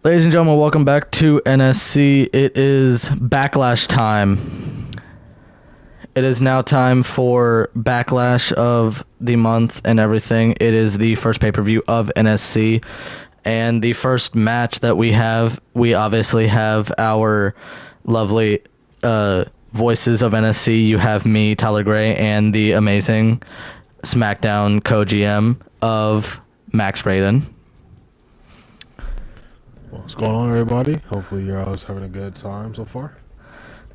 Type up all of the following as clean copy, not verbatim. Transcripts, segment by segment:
Ladies and gentlemen, welcome back to NSC. It is Backlash time. It is now time for Backlash of the month and everything. It is the first pay-per-view of NSC. And the first match that we obviously have our lovely voices of NSC. You have me, Tyler Gray, and the amazing SmackDown co-GM of Max Raiden. What's going on, everybody? Hopefully you're always having a good time so far.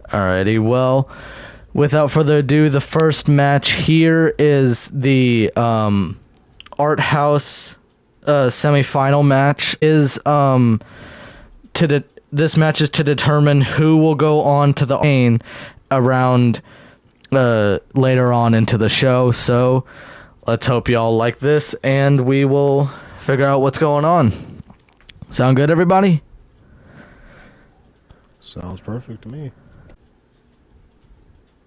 Alrighty, well, without further ado, the first match here is the Art House semifinal match. This match is to determine who will go on to the main around later on into the show. So let's hope y'all like this, and we will figure out what's going on. Sound good, everybody? Sounds perfect to me.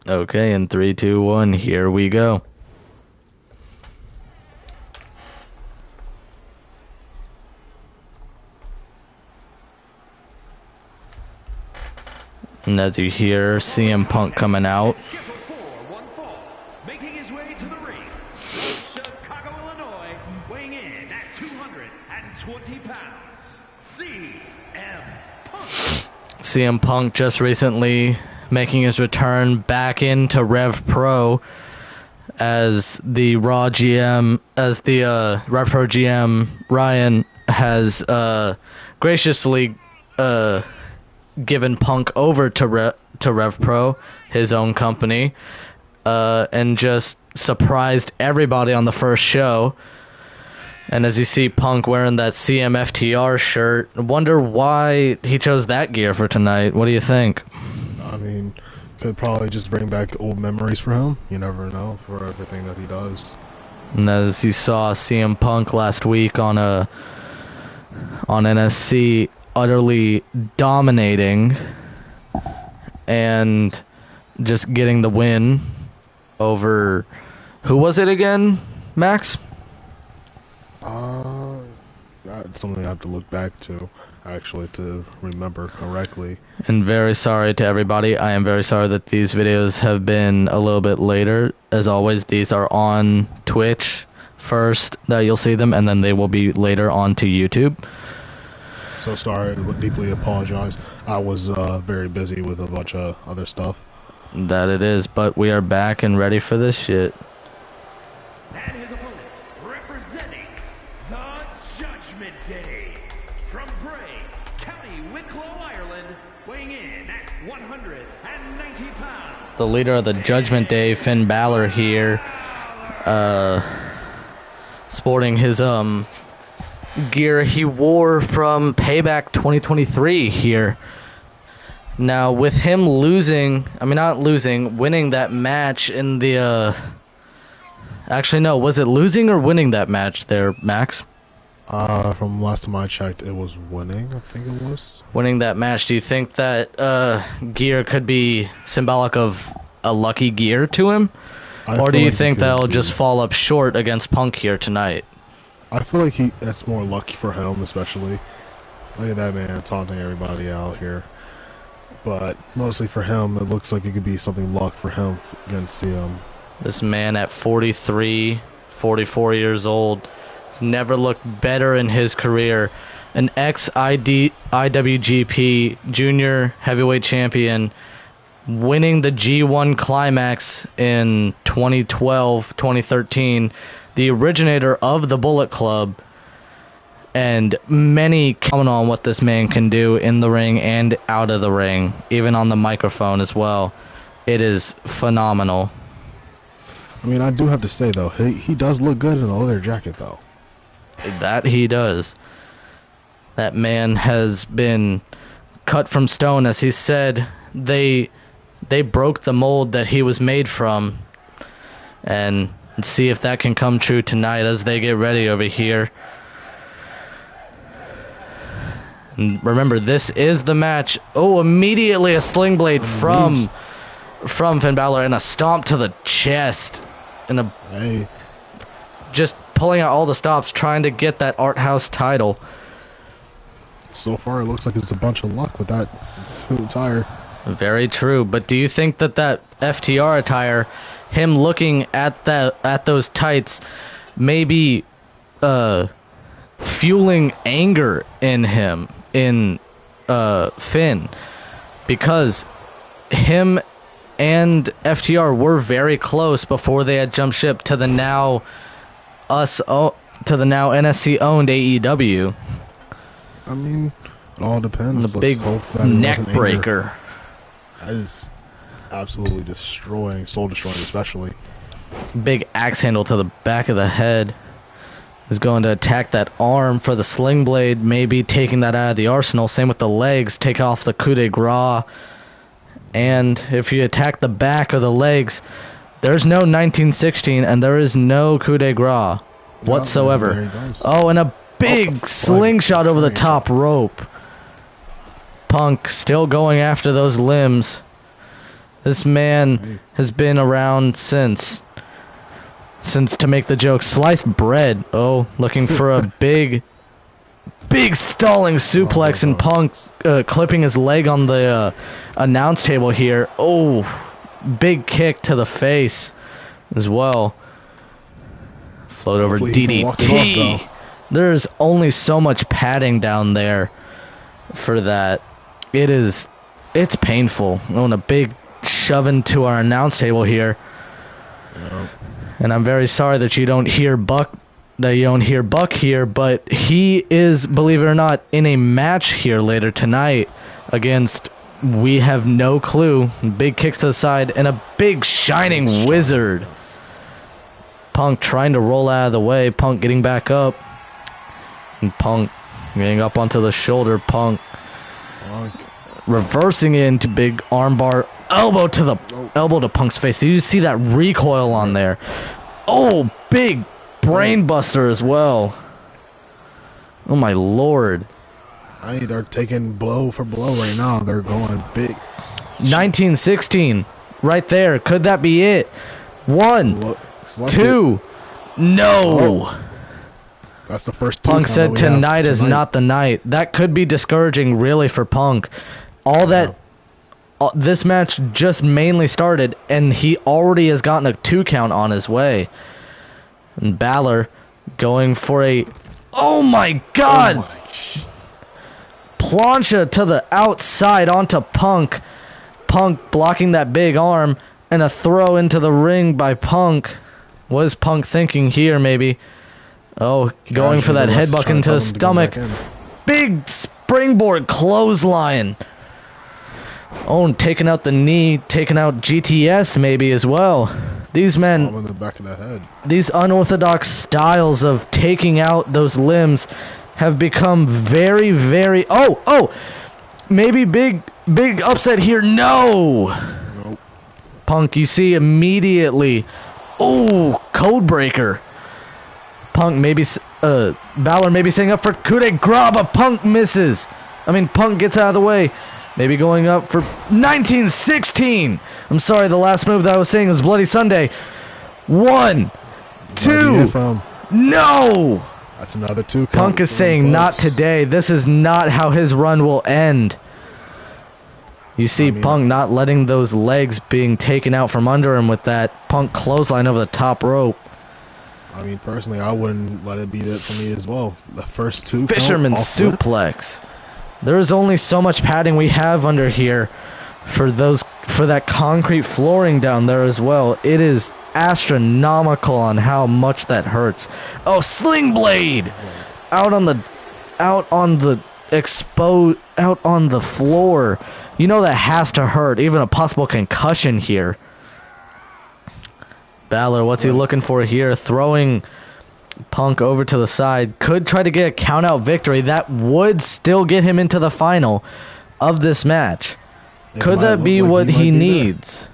Okay, in 3, 2, 1, here we go. And as you hear CM Punk coming out. Making his way to the ring, Chicago, Illinois, weighing in at 220 pounds, CM Punk. CM Punk just recently making his return back into Rev Pro as the Raw GM, as the Rev Pro GM Ryan has graciously given Punk over to Rev Pro, his own company, and just surprised everybody on the first show. And as you see Punk wearing that CMFTR shirt, I wonder why he chose that gear for tonight. What do you think? I mean, could probably just bring back old memories for him. You never know for everything that he does. And as you saw CM Punk last week on NSC, utterly dominating and just getting the win over, who was it again, Max? That's something I have to look back to, actually, to remember correctly. And very sorry to everybody. I am very sorry that these videos have been a little bit later. As always, these are on Twitch first that you'll see them, and then they will be later on to YouTube. So sorry, deeply apologize. I was very busy with a bunch of other stuff. That it is, but we are back and ready for this shit. And his opponent, representing the Judgment Day, from Bray, County Wicklow, Ireland, weighing in at 190 pounds. The leader of the Judgment Day, Finn Balor here, sporting his gear he wore from Payback 2023 here. Now, with him winning that match in the, actually, no, was it losing or winning that match there, Max? From last time I checked, it was winning, I think it was. Winning that match, do you think that gear could be symbolic of a lucky gear to him? Or do you think that'll just fall up short against Punk here tonight? I feel like that's more lucky for him, especially. Look at that man taunting everybody out here. But mostly for him, it looks like it could be something luck for him against CM. This man at 43, 44 years old has never looked better in his career. An ex-IWGP Junior Heavyweight Champion, winning the G1 Climax in 2012, 2013, the originator of the Bullet Club, and many comment on what this man can do in the ring and out of the ring, even on the microphone as well. It is phenomenal. I mean, I do have to say, though, he does look good in a leather jacket, though. That he does. That man has been cut from stone. As he said, they broke the mold that he was made from. And see if that can come true tonight as they get ready over here. And remember, this is the match. Oh, immediately a sling blade from Finn Balor and a stomp to the chest. And just pulling out all the stops, trying to get that Art House title. so far it looks like it's a bunch of luck with that suit attire. Very true. But do you think that FTR attire, him looking at those tights, maybe fueling anger in him, in Finn? Because him and FTR were very close before they had jumped ship to the now NSC owned AEW. I mean, it all depends. The big neck breaker. That is absolutely destroying, soul destroying, especially. Big axe handle to the back of the head. Is going to attack that arm for the sling blade, maybe taking that out of the arsenal. Same with the legs, take off the coup de grace. And if you attack the back or the legs, there's no 1916 and there is no coup de grace whatsoever. Oh, and a big slingshot over the top rope. Punk still going after those limbs. This man has been around since to make the joke. Sliced bread. Oh, looking for a big stalling suplex, and Punk clipping his leg on the announce table here. Oh, big kick to the face as well. Float over DDT. There's only so much padding down there for that. It's painful. Oh, and a big shove into our announce table here. Yep. And I'm very sorry that you don't hear Buck here, but he is, believe it or not, in a match here later tonight against, we have no clue. Big kicks to the side and a big shining wizard. Punk trying to roll out of the way. Punk getting back up. And Punk getting up onto the shoulder. Punk reversing it into big armbar. Elbow to Punk's face. Did you see that recoil on there? Oh, big brainbuster as well. Oh my lord. They're taking blow for blow right now. They're going big. 1916 right there. Could that be it? 1, 2. No. Oh. That's the first two. Punk said tonight is not the night. That could be discouraging really for Punk. This match just mainly started, and he already has gotten a 2 count on his way. And Balor going for a... Oh my god! Oh my. Plancha to the outside onto Punk. Punk blocking that big arm, and a throw into the ring by Punk. What is Punk thinking here, maybe? Oh, going for that headbutt into the stomach. Big springboard clothesline. Oh, and taking out the knee, taking out GTS maybe as well. These men, in the back of the head. These unorthodox styles of taking out those limbs have become very, very... Oh! Maybe big upset here. No! Nope. Punk, you see immediately. Oh, code breaker. Punk maybe... Balor maybe setting up for coup de grace, but Punk misses. Punk gets out of the way. Maybe going up for 1916. I'm sorry, the last move that I was saying was Bloody Sunday. 1, 2. No! That's another 2 count. Punk is saying not today. This is not how his run will end. You see Punk not letting those legs being taken out from under him with that Punk clothesline over the top rope. Personally, I wouldn't let it be that for me as well. The first 2 Fisherman suplex. There is only so much padding we have under here for that concrete flooring down there as well. It is astronomical on how much that hurts. Oh, sling blade out on the floor. You know that has to hurt. Even a possible concussion here. Balor, what's he looking for here? Throwing Punk over to the side. Could try to get a count-out victory. That would still get him into the final of this match. Could that be what he needs?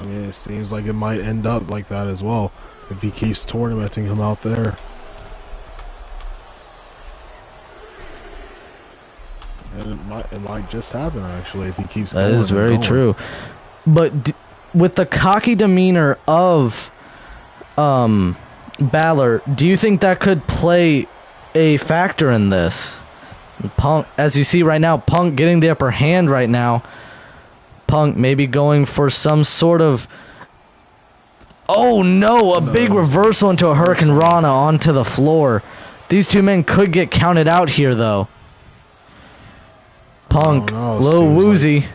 It seems like it might end up like that as well if he keeps tournamenting him out there. And it might just happen, actually, if he keeps going. That is very true. But with the cocky demeanor of Balor, do you think that could play a factor in this? Punk, as you see right now, Punk getting the upper hand right now. Punk maybe going for some sort of... Oh no, a big reversal into a Hurricane Rana onto the floor. These two men could get counted out here though. Punk, a little woozy.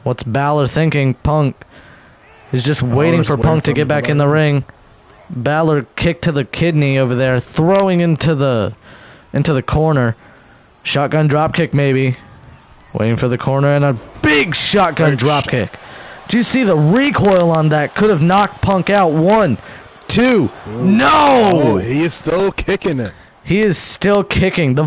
What's Balor thinking? Punk is just waiting for Punk to get back in the ring. Balor kick to the kidney over there, throwing into the corner. Shotgun dropkick maybe. Waiting for the corner and a big shotgun dropkick. Did you see the recoil on that? Could have knocked Punk out. 1, 2. No! Oh, he is still kicking it. He is still kicking. The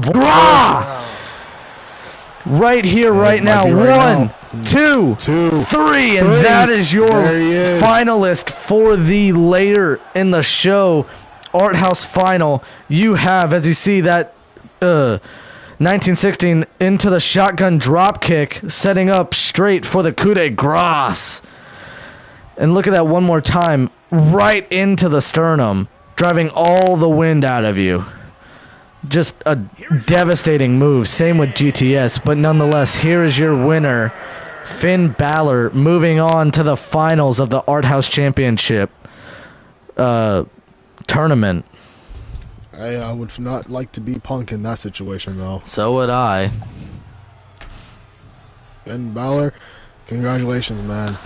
right here, right now. 1, 2, 3, and that is your finalist for the later in the show Art House final. You have, as you see, that 1916 into the shotgun drop kick, setting up straight for the coup de grace. And look at that one more time, right into the sternum, driving all the wind out of you. Just a devastating move. Same with GTS, but nonetheless, here is your winner, Finn Balor, moving on to the finals of the Art House Championship tournament. I would not like to be Punk in that situation, though. So would I. Finn Balor, congratulations, man.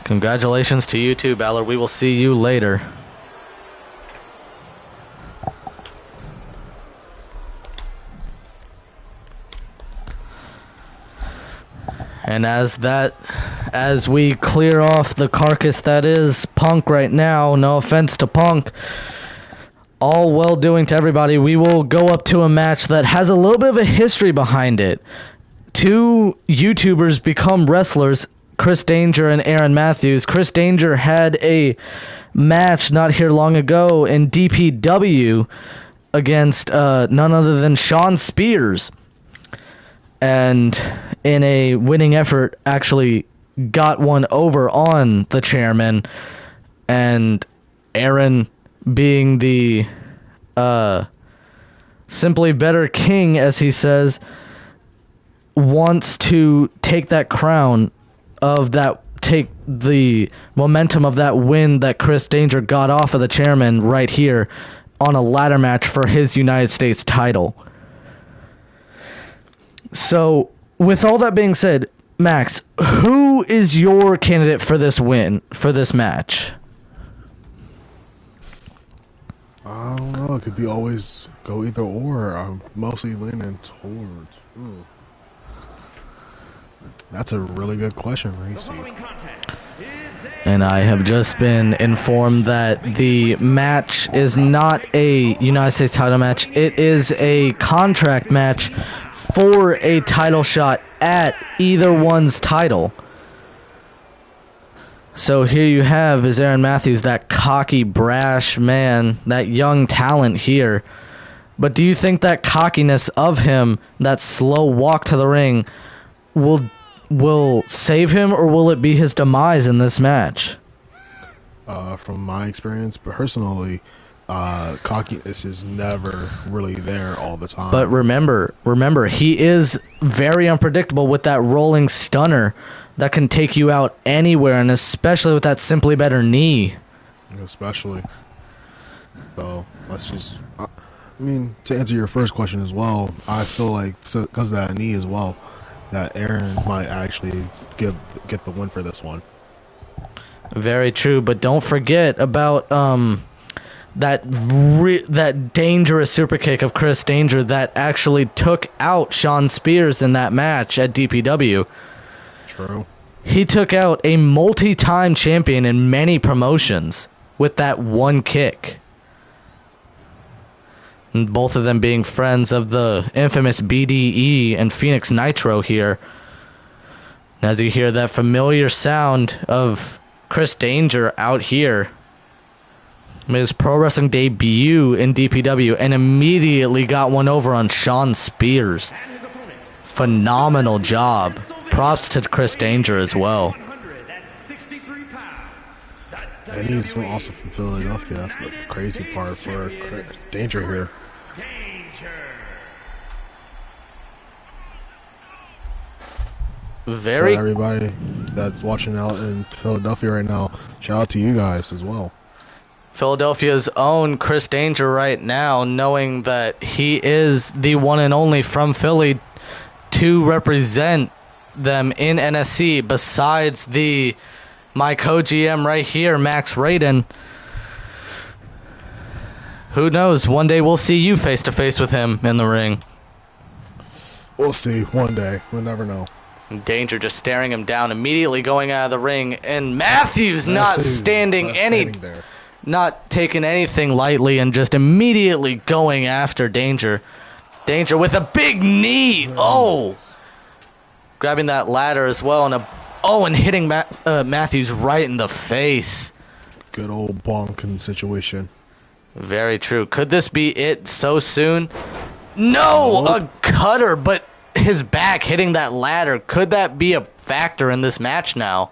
Congratulations to you too, Balor. We will see you later. And as we clear off the carcass that is Punk right now, no offense to Punk, all well doing to everybody, we will go up to a match that has a little bit of a history behind it. Two YouTubers become wrestlers, Chris Danger and Aaron Matthews. Chris Danger had a match not here long ago in DPW against none other than Sean Spears. And in a winning effort, actually got one over on the chairman. And Aaron, being the simply better king, as he says, wants to take that crown of that, take the momentum of that win that Chris Danger got off of the chairman right here on a ladder match for his United States title. So, with all that being said, Max, who is your candidate for this win, for this match? I don't know. It could be always go either or. I'm mostly leaning towards. That's a really good question, Racy. And I have just been informed that the match is not a United States title match. It is a contract match for a title shot at either one's title. So here you have is Aaron Matthews, that cocky, brash man, that young talent here. But do you think that cockiness of him, that slow walk to the ring, will save him, or will it be his demise in this match? From my experience, personally, cockiness is never really there all the time. But remember, he is very unpredictable with that rolling stunner that can take you out anywhere, and especially with that simply better knee. Especially. So, let's just... I mean, to answer your first question as well, I feel like, because of that knee as well, that Aaron might actually get the win for this one. Very true, but don't forget about that dangerous super kick of Chris Danger that actually took out Sean Spears in that match at DPW. True. He took out a multi-time champion in many promotions with that one kick. And both of them being friends of the infamous BDE and Phoenix Nitro here. As you hear that familiar sound of Chris Danger out here, made his pro wrestling debut in DPW and immediately got one over on Sean Spears. Phenomenal job. Props to Chris Danger as well. And he's also from Philadelphia. That's the crazy part for Danger here. Very. So everybody that's watching out in Philadelphia right now, shout out to you guys as well. Philadelphia's own Chris Danger right now, knowing that he is the one and only from Philly to represent them in NSC, besides my co-GM right here, Max Raiden. Who knows? One day we'll see you face-to-face with him in the ring. We'll see. One day. We'll never know. Danger just staring him down, immediately going out of the ring, and Matthews not taking anything lightly, and just immediately going after Danger. Danger with a big knee. Oh, grabbing that ladder as well, and hitting Matthews right in the face. Good old bonking situation. Very true. Could this be it so soon? No, a cutter, but his back hitting that ladder. Could that be a factor in this match now?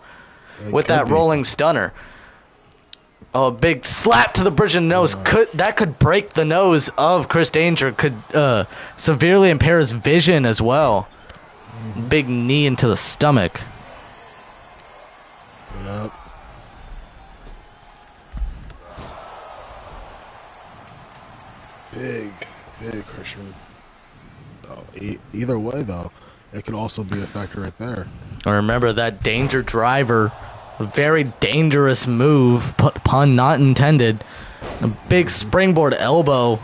With that rolling stunner. Oh, a big slap to the bridge of the nose. That could break the nose of Chris Danger. Could severely impair his vision as well. Big knee into the stomach. Yep. Big Christian. Either way, though, it could also be a factor right there. Remember that Danger driver, a very dangerous move, pun not intended. A big springboard elbow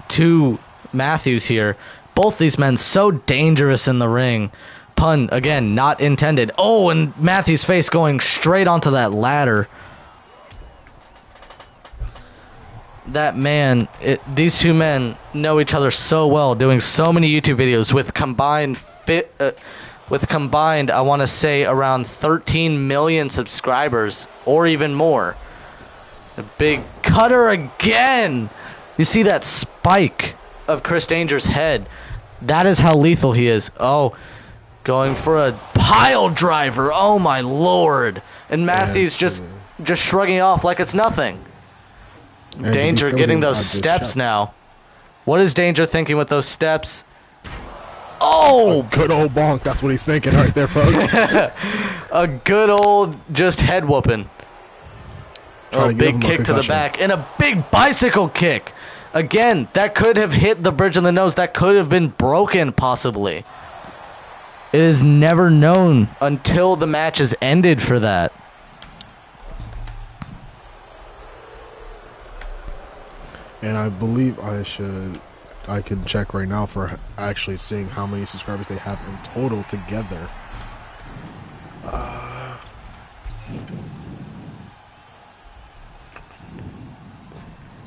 to Matthews here. Both these men so dangerous in the ring. Pun, again, not intended. Oh, and Matthews' face going straight onto that ladder. That man, these two men know each other so well, doing so many YouTube videos with combined, I want to say around 13 million subscribers, or even more. A big cutter again. You see that spike of Chris Danger's head? That is how lethal he is. Oh, going for a pile driver. Oh my lord! And Matthews just shrugging it off like it's nothing. And Danger getting those steps now. What is Danger thinking with those steps? Oh! A good old bonk. That's what he's thinking right there, folks. A good old just head whooping. Oh, big kick to the back. And a big bicycle kick. Again, that could have hit the bridge of the nose. That could have been broken, possibly. It is never known until the match is ended for that. And I believe I can check right now for actually seeing how many subscribers they have in total together.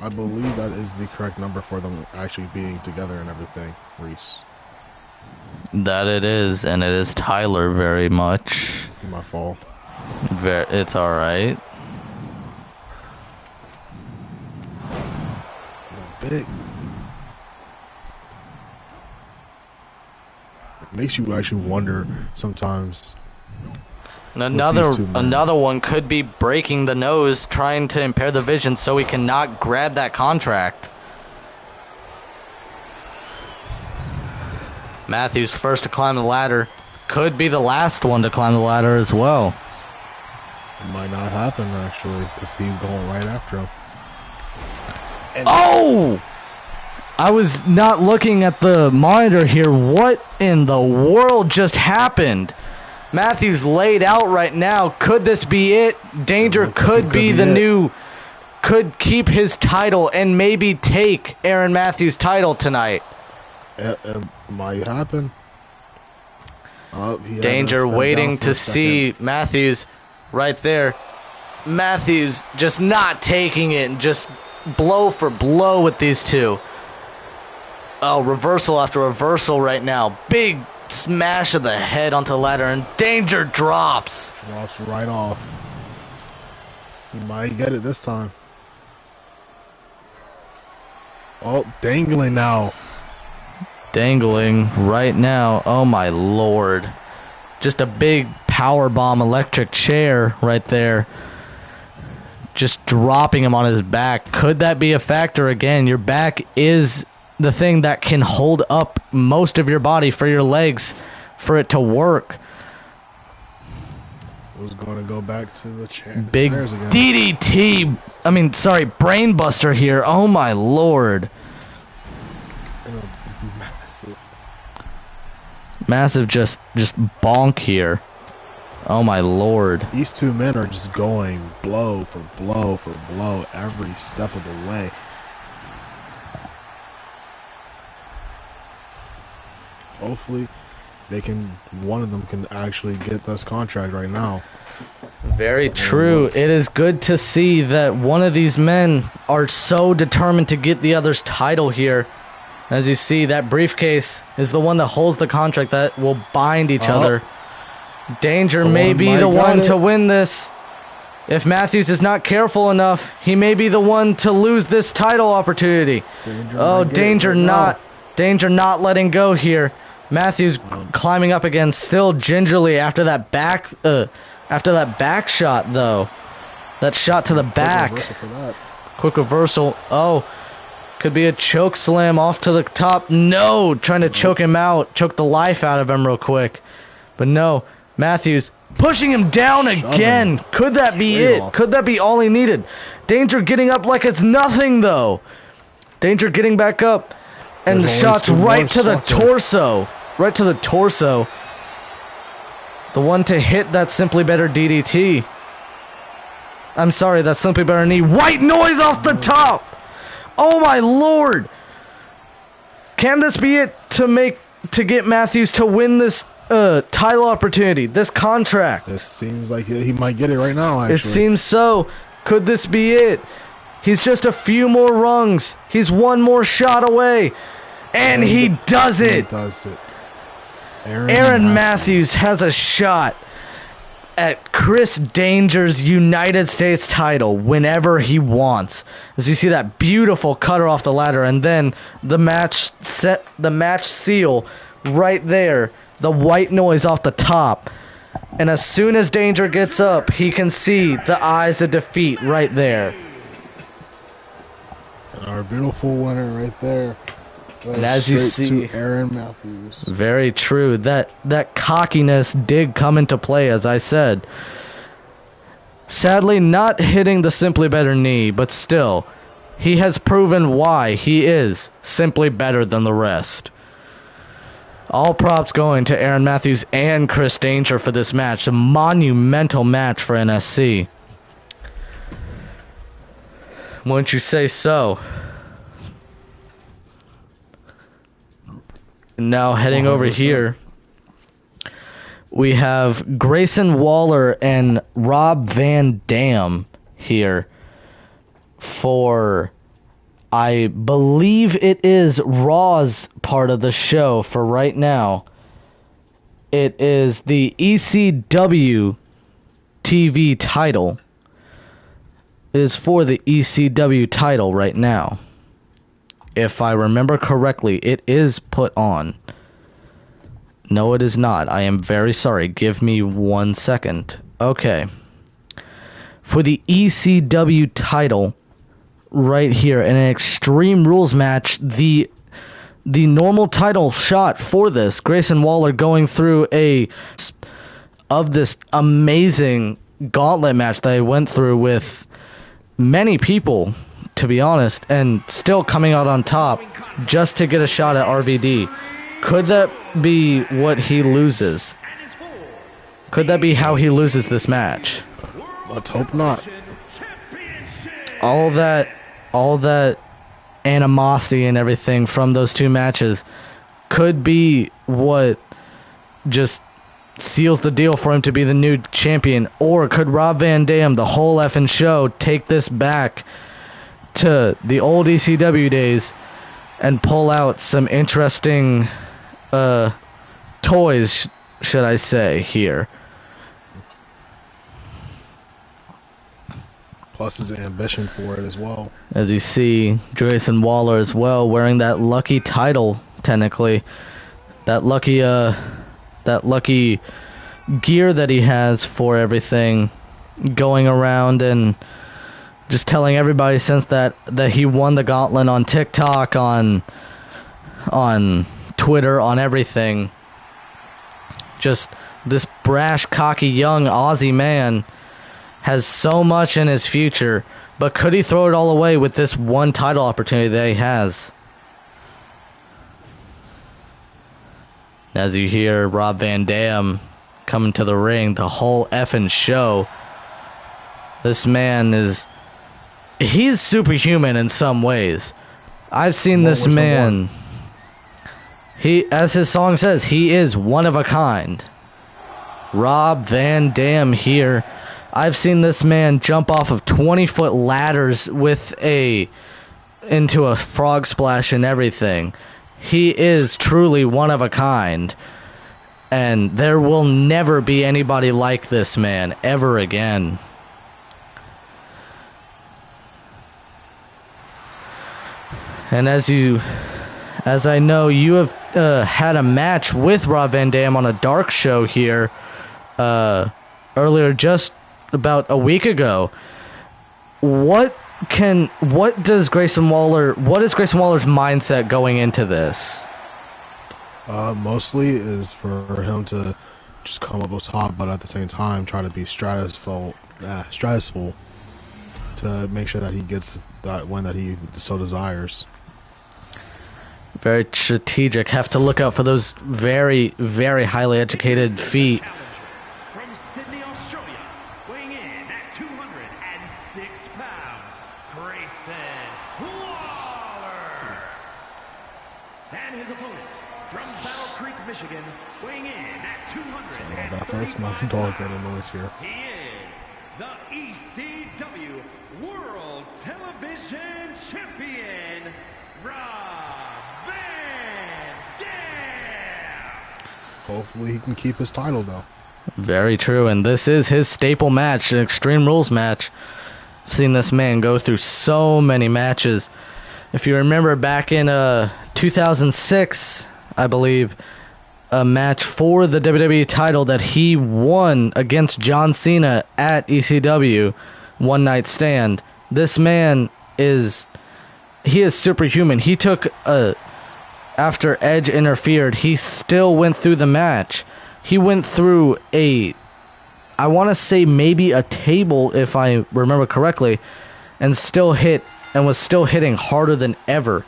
I believe that is the correct number for them actually being together and everything, Reese. That it is, and it is Tyler very much. My fault. It's alright. Big. It makes you actually wonder sometimes. Another one could be breaking the nose, trying to impair the vision so he cannot grab that contract. Matthews first to climb the ladder. Could be the last one to climb the ladder as well. It might not happen actually, because he's going right after him. Oh! I was not looking at the monitor here. What in the world just happened? Matthews laid out right now. Could this be it? Danger could be the new... Could keep his title and maybe take Aaron Matthews' title tonight. It might happen. Danger waiting to see Matthews right there. Matthews just not taking it and just... blow for blow with these two. Oh, reversal after reversal right now. Big smash of the head onto the ladder, and Danger drops. Drops right off. He might get it this time. Oh, dangling now. Dangling right now. Oh my lord. Just a big power bomb electric chair right there. just dropping him on his back. Could that be a factor again? Your back is the thing that can hold up most of your body for your legs for it to work. Was going to go back to the chair. Big DDT. I mean, sorry, brainbuster here. Oh my lord. Massive just bonk here. Oh my lord. These two men are just going blow for blow for blow every step of the way. Hopefully one of them can actually get this contract right now. Very true. It is good to see that one of these men are so determined to get the other's title here. As you see, that briefcase is the one that holds the contract that will bind each other. Danger may be the one to win this. If Matthews is not careful enough, he may be the one to lose this title opportunity. Danger not letting go here. Matthews climbing up again, still gingerly after that back shot though. That shot to the back. Quick reversal. Oh, could be a choke slam off to the top. No, trying to choke him out, choke the life out of him real quick. But no, Matthews pushing him down again. Could that be it? Could that be all he needed? Danger getting up like it's nothing though. Danger getting back up. And the shots right to the torso. Right to the torso. The one to hit that Simply Better DDT. I'm sorry, that Simply Better knee. White noise off the top! Oh my lord! Can this be it to get Matthews to win this title opportunity, this contract? It seems like he might get it right now, actually. It seems so. Could this be it? He's just a few more rungs. He's one more shot away. And he does it. He does it. Aaron Matthews has a shot at Chris Danger's United States title whenever he wants. As you see that beautiful cutter off the ladder, and then the match seal right there, the white noise off the top. And as soon as Danger gets up, he can see the eyes of defeat right there. And our beautiful winner right there. And as you see, to Aaron Matthews. Very true. That cockiness did come into play, as I said. Sadly, not hitting the Simply Better knee, but still, he has proven why he is simply better than the rest. All props going to Aaron Matthews and Chris Danger for this match. A monumental match for NSC. Wouldn't you say so? Now heading over here, we have Grayson Waller and Rob Van Dam here for, I believe it is Raw's part of the show for right now. It is the ECW TV title. It is for the ECW title right now. If I remember correctly, it is put on. No, it is not. I am very sorry. Give me 1 second. Okay. For the ECW title, right here, in an Extreme Rules match, the normal title shot for this, Grayson Waller going through this amazing gauntlet match that I went through with many people, to be honest, and still coming out on top just to get a shot at RVD. Could that be what he loses? Could that be how he loses this match? Let's hope not. All that animosity and everything from those two matches could be what just seals the deal for him to be the new champion. Or could Rob Van Dam, the whole effing show, take this back to the old ECW days and pull out some interesting toys, should I say, here. Plus his ambition for it as well. As you see, Grayson Waller as well, wearing that lucky title, technically. That lucky gear that he has for everything, going around and just telling everybody since that he won the gauntlet on TikTok, on Twitter, on everything. Just this brash, cocky, young Aussie man has so much in his future, but could he throw it all away with this one title opportunity that he has? As you hear Rob Van Dam coming to the ring, the whole effing show. This man he's superhuman in some ways. I've seen this man. He, as his song says, he is one of a kind. Rob Van Dam here. I've seen this man jump off of 20-foot ladders into a frog splash and everything. He is truly one of a kind. And there will never be anybody like this man ever again. And as I know, you have had a match with Rob Van Dam on a dark show here earlier, just about a week ago. What is Grayson Waller's mindset going into this? Mostly is for him to just come up on top, but at the same time try to be stressful to make sure that he gets that win that he so desires. Very strategic. Have to look out for those very, very highly educated feet. From Sydney, Australia, weighing in at 206 pounds, Grayson Waller. And his opponent from Battle Creek, Michigan, weighing in at 235 my dog made a noise here. He is the ECW World Television Champion, Rob Van Dam. Hopefully he can keep his title, though. Very true, and this is his staple match, an Extreme Rules match. I've seen this man go through so many matches. If you remember back in 2006, I believe, a match for the WWE title that he won against John Cena at ECW, One Night Stand. This man is superhuman. He took after Edge interfered, he still went through the match. He went through I want to say maybe a table, if I remember correctly, and was still hitting harder than ever.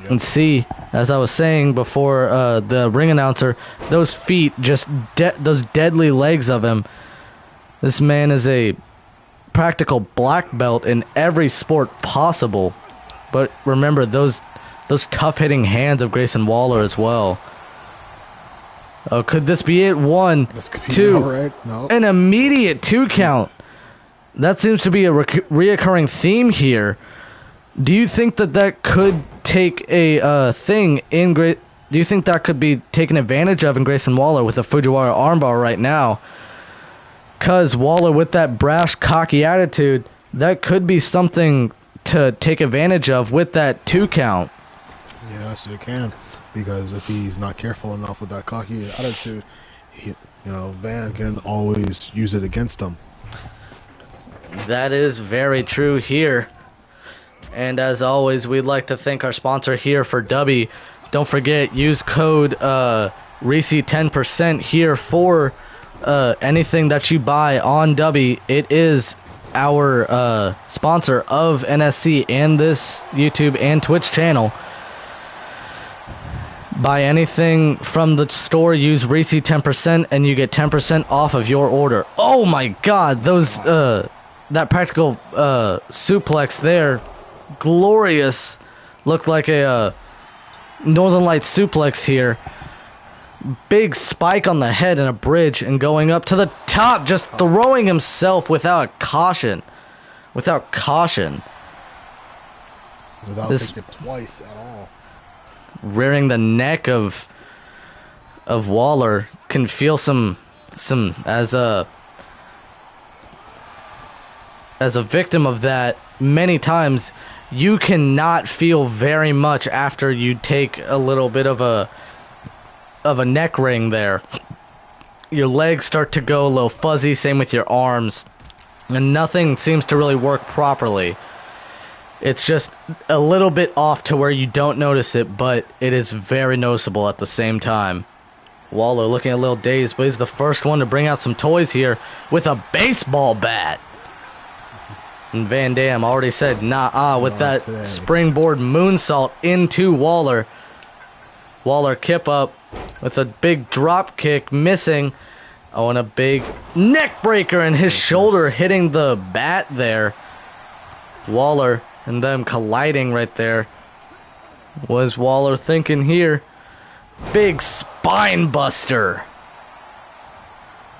Yep. And see, as I was saying before, the ring announcer, those feet, just those deadly legs of him. This man is a practical black belt in every sport possible. But remember, those tough-hitting hands of Grayson Waller as well. Oh, could this be it? 1, 2, right. No. An immediate 2 count. That seems to be a reoccurring theme here. Do you think that could take a thing in Do you think that could be taken advantage of in Grayson Waller with a Fujiwara armbar right now? Because Waller, with that brash, cocky attitude, that could be something to take advantage of with that 2 count. Yes, it can. Because if he's not careful enough with that cocky attitude, Van can always use it against him. That is very true here. And as always, we'd like to thank our sponsor here for Dubby. Don't forget, use code RECE 10% here for anything that you buy on Dubby. It is our sponsor of NSC and this YouTube and Twitch channel. Buy anything from the store, use RECE 10%, and you get 10% off of your order. Oh my god, that practical suplex there, glorious. Looked like a Northern Lights suplex here. Big spike on the head and a bridge, and going up to the top, just throwing himself without caution. Without thinking twice at all. Rearing the neck of Waller. Can feel some as a victim of that many times. You cannot feel very much after you take a little bit of a neck ring there. Your legs start to go a little fuzzy, same with your arms. and nothing seems to really work properly. It's just a little bit off to where you don't notice it, but it is very noticeable at the same time. Waller looking a little dazed, but he's the first one to bring out some toys here with a baseball bat. And Van Dam already said nah with that springboard moonsault into Waller. Waller kip up with a big drop kick missing. Oh, and a big neck breaker, and his shoulder hitting the bat there. Waller and them colliding right there. Was Waller thinking here? Big spine buster.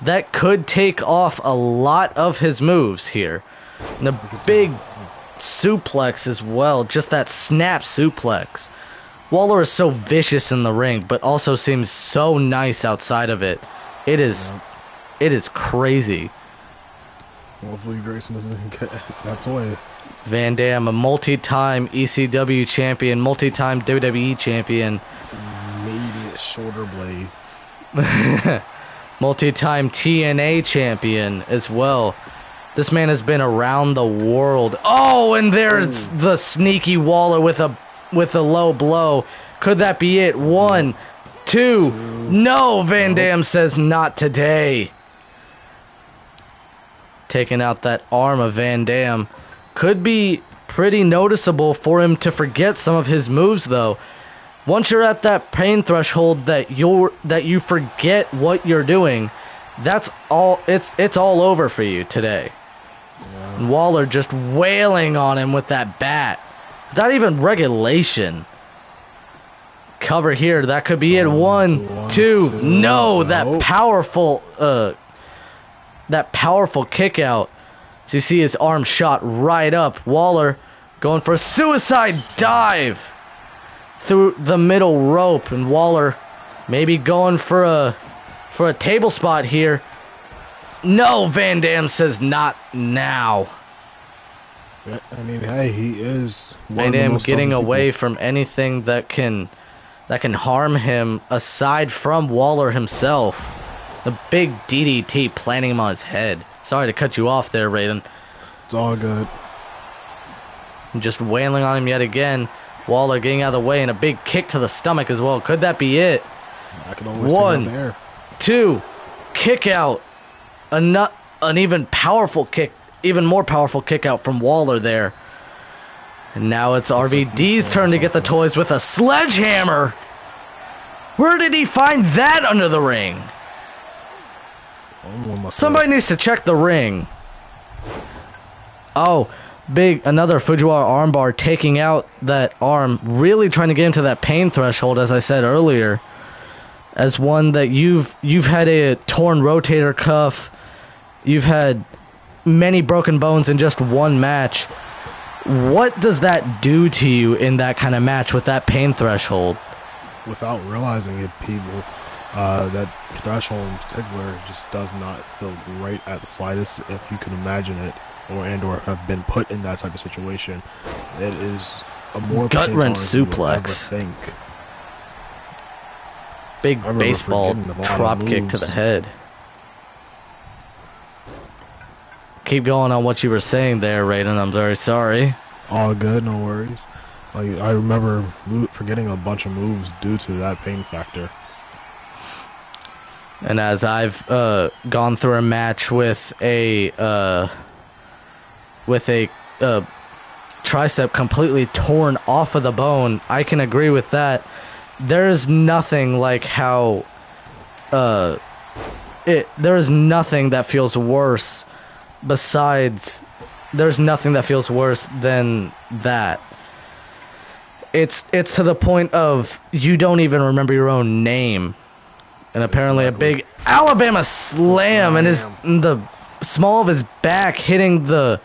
That could take off a lot of his moves here. And a big suplex as well. Just that snap suplex. Waller is so vicious in the ring, but also seems so nice outside of it. It is crazy. Hopefully Grayson doesn't get that toy. Van Dam, a multi-time ECW champion, multi-time WWE champion. Maybe shoulder blades. Multi-time TNA champion as well. This man has been around the world. Oh, and there's the sneaky Waller with a low blow. Could that be it? 1, 2. No, Van Dam says not today. Taking out that arm of Van Dam. Could be pretty noticeable for him to forget some of his moves, though. Once you're at that pain threshold that you forget what you're doing, that's all. It's all over for you today. Yeah. And Waller just wailing on him with that bat. It's not even regulation. Cover here. That could be it. 1, 2. No, that powerful kick out. So you see his arm shot right up. Waller going for a suicide dive through the middle rope, and Waller maybe going for a table spot here. No, Van Dam says not now. I mean, hey, he is Van Dam getting away from anything that can harm him aside from Waller himself. The big DDT planting him on his head. Sorry to cut you off there, Raiden. It's all good. Just wailing on him yet again. Waller getting out of the way, and a big kick to the stomach as well. Could that be it? I can always 1, there. 2, kick out. An even more powerful kick out from Waller there. And now it's RVD's turn to get the toys with a sledgehammer. Where did he find that under the ring? Somebody needs to check the ring. Oh, another Fujiwara armbar taking out that arm, really trying to get into that pain threshold, as I said earlier. As one that you've had a torn rotator cuff, you've had many broken bones in just one match. What does that do to you in that kind of match with that pain threshold? Without realizing it, people, that threshold in particular just does not feel right at the slightest. If you can imagine it, or have been put in that type of situation, it is a more gut wrench suplex. Big baseball drop kick to the head. Keep going on what you were saying there, Raiden. I'm very sorry. All good, no worries. I remember forgetting a bunch of moves due to that pain factor. And as I've gone through a match with a tricep completely torn off of the bone, I can agree with that. There's nothing like how there is nothing that feels worse than that. It's to the point of you don't even remember your own name. And apparently a big Alabama slam and the small of his back hitting the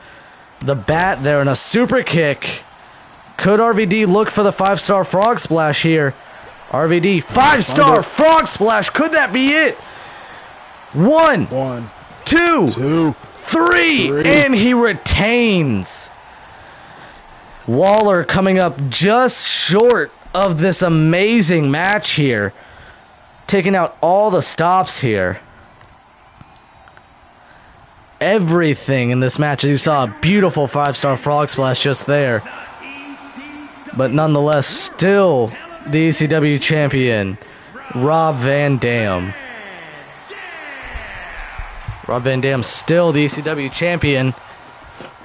bat there, and a super kick. Could RVD look for the 5-star frog splash here? RVD 5-star frog splash. Could that be it? 1, 2, 3, and he retains. Waller coming up just short of this amazing match here, taking out all the stops here. everything in this match. As you saw, a beautiful 5-star frog splash just there. But nonetheless, still the ECW champion, Rob Van Dam. Rob Van Dam still the ECW champion.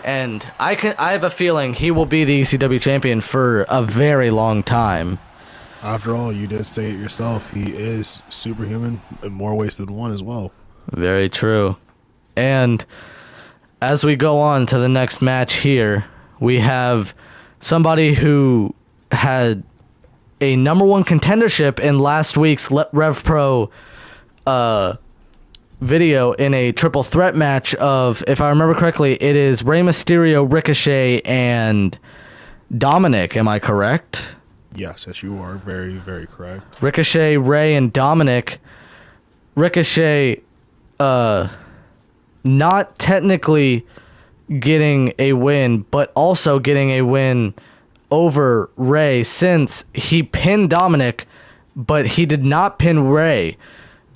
And I have a feeling he will be the ECW champion for a very long time. After all, you did say it yourself. He is superhuman in more ways than one as well. Very true. And as we go on to the next match here, we have somebody who had a #1 contendership in last week's Rev Pro video in a triple threat match of, if I remember correctly, it is Rey Mysterio, Ricochet, and Dominic. Am I correct? Yes, you are very, very correct. Ricochet, Rey, and Dominic. Ricochet, not technically getting a win, but also getting a win over Rey since he pinned Dominic, but he did not pin Rey.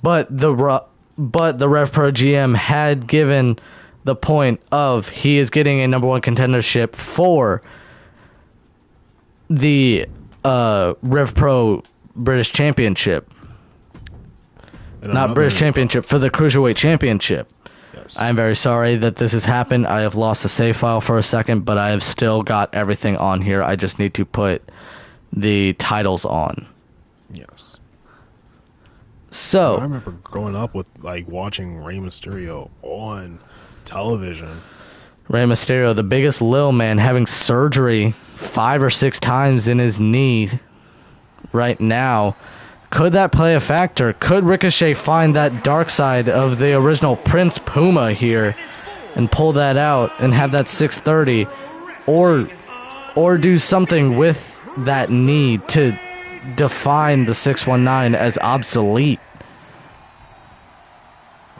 But the Rev Pro GM had given the point of he is getting a #1 contendership for the Rev Pro British Championship. Not British Championship, for the Cruiserweight Championship. Yes. I'm very sorry that this has happened. I have lost the save file for a second, but I have still got everything on here. I just need to put the titles on. Yes. So I remember growing up with watching Rey Mysterio on television. Rey Mysterio, the biggest little man, having surgery 5 or 6 times in his knee right now. Could that play a factor? Could Ricochet find that dark side of the original Prince Puma here and pull that out and have that 630, or do something with that knee to define the 619 as obsolete?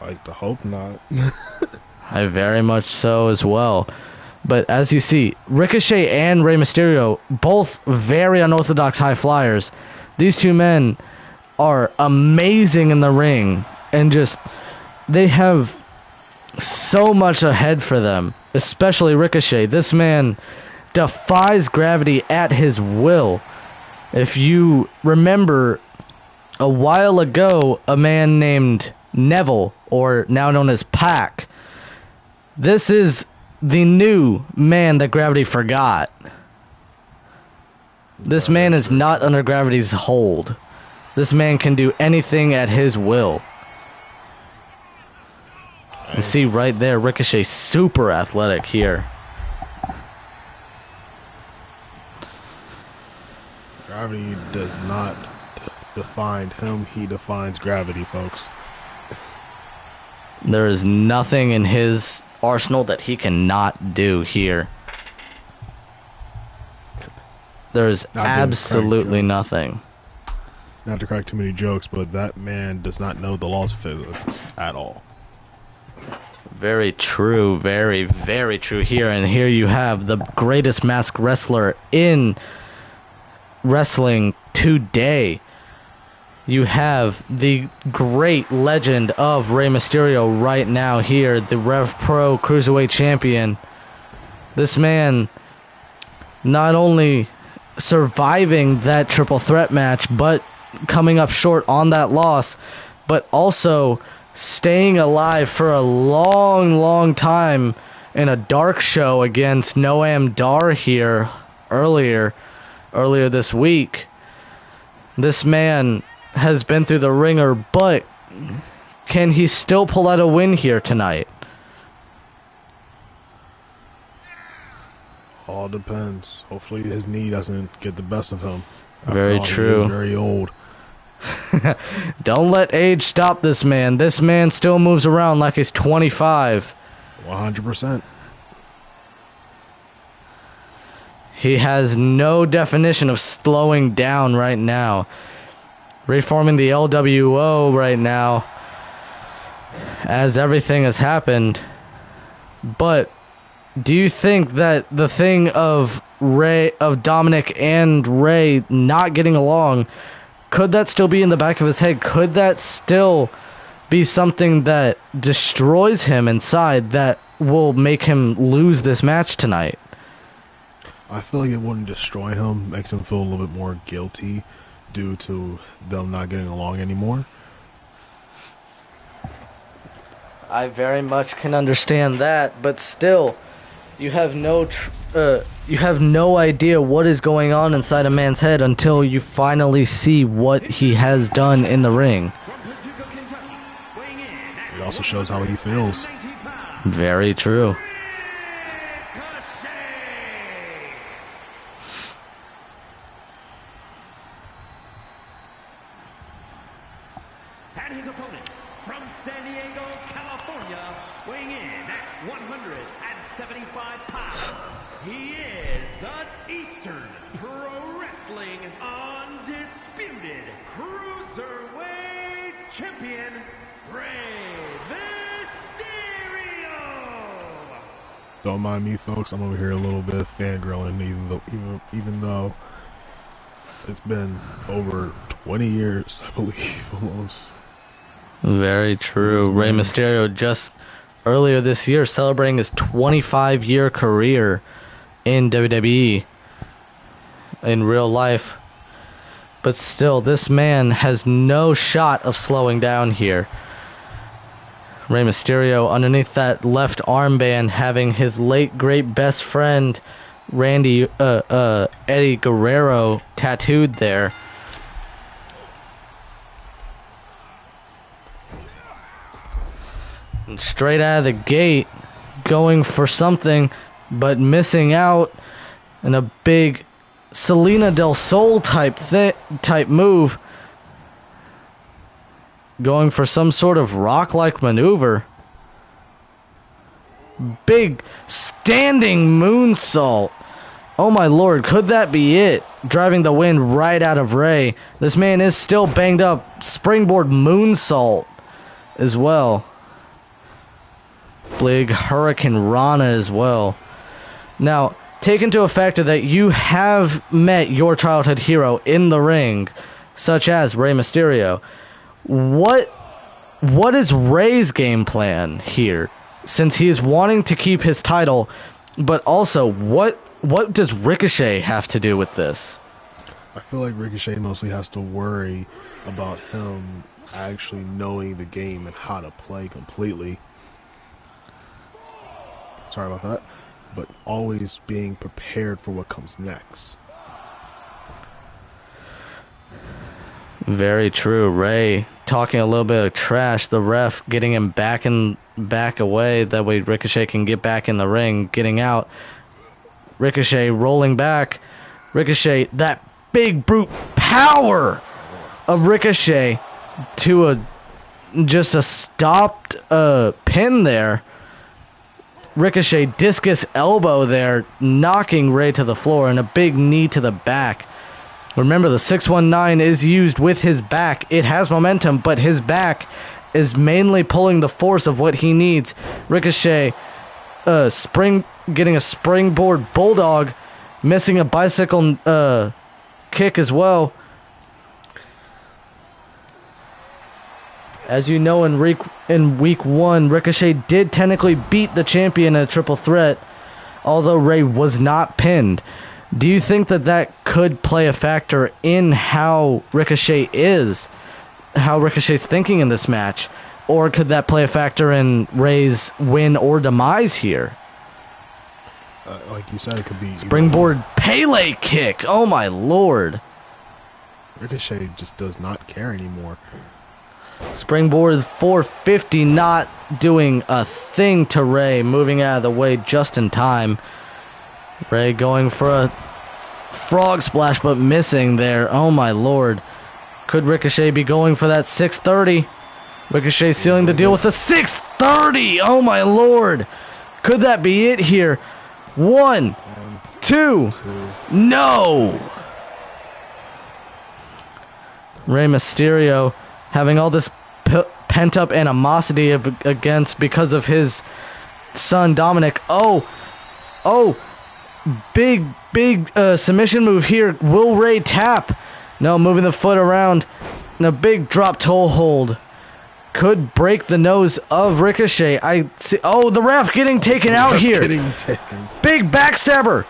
I like to hope not. I very much so as well. But as you see, Ricochet and Rey Mysterio, both very unorthodox high flyers. These two men are amazing in the ring, and just, they have so much ahead for them, especially Ricochet. This man defies gravity at his will. If you remember, a while ago, a man named Neville, or now known as Pac, this is the new man that gravity forgot. This man is not under gravity's hold. This man can do anything at his will. You see right there, Ricochet super athletic here. Gravity does not define him. He defines gravity, folks. There is nothing in his arsenal that he cannot do here. There is absolutely nothing. Not to crack too many jokes, but that man does not know the laws of physics at all. Very true, very, very true here. And here you have the greatest masked wrestler in wrestling today. You have the great legend of Rey Mysterio right now here, the Rev Pro Cruiserweight Champion. This man not only surviving that triple threat match, but coming up short on that loss, but also staying alive for a long, long time in a dark show against Noam Dar here earlier this week. This man has been through the ringer, but can he still pull out a win here tonight? All depends. Hopefully his knee doesn't get the best of him. Very true. He is very old. Don't let age stop this man. This man still moves around like he's 25. 100%. He has no definition of slowing down right now. Reforming the LWO right now as everything has happened. But do you think that the thing of Dominic and Rey not getting along, could that still be in the back of his head? Could that still be something that destroys him inside that will make him lose this match tonight. I feel like it wouldn't destroy him, makes him feel a little bit more guilty due to them not getting along anymore. I very much can understand that, but still, you have no idea what is going on inside a man's head until you finally see what he has done in the ring. It also shows how he feels. Very true. And his opponent from San Diego, California, weighing in at 175 pounds. He is the Eastern Pro Wrestling Undisputed Cruiserweight Champion, Rey Mysterio. Don't mind me, folks. I'm over here a little bit fangirling, even though it's been over 20 years, I believe, almost. Very true. Rey Mysterio just earlier this year celebrating his 25-year career in WWE in real life. But still, this man has no shot of slowing down here. Rey Mysterio underneath that left armband having his late great best friend Eddie Guerrero tattooed there. And straight out of the gate, going for something, but missing out in a big Selena del Sol type move. Going for some sort of rock-like maneuver. Big standing moonsault. Oh my lord, could that be it? Driving the wind right out of Rey. This man is still banged up. Springboard moonsault as well. Big Hurricane Rana as well. Now, take into a factor that you have met your childhood hero in the ring, such as Rey Mysterio. What is Rey's game plan here? Since he is wanting to keep his title, but also what does Ricochet have to do with this? I feel like Ricochet mostly has to worry about him actually knowing the game and how to play completely. Sorry about that. But always being prepared for what comes next. Very true. Rey talking a little bit of trash. The ref getting him back away. That way Ricochet can get back in the ring. Getting out. Ricochet rolling back. Ricochet, that big brute power of Ricochet to just a stopped pin there. Ricochet discus elbow there, knocking Rey to the floor, and a big knee to the back. Remember, the 619 is used with his back. It has momentum, but his back is mainly pulling the force of what he needs. Ricochet getting a springboard bulldog, missing a bicycle kick as well. As you know, in week 1, Ricochet did technically beat the champion in a triple threat, although Rey was not pinned. Do you think that could play a factor in how Ricochet is, how Ricochet's thinking in this match? Or could that play a factor in Rey's win or demise here? Like you said, it could be Springboard Pele kick. Oh my lord. Ricochet just does not care anymore. Springboard 450, not doing a thing to Rey, moving out of the way just in time. Rey going for a frog splash, but missing there. Oh my lord. Could Ricochet be going for that 630? Ricochet sealing the deal with a 630. Oh my lord. Could that be it here? 1, 2. No. Rey Mysterio having all this pent-up animosity because of his son Dominic. Oh, big submission move here. Will Rey tap? No, moving the foot around. And a big drop toe hold. could break the nose of Ricochet. I see. Oh, the ref getting taken out here. Getting taken. Big backstabber.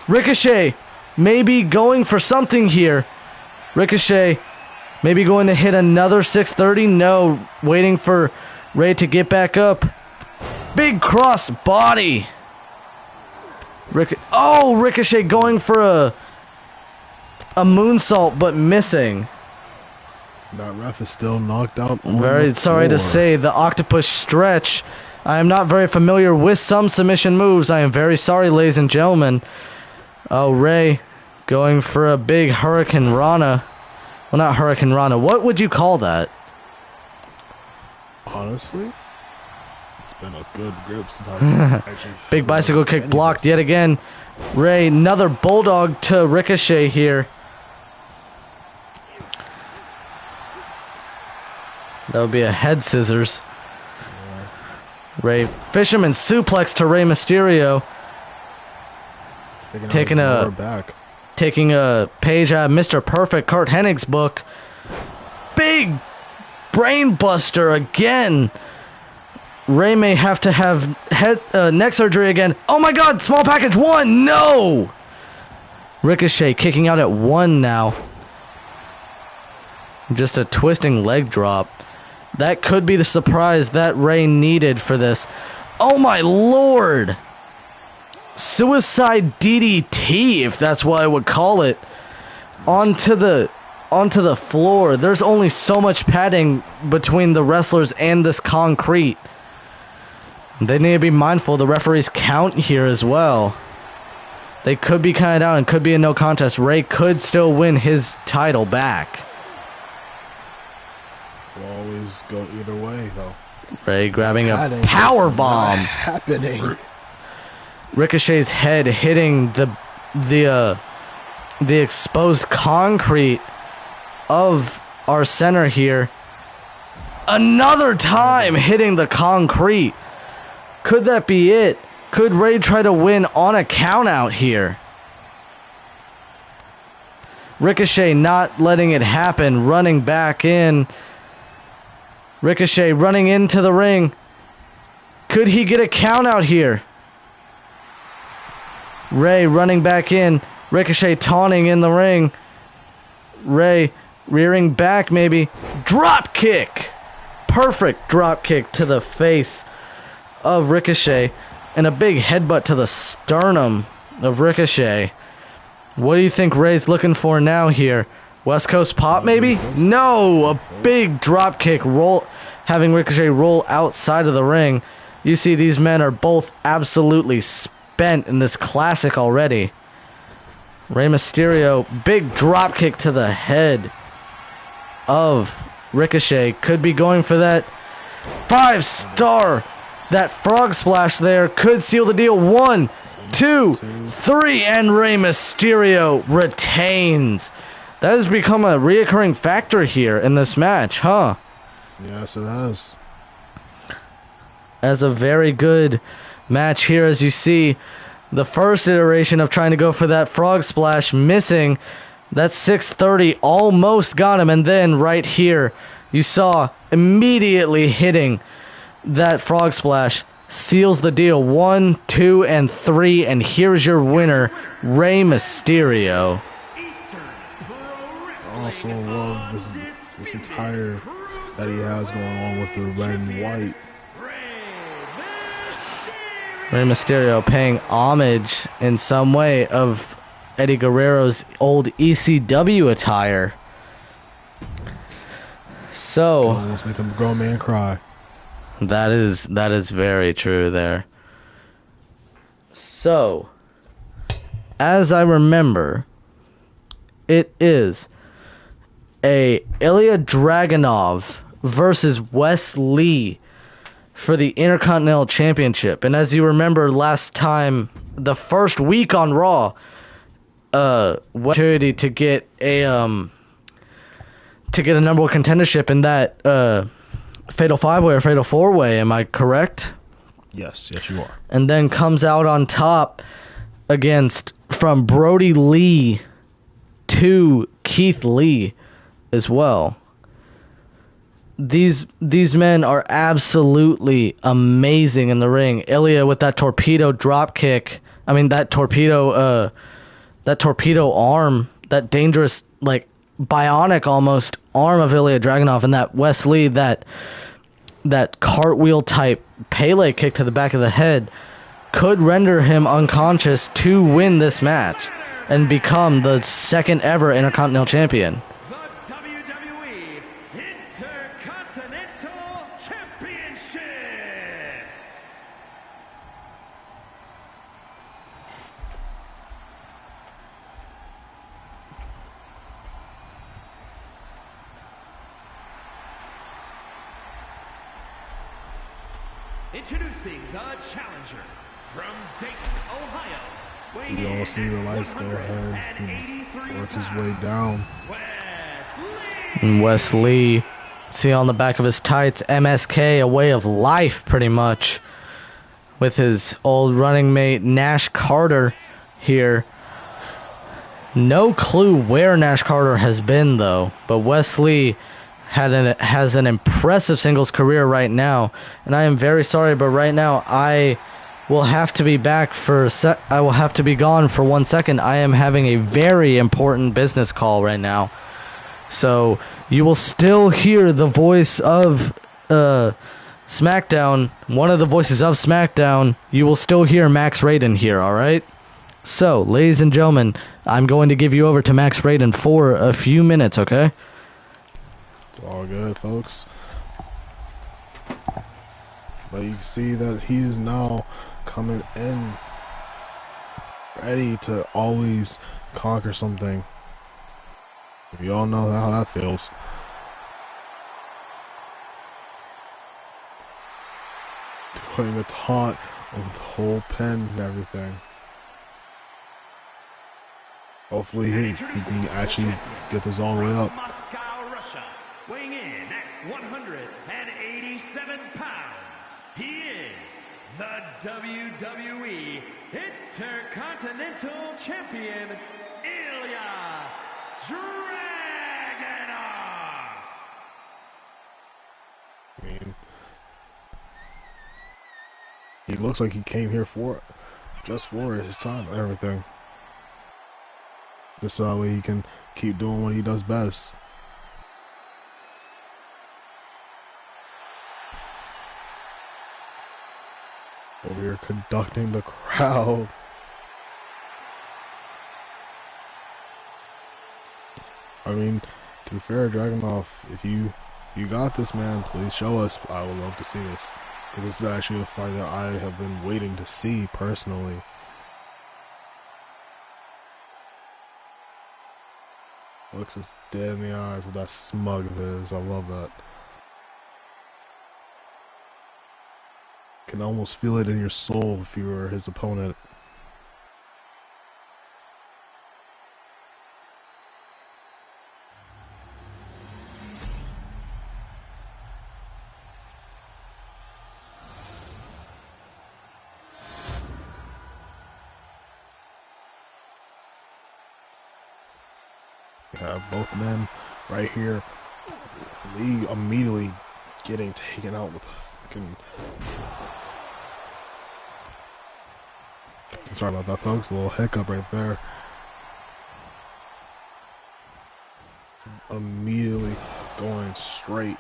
Ricochet maybe going for something here. Ricochet maybe going to hit another 630. No, waiting for Ray to get back up. Big cross body. Ricochet going for a moonsault, but missing. That ref is still knocked out. Very sorry to say, the octopus stretch. I am not very familiar with some submission moves. I am very sorry, ladies and gentlemen. Oh, Ray going for a big Hurricane Rana. Well, not Hurricane Rana. What would you call that? Honestly, it's been a good grip since I actually. Big bicycle kick blocked yet again. Ray, another bulldog to Ricochet here. That would be a head scissors. Yeah. Ray, fisherman suplex to Rey Mysterio. Taking a page out of Mr. Perfect, Kurt Hennig's book. Big brain buster again. Ray may have to have neck surgery again. Oh my god, small package 1, no! Ricochet kicking out at 1 now. Just a twisting leg drop. That could be the surprise that Ray needed for this. Oh my lord! Suicide DDT, if that's what I would call it. Onto the floor. There's only so much padding between the wrestlers and this concrete. They need to be mindful of the referee's count here as well. They could be counted out and could be a no contest. Ray could still win his title back. Will always go either way, though. Ray grabbing a power bomb. Happening. Ricochet's head hitting the exposed concrete of our center here. Another time hitting the concrete. Could that be it? Could Ray try to win on a count out here? Ricochet not letting it happen, running back in. Ricochet running into the ring. Could he get a count out here? Ray running back in. Ricochet taunting in the ring. Ray rearing back maybe. Drop kick. Perfect drop kick to the face of Ricochet. And a big headbutt to the sternum of Ricochet. What do you think Ray's looking for now here? West Coast pop maybe? No! A big drop kick roll, having Ricochet roll outside of the ring. You see these men are both absolutely spent in this classic already. Rey Mysterio, big drop kick to the head of Ricochet. Could be going for that 5-star. That frog splash there could seal the deal. 1, 2, 3, and Rey Mysterio retains. That has become a reoccurring factor here in this match, huh? Yes, it has. As a very good match here, as you see, the first iteration of trying to go for that frog splash missing. That 630 almost got him, and then right here, you saw immediately hitting that frog splash seals the deal. 1, 2, and 3, and here's your winner, Rey Mysterio. I also love this entire that he has going on with the red and white. Rey Mysterio paying homage in some way of Eddie Guerrero's old ECW attire. So almost make a grown man cry. That is very true there. So, as I remember, it is a Ilya Dragunov versus Wes Lee for the Intercontinental Championship. And as you remember last time, the first week on Raw, opportunity to get a number one contendership in that Fatal 5-Way or Fatal 4-Way, am I correct? Yes, you are. And then comes out on top from Brody Lee to Keith Lee as well. these men are absolutely amazing in the ring. Ilya with that torpedo drop kick. I mean that torpedo arm, that dangerous, like bionic almost arm of Ilya Dragunov, and that Wes Lee, that cartwheel type Pele kick to the back of the head could render him unconscious to win this match and become the second ever Intercontinental Champion. The WWE Intercontinental Championship. Introducing the challenger from Dayton, Ohio. You all see the lights go ahead. He works his way down. And Wes Lee, see on the back of his tights, MSK, a way of life pretty much, with his old running mate Nash Carter here. No clue where Nash Carter has been though, but Wes Lee has an impressive singles career right now, and I am very sorry, but right now I will have to be back for I will have to be gone for 1 second. I am having a very important business call right now, so you will still hear the voice of SmackDown, one of the voices of SmackDown. You will still hear Max Raiden here, all right? So, ladies and gentlemen, I'm going to give you over to Max Raiden for a few minutes, okay? It's all good, folks. But you can see that he is now coming in ready to always conquer something. We all know how that feels. Doing a taunt with the whole pin and everything. Hopefully he can actually get this all the way up. Weighing in at 187 pounds, he is the WWE Intercontinental Champion, Ilya Dragunov. I mean, he looks like he came here just for his time and everything. Just so that way he can keep doing what he does best. Over here conducting the crowd. I mean, to be fair, Dragunov, if you got this, man, please show us. I would love to see this, because this is actually a fight that I have been waiting to see personally. Looks us dead in the eyes with that smug of his. I love that. Can almost feel it in your soul if you were his opponent. You have both men right here. Lee immediately getting taken out with a fucking... Sorry about that, folks. A little hiccup right there. Immediately going straight.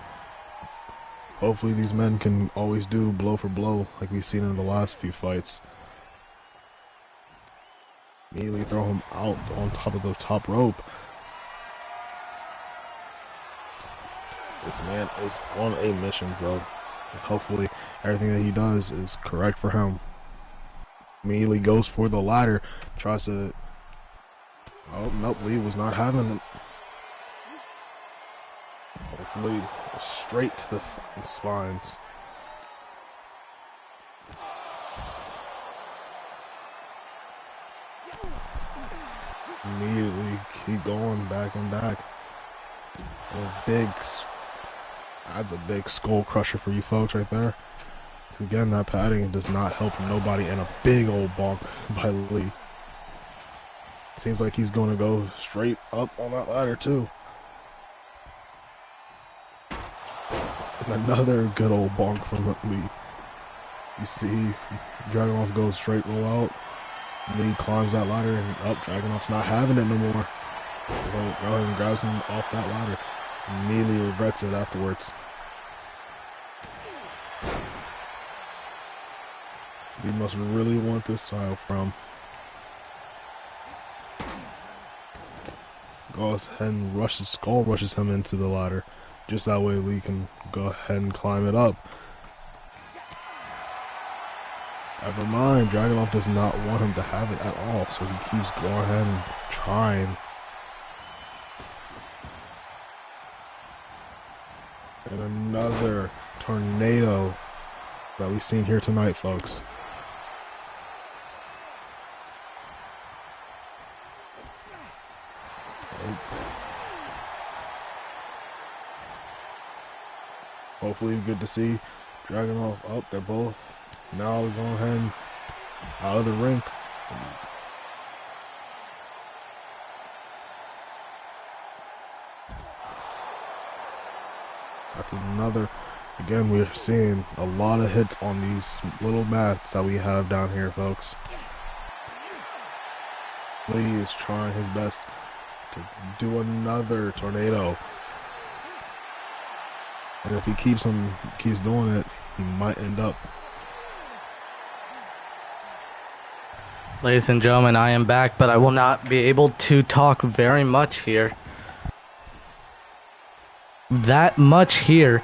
Hopefully these men can always do blow for blow like we've seen in the last few fights. Immediately throw him out on top of the top rope. This man is on a mission, bro. And hopefully everything that he does is correct for him. Immediately goes for the ladder. Tries to... Oh, nope. Lee was not having it. Hopefully straight to the spines. Immediately keep going back and back. That's a big skull crusher for you folks right there. Again, that padding does not help nobody, and a big old bonk by Lee. Seems like he's going to go straight up on that ladder too. And another good old bonk from Lee. You see, Dragunov goes straight roll out. Lee climbs that ladder and up. Dragunov's not having it no more. Rowan grabs him off that ladder. Immediately regrets it afterwards. Lee must really want this title from. Goes ahead and rushes him into the ladder. Just that way Lee can go ahead and climb it up. Never mind, Dragunov does not want him to have it at all, so he keeps going ahead and trying. And another tornado that we've seen here tonight, folks. Hopefully good to see Dragunov up. They're both now going ahead and out of the ring. That's another. Again, we're seeing a lot of hits on these little mats that we have down here, folks. Lee is trying his best to do another tornado. And if he keeps doing it, he might end up. Ladies and gentlemen, I am back, but I will not be able to talk very much here. That much here.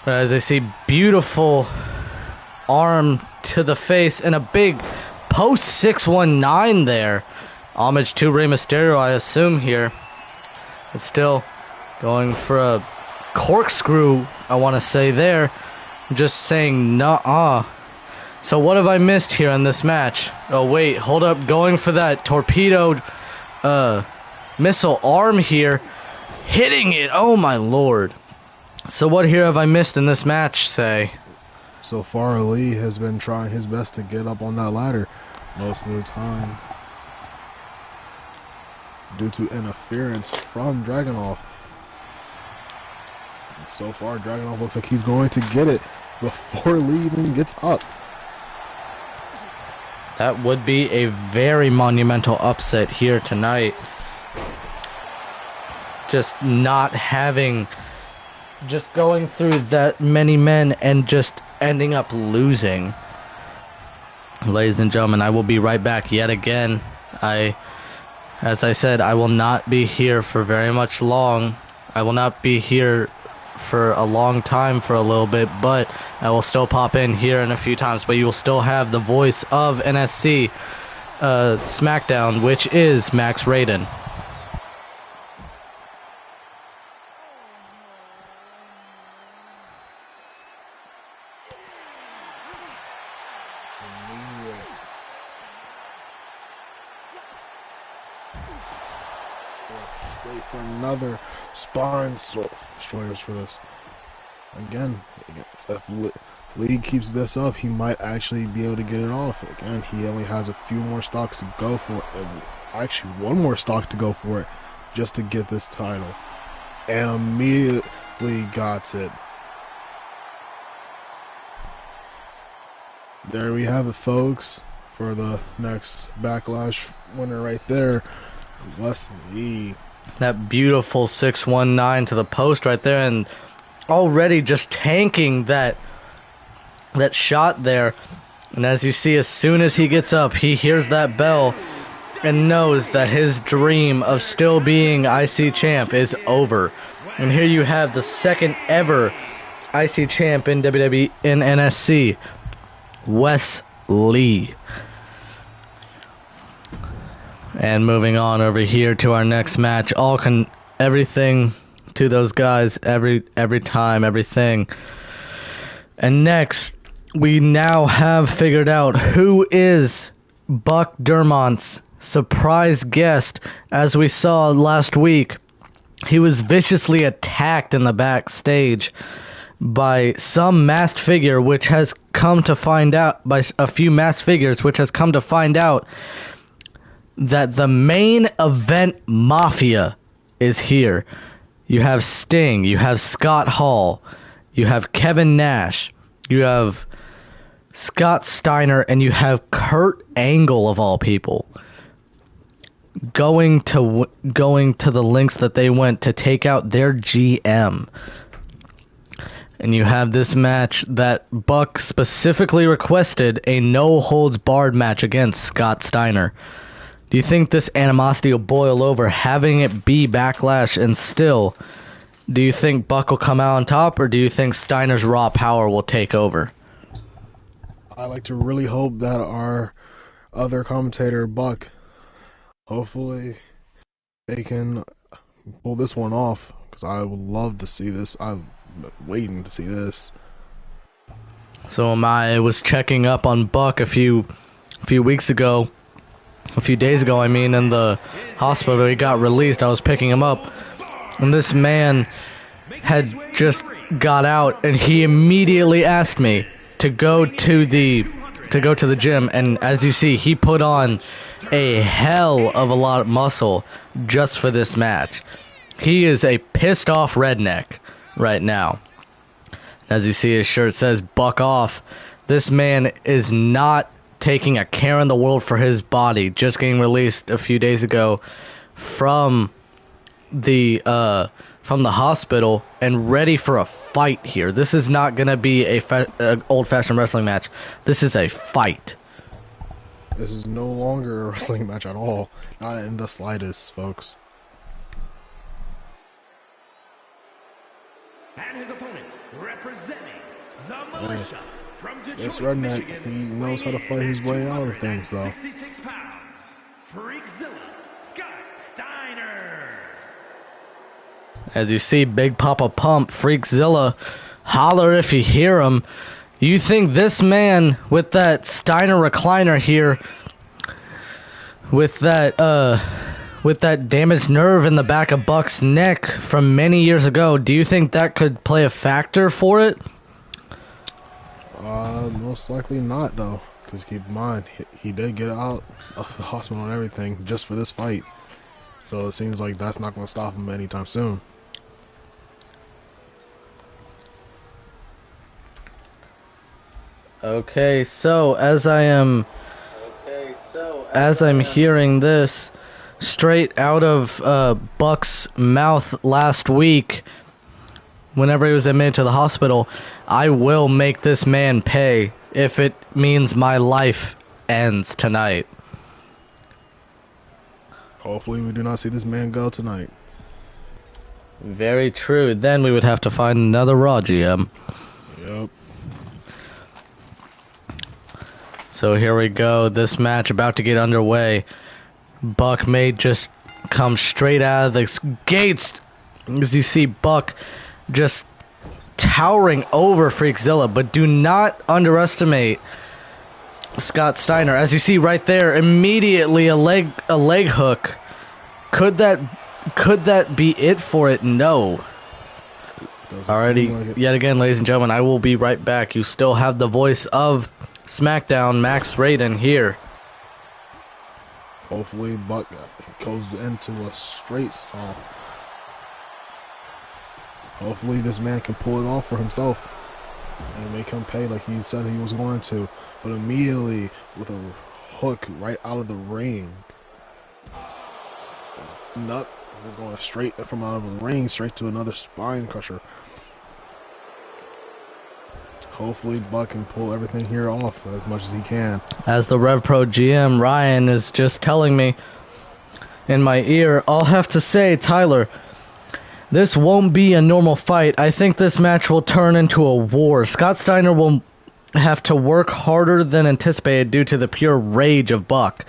But as I see, beautiful arm to the face and a big post 619 there. Homage to Rey Mysterio, I assume here. But still going for a corkscrew, I want to say there. I'm just saying nuh-uh. So what have I missed here in this match? Oh wait, hold up, going for that torpedoed missile arm here. Hitting it, oh my lord. So what here have I missed in this match, say? So far, Lee has been trying his best to get up on that ladder most of the time. Due to interference from Dragunov. So far, Dragunov looks like he's going to get it before Lee even gets up. That would be a very monumental upset here tonight. Just not having... Just going through that many men and just ending up losing. Ladies and gentlemen, I will be right back yet again. As I said, I will not be here for very much long. I will not be here for a long time for a little bit, but I will still pop in here in a few times. But you will still have the voice of NSC SmackDown, which is Max Raiden. Wait for another spine destroyers for this. Again, if Lee keeps this up, he might actually be able to get it off. Again, he only has a few more stocks to go for it. Actually, one more stock to go for it just to get this title. And immediately got it. There we have it, folks, for the next Backlash winner right there, Wesley. That beautiful 619 to the post right there, and already just tanking that shot there. And as you see, as soon as he gets up, he hears that bell and knows that his dream of still being IC champ is over. And here you have the second ever IC champ in WWE in NSC, Wes Lee. And moving on over here to our next match, everything to those guys, every time, everything. And next, we now have figured out who is Buck Dermont's surprise guest. As we saw last week, he was viciously attacked in the backstage by some masked figure, which has come to find out, by a few masked figures, which has come to find out that the main event mafia is here. You have Sting, you have Scott Hall, you have Kevin Nash, you have Scott Steiner, and you have Kurt Angle, of all people, going to the lengths that they went to take out their GM. And you have this match that Buck specifically requested, a no-holds-barred match against Scott Steiner. Do you think this animosity will boil over, having it be Backlash, and still, do you think Buck will come out on top, or do you think Steiner's raw power will take over? I like to really hope that our other commentator, Buck, hopefully they can pull this one off, because I would love to see this. I'm waiting to see this. So I was checking up on Buck a few days ago, I mean, in the hospital. He got released. I was picking him up, and this man had just got out, and he immediately asked me to go to the gym, and as you see, he put on a hell of a lot of muscle just for this match. He is a pissed off redneck right now. As you see, his shirt says "Buck off." This man is not taking a care in the world for his body, just getting released a few days ago from the hospital and ready for a fight here. This is not going to be a old-fashioned wrestling match. This is a fight. This is no longer a wrestling match at all. Not in the slightest, folks. And his opponent, representing the Militia from Detroit, This redneck, Michigan, he knows how to fight his way out of things, though. 66 pounds, Freakzilla, Scott Steiner. As you see, Big Papa Pump, Freakzilla, holler if you hear him. You think this man with that Steiner recliner here, with that damaged nerve in the back of Buck's neck from many years ago, do you think that could play a factor for it? Most likely not, though. Because keep in mind, he did get out of the hospital and everything just for this fight. So it seems like that's not going to stop him anytime soon. Okay, so as I'm hearing this straight out of Buck's mouth last week, whenever he was admitted to the hospital, I will make this man pay if it means my life ends tonight. Hopefully we do not see this man go tonight. Very true. Then we would have to find another Raw GM. Yep. So here we go. This match about to get underway. Buck may just come straight out of the gates. As you see, Buck just towering over Freakzilla, but do not underestimate Scott Steiner. As you see right there, immediately a leg hook. Could that be it for it? No. Alrighty, like yet again, ladies and gentlemen, I will be right back. You still have the voice of SmackDown, Max Raiden, here. Hopefully Buck goes into a straight stomp. Hopefully this man can pull it off for himself and make him pay like he said he was going to. But immediately with a hook right out of the ring. Nut was going straight from out of the ring straight to another spine crusher. Hopefully Buck can pull everything here off as much as he can. As the Rev Pro GM, Ryan, is just telling me in my ear, I'll have to say, Tyler, this won't be a normal fight. I think this match will turn into a war. Scott Steiner will have to work harder than anticipated due to the pure rage of Buck.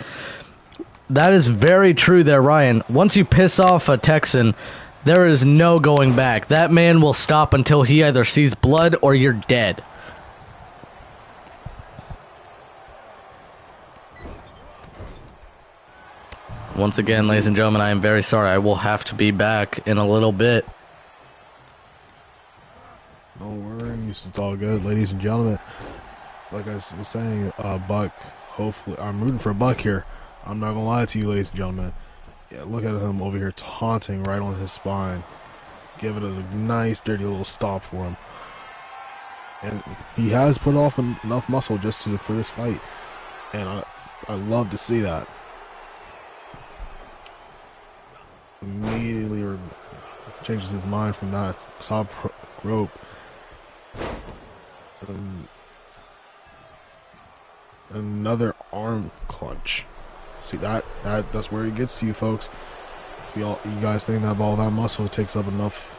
That is very true there, Ryan. Once you piss off a Texan, there is no going back. That man will stop until he either sees blood or you're dead. Once again, ladies and gentlemen, I am very sorry. I will have to be back in a little bit. No worries, it's all good, ladies and gentlemen. Like I was saying, Buck, hopefully, I'm rooting for Buck here. I'm not gonna lie to you, ladies and gentlemen. Yeah, look at him over here taunting right on his spine. Give it a nice, dirty little stomp for him. And he has put off enough muscle just for this fight. And I love to see that. Immediately changes his mind from that top rope. Another arm clutch. See that's where he gets to you, folks. You guys think that all that muscle takes up enough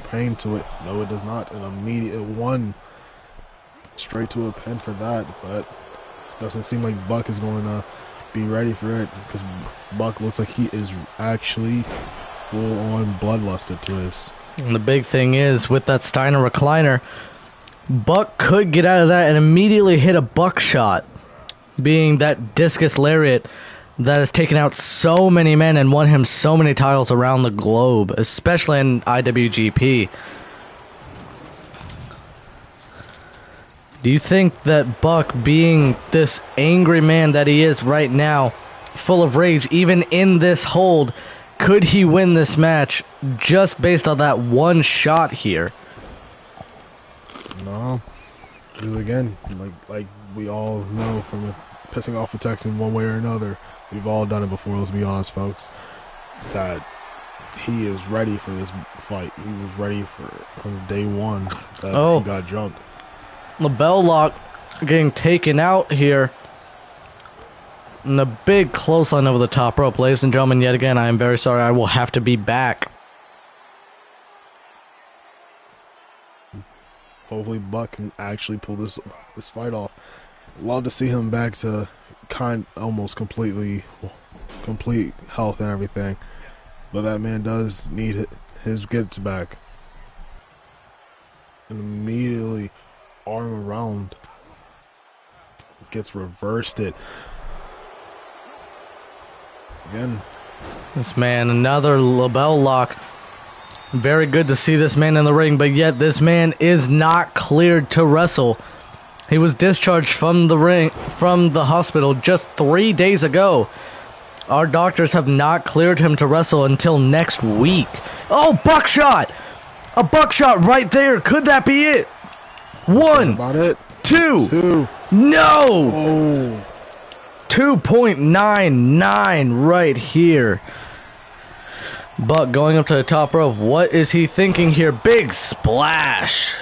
pain to it? No, it does not. An immediate one straight to a pin for that, but doesn't seem like Buck is going to be ready for it, because Buck looks like he is actually full on bloodlusted to this. And the big thing is, with that Steiner recliner, Buck could get out of that and immediately hit a buckshot, being that discus lariat that has taken out so many men and won him so many titles around the globe, especially in IWGP. Do you think that Buck, being this angry man that he is right now, full of rage, even in this hold, could he win this match just based on that one shot here? No, because again, like we all know from pissing off the Texan one way or another, we've all done it before, let's be honest, folks, that he is ready for this fight. He was ready from day one that he got jumped. The bell lock getting taken out here. And the big clothesline over the top rope. Ladies and gentlemen, yet again, I am very sorry. I will have to be back. Hopefully Buck can actually pull this fight off. Love to see him back to almost complete health and everything. But that man does need his gets back. And immediately arm around, gets reversed it. Again. This man, another label lock. Very good to see this man in the ring, but yet this man is not cleared to wrestle. He was discharged from the hospital just 3 days ago. Our doctors have not cleared him to wrestle until next week. Oh, buckshot! A buckshot right there. Could that be it? One. About it. Two. No! Oh. 2.99 right here. Buck going up to the top rope. What is he thinking here? Big splash.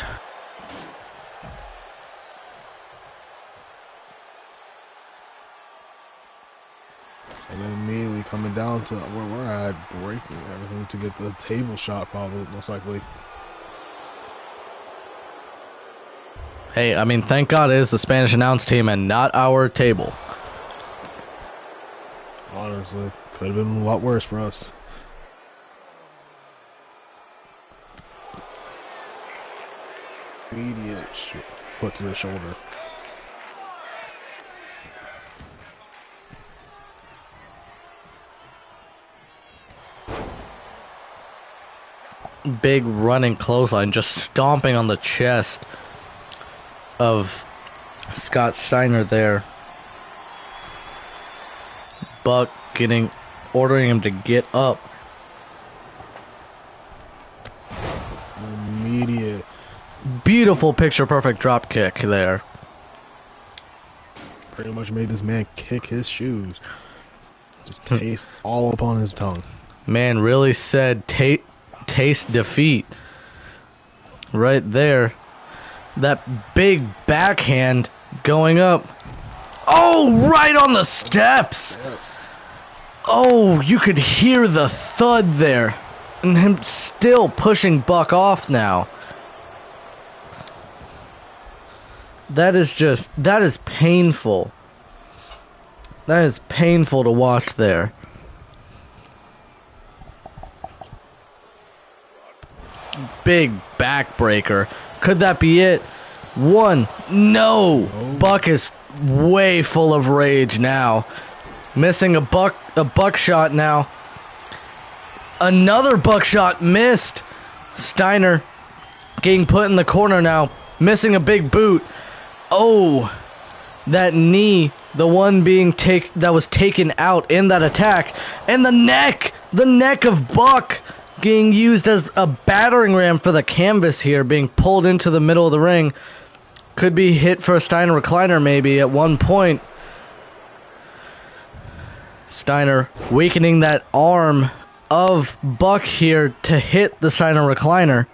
And then immediately coming down to where we're at, breaking everything to get the table shot, probably, most likely. Hey, I mean, thank God it is the Spanish announce team and not our table. Honestly, could have been a lot worse for us. Immediate foot to the shoulder. Big running clothesline, just stomping on the chest of Scott Steiner there. Buck ordering him to get up. Immediate. Beautiful picture perfect drop kick there. Pretty much made this man kick his shoes. Just taste all upon his tongue. Man really said taste defeat. Right there. That big backhand going up. Oh, right on the steps. Oh, you could hear the thud there. And him still pushing Buck off now. That is painful. That is painful to watch there. Big backbreaker. Could that be it? One. No. Buck is way full of rage now. Missing a buckshot now. Another buckshot missed. Steiner getting put in the corner now. Missing a big boot. Oh, that knee, the one that was taken out in that attack. And the neck of Buck getting used as a battering ram for the canvas here, being pulled into the middle of the ring. Could be hit for a Steiner recliner maybe at one point. Steiner weakening that arm of Buck here to hit the Steiner recliner.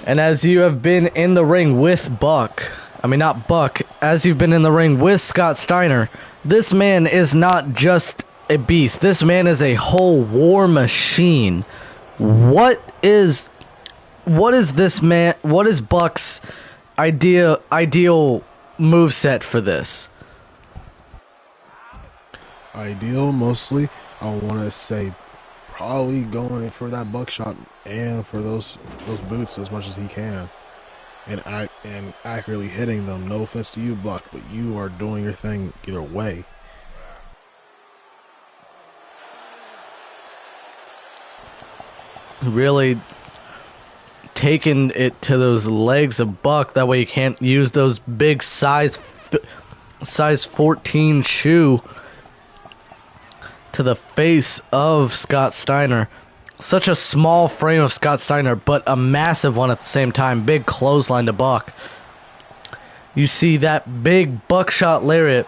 And as you have been in the ring with Buck, I mean not Buck, as you've been in the ring with Scott Steiner, this man is not just a beast. This man is a whole war machine. What is this man? What is Buck's ideal moveset for this? Ideal, mostly, I want to say probably going for that buckshot and for those boots as much as he can, and accurately hitting them. No offense to you, Buck, but you are doing your thing either way. Really taking it to those legs of Buck. That way you can't use those big size 14 shoe to the face of Scott Steiner. Such a small frame of Scott Steiner, but a massive one at the same time. Big clothesline to Buck. You see that big buckshot lariat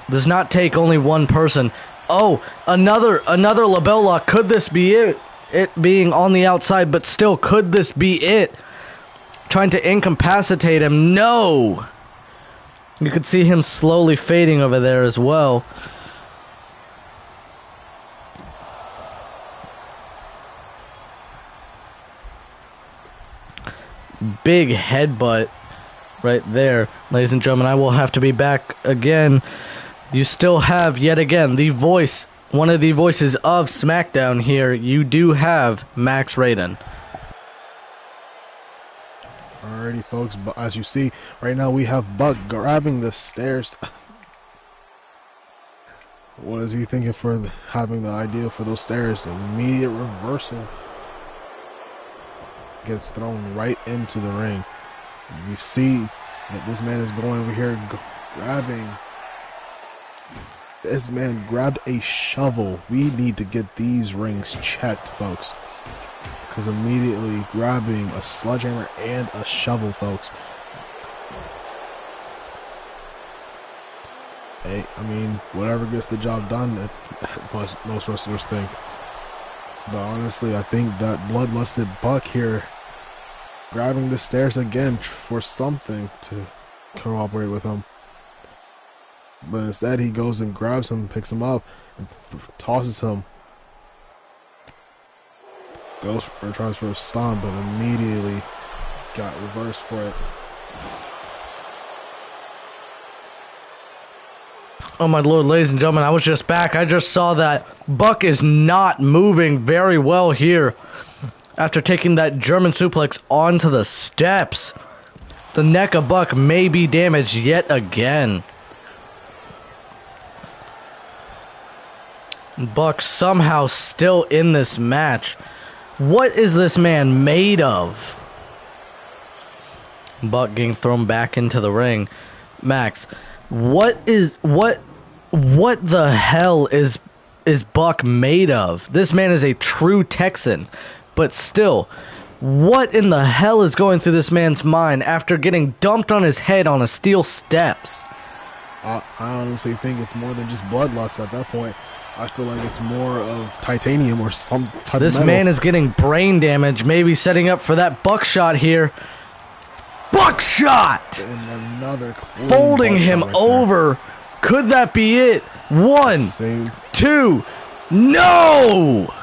does not take only one person. Oh, another label lock. Could this be it? It being on the outside, but still, could this be it? Trying to incapacitate him. No! You could see him slowly fading over there as well. Big headbutt right there. Ladies and gentlemen, I will have to be back again. You still have, yet again, the voice, one of the voices of SmackDown here. You do have Max Raiden. Alrighty, folks, but as you see, right now we have Buck grabbing the stairs. What is he thinking for having the idea for those stairs? Immediate reversal. Gets thrown right into the ring. You see that this man is going over here grabbing. This man grabbed a shovel. We need to get these rings checked, folks. Because immediately grabbing a sledgehammer and a shovel, folks. Hey, I mean, whatever gets the job done, most wrestlers think. But honestly, I think that bloodlusted Buck here grabbing the stairs again for something to cooperate with him. But instead, he goes and grabs him, picks him up, and tosses him. Goes for, tries for a stomp, but immediately got reversed for it. Oh my lord, ladies and gentlemen, I was just back. I just saw that Buck is not moving very well here after taking that German suplex onto the steps. The neck of Buck may be damaged yet again. Buck somehow still in this match. What is this man made of? Buck getting thrown back into the ring. Max, what the hell is Buck made of? This man is a true Texan, but still, what in the hell is going through this man's mind after getting dumped on his head on a steel steps? I honestly think it's more than just bloodlust at that point. I feel like it's more of titanium or some type of This metal. man is getting brain damage, maybe setting up for that buckshot here. Buckshot! And another clean Folding buckshot him right over. Could that be it? One, Same. two, no!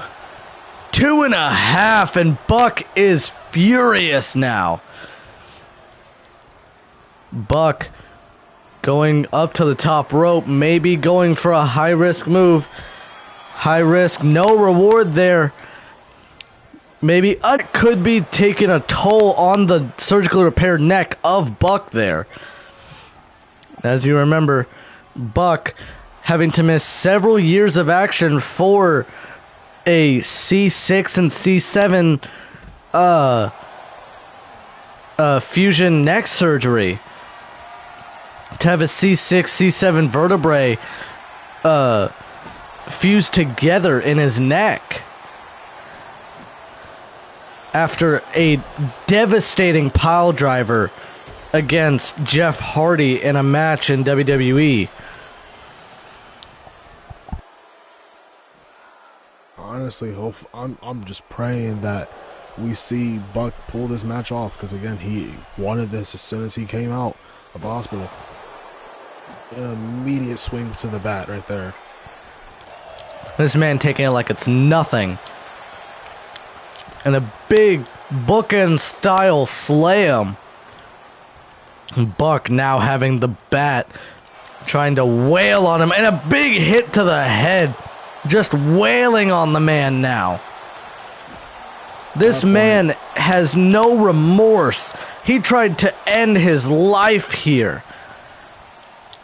2.5, and Buck is furious now. Buck going up to the top rope, maybe going for a high-risk move. High risk, no reward there. Maybe it could be taking a toll on the surgically repaired neck of Buck there. As you remember, Buck having to miss several years of action for a C6 and C7 fusion neck surgery. To have a C6, C7 vertebrae fused together in his neck. after a devastating pile driver against Jeff Hardy in a match in WWE. Honestly, I'm just praying that we see Buck pull this match off, because again, he wanted this as soon as he came out of the hospital. An immediate swing to the bat right there. This man taking it like it's nothing. And a big bookend style slam. Buck now having the bat, trying to wail on him, and a big hit to the head. Just wailing on the man now. This man has no remorse. He tried to end his life here.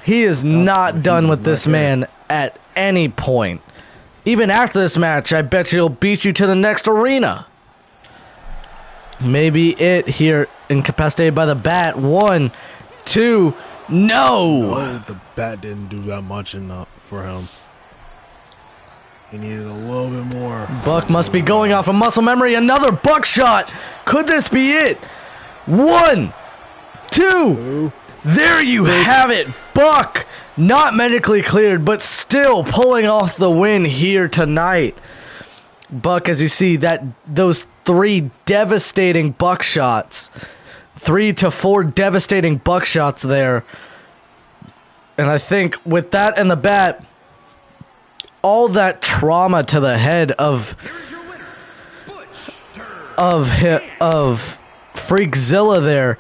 He is not done with this man at any point. Even after this match, I bet he'll beat you to the next arena. Maybe it here, incapacitated by the bat. 1, 2, no! The bat didn't do that much enough for him. He needed a little bit more. Buck must be going off of muscle memory. Another buckshot. Could this be it? 1, 2. There you have it. Buck, not medically cleared, but still pulling off the win here tonight. Buck, as you see, those 3 devastating buckshots. 3 to 4 devastating buckshots there. And I think with that and the bat, all that trauma to the head of Freakzilla there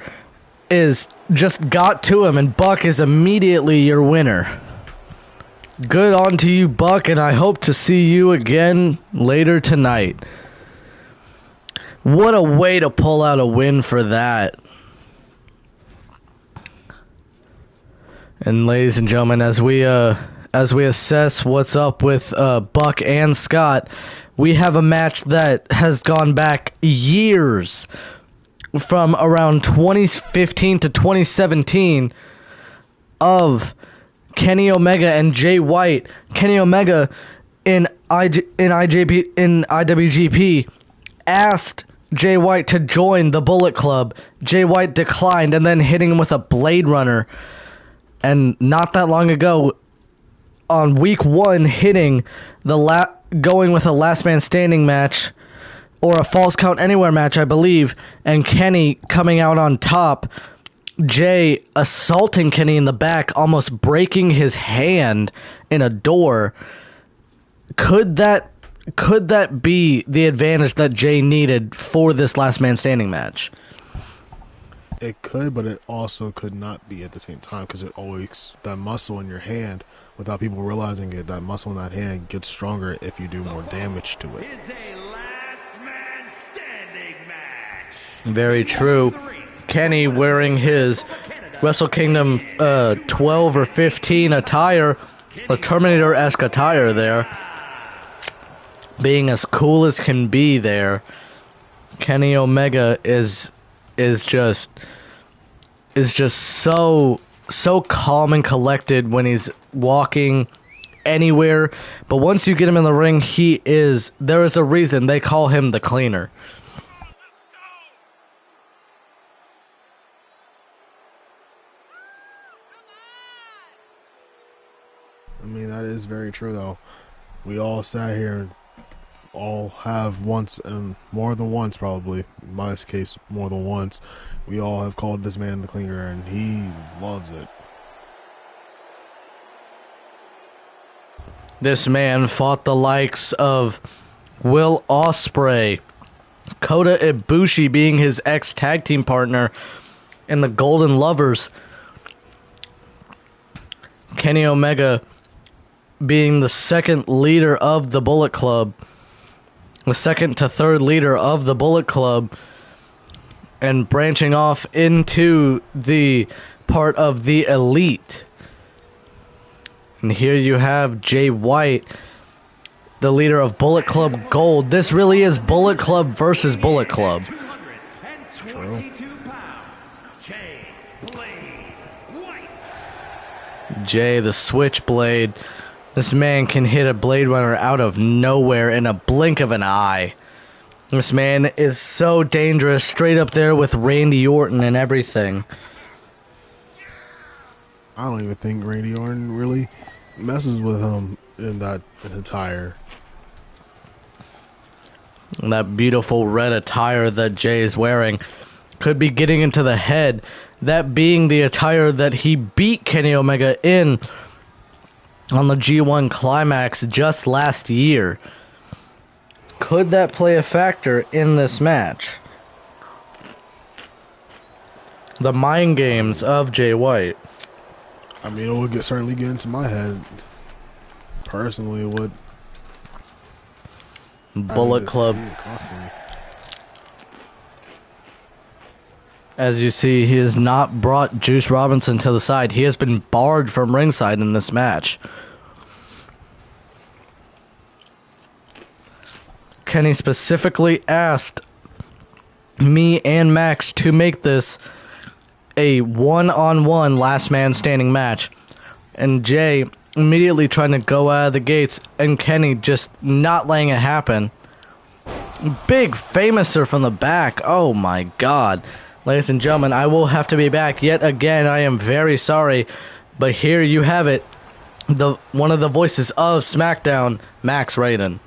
is just got to him, and Buck is immediately your winner. Good on to you, Buck, and I hope to see you again later tonight. What a way to pull out a win for that. And ladies and gentlemen, as we assess what's up with Buck and Scott, we have a match that has gone back years, from around 2015 to 2017, of Kenny Omega and Jay White. Kenny Omega in IWGP asked Jay White to join the Bullet Club. Jay White declined, and then hitting him with a Blade Runner. And not that long ago, on week 1, going with a last man standing match, or a false count anywhere match, I believe, and Kenny coming out on top. Jay assaulting Kenny in the back, almost breaking his hand in a door. Could that be the advantage that Jay needed for this last man standing match? It could, but it also could not be at the same time, because it always, that muscle in your hand, without people realizing it, that muscle in that hand gets stronger if you do more damage to it. Very true. Kenny wearing his Wrestle Kingdom 12 or 15 attire, a Terminator-esque attire there, being as cool as can be there. Kenny Omega is just so calm and collected when he's walking anywhere, but once you get him in the ring, there is a reason they call him the Cleaner. I mean, that is very true, though. We all sat here and all have once, and more than once probably, in my case, more than once, we all have called this man the Cleaner, and he loves it. This man fought the likes of Will Ospreay, Kota Ibushi being his ex-tag team partner, and the Golden Lovers. Kenny Omega being the second leader of the Bullet Club, the second to third leader of the Bullet Club, and branching off into the part of the Elite. And here you have Jay White, the leader of Bullet Club Gold. This really is Bullet Club versus Bullet Club. True. Jay the Switchblade. This man can hit a Blade Runner out of nowhere in a blink of an eye. This man is so dangerous, straight up there with Randy Orton and everything. I don't even think Randy Orton really messes with him in that attire. And that beautiful red attire that Jay is wearing could be getting into the head. That being the attire that he beat Kenny Omega in on the G1 Climax just last year. Could that play a factor in this match? The mind games of Jay White. I mean, it would certainly get into my head. Personally, it would. Bullet Club. As you see, he has not brought Juice Robinson to the side. He has been barred from ringside in this match. Kenny specifically asked me and Max to make this a one-on-one last man standing match. And Jay immediately trying to go out of the gates, and Kenny just not letting it happen. Big famouser from the back. Oh my god. Ladies and gentlemen, I will have to be back yet again. I am very sorry, but here you have it. One of the voices of SmackDown, Max Raiden.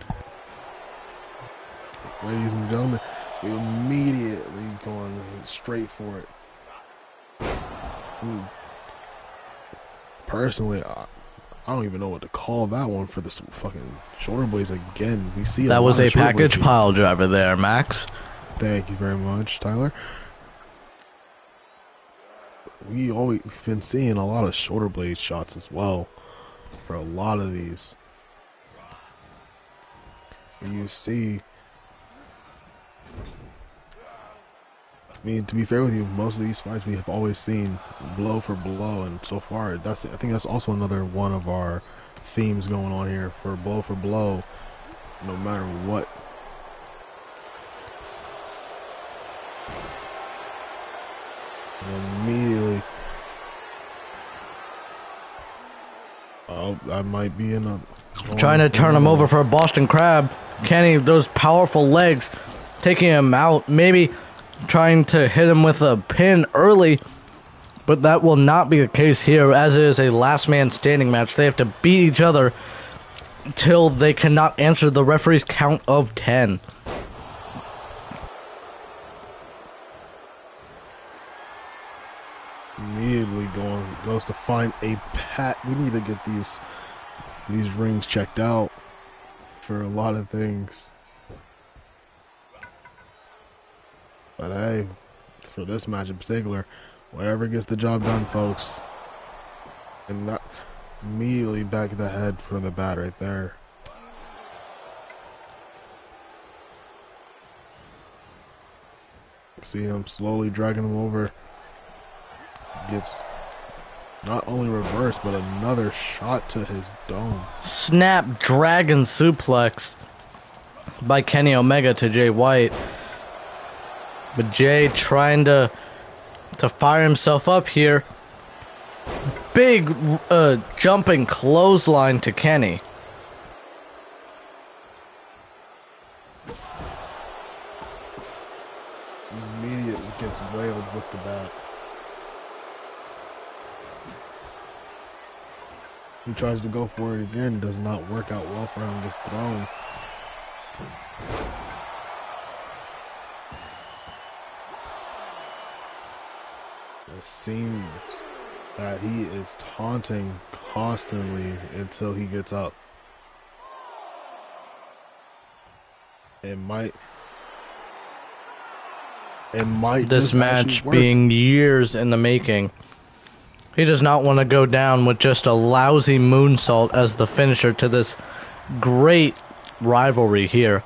Ladies and gentlemen, we immediately going straight for it. Personally, I don't even know what to call that one for this fucking shoulder blades again. We see that was a package pile driver there, Max. Thank you very much, Tyler. We've been seeing a lot of shoulder blade shots as well for a lot of these. You see, I mean, to be fair with you, most of these fights we have always seen blow for blow, and so far, I think that's also another one of our themes going on here for blow, no matter what. And immediately, I might be in a trying to turn him over for a Boston Crab. Kenny, those powerful legs, taking him out. Maybe trying to hit him with a pin early, but that will not be the case here, as it is a last man standing match. They have to beat each other till they cannot answer the referee's count of 10. Immediately goes to find a pat. We need to get these rings checked out for a lot of things. But hey, for this match in particular, whatever gets the job done, folks. And that immediately back of the head for the bat right there. See him slowly dragging him over. Gets not only reversed, but another shot to his dome. Snap Dragon suplex by Kenny Omega to Jay White. But Jay trying to fire himself up here. Big jumping clothesline to Kenny. Immediately gets wailed with the bat. He tries to go for it again, does not work out well for him, gets thrown. It seems that he is taunting constantly until he gets up. It might this match being years in the making. He does not want to go down with just a lousy moonsault as the finisher to this great rivalry here.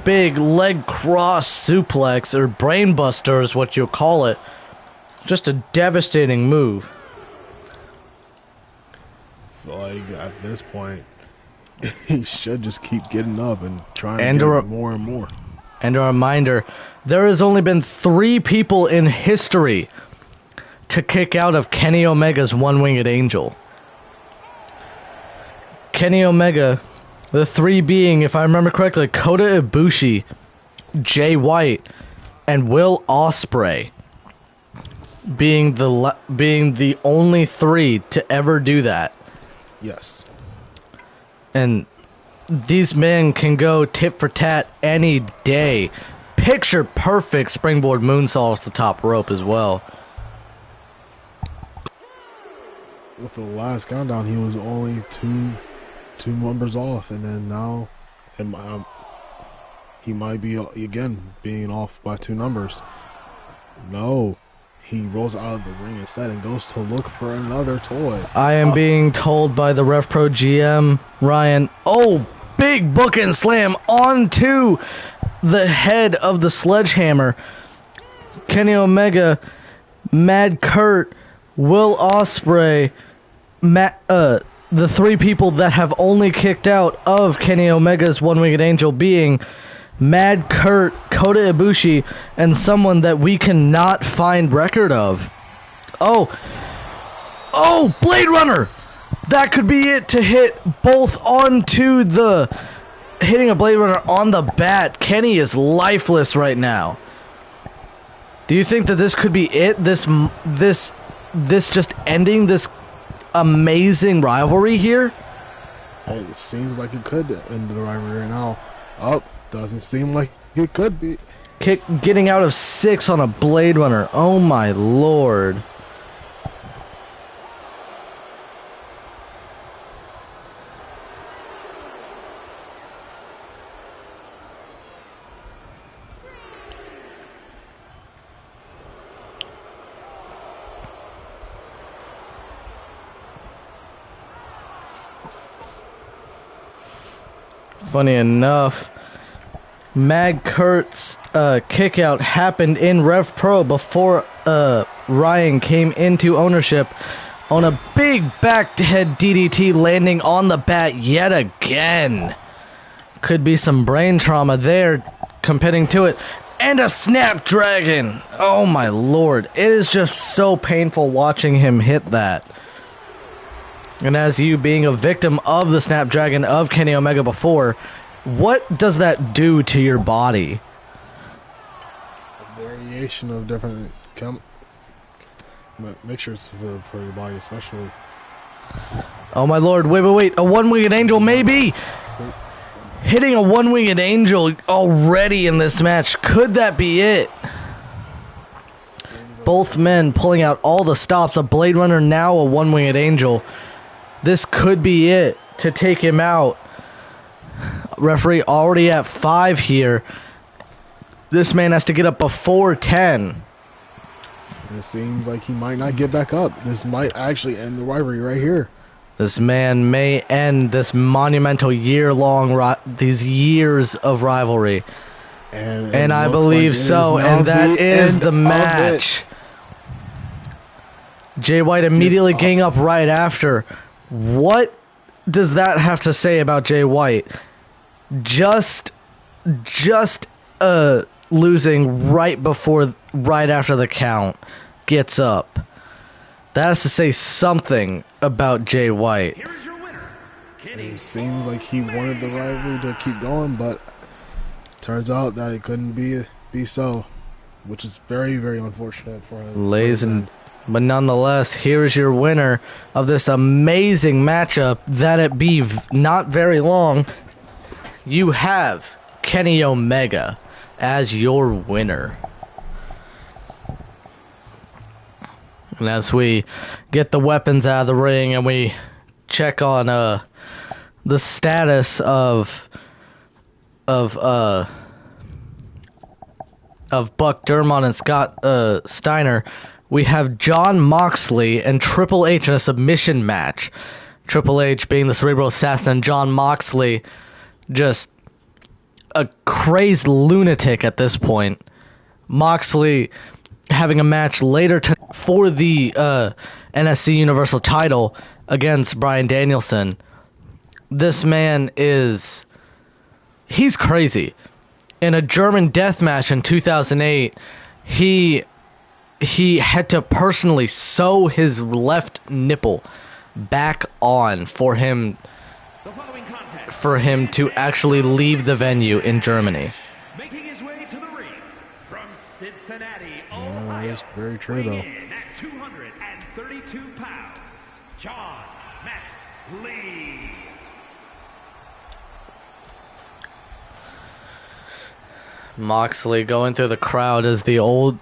Big leg cross suplex, or brainbuster is what you'll call it. Just a devastating move. Like, at this point, he should just keep getting up and trying to get more and more. And a reminder, there has only been 3 people in history to kick out of Kenny Omega's One-Winged Angel. Kenny Omega The three being, if I remember correctly, Kota Ibushi, Jay White, and Will Ospreay, being the only three to ever do that. Yes. And these men can go tit for tat any day. Picture perfect springboard moonsault off the top rope as well. With the last countdown, he was only two numbers off, and then now he might be again being off by 2 numbers. No, he rolls out of the ring instead and goes to look for another toy. I am being told by the Rev Pro GM, Ryan, oh, big book and slam onto the head of the sledgehammer. Kenny Omega, Mad Kurt, Will Ospreay, the 3 people that have only kicked out of Kenny Omega's One-Winged Angel being Mad Kurt, Kota Ibushi, and someone that we cannot find record of. Oh, Blade Runner! That could be it to hit both onto the... Hitting a Blade Runner on the bat. Kenny is lifeless right now. Do you think that this could be it? This just ending this amazing rivalry here? It seems like it could end the rivalry right now. Doesn't seem like it could be. Getting out of 6 on a Blade Runner. Oh my lord. Funny enough, Mad Kurt's kick out happened in Rev Pro before Ryan came into ownership on a big backhead DDT landing on the bat yet again. Could be some brain trauma there competing to it. And a Snapdragon! Oh my lord, it is just so painful watching him hit that. And as you being a victim of the Snapdragon of Kenny Omega before, what does that do to your body? A variation of different mixtures for your body, especially. Oh my lord, wait. A One-Winged Angel, maybe? Hitting a One-Winged Angel already in this match. Could that be it? Both men pulling out all the stops. A Blade Runner, now a One-Winged Angel. This could be it to take him out. Referee already at 5 here. This man has to get up before 10. It seems like he might not get back up. This might actually end the rivalry right here. This man may end this monumental year-long, these years of rivalry. And I believe like so, and that is the match. Jay White immediately getting up right after. What does that have to say about Jay White? Just losing right after the count, gets up. That has to say something about Jay White. Here is your winner, Kenny. It seems like he wanted the rivalry to keep going, but turns out that it couldn't be so, which is very, very unfortunate for him. But nonetheless, here's your winner of this amazing matchup. That it be not very long. You have Kenny Omega as your winner. And as we get the weapons out of the ring and we check on the status of Buck Dermott and Scott Steiner, we have Jon Moxley and Triple H in a submission match. Triple H being the cerebral assassin and Jon Moxley just a crazed lunatic at this point. Moxley having a match later for the NSC Universal title against Bryan Danielson. This man he's crazy. In a German death match in 2008, he had to personally sew his left nipple back on for him for him to actually leave the venue in Germany. Making his way to the ring from Cincinnati, Yeah, Ohio. that's very true, though. Weighing in at 232 pounds, John Max Lee. Moxley going through the crowd as the old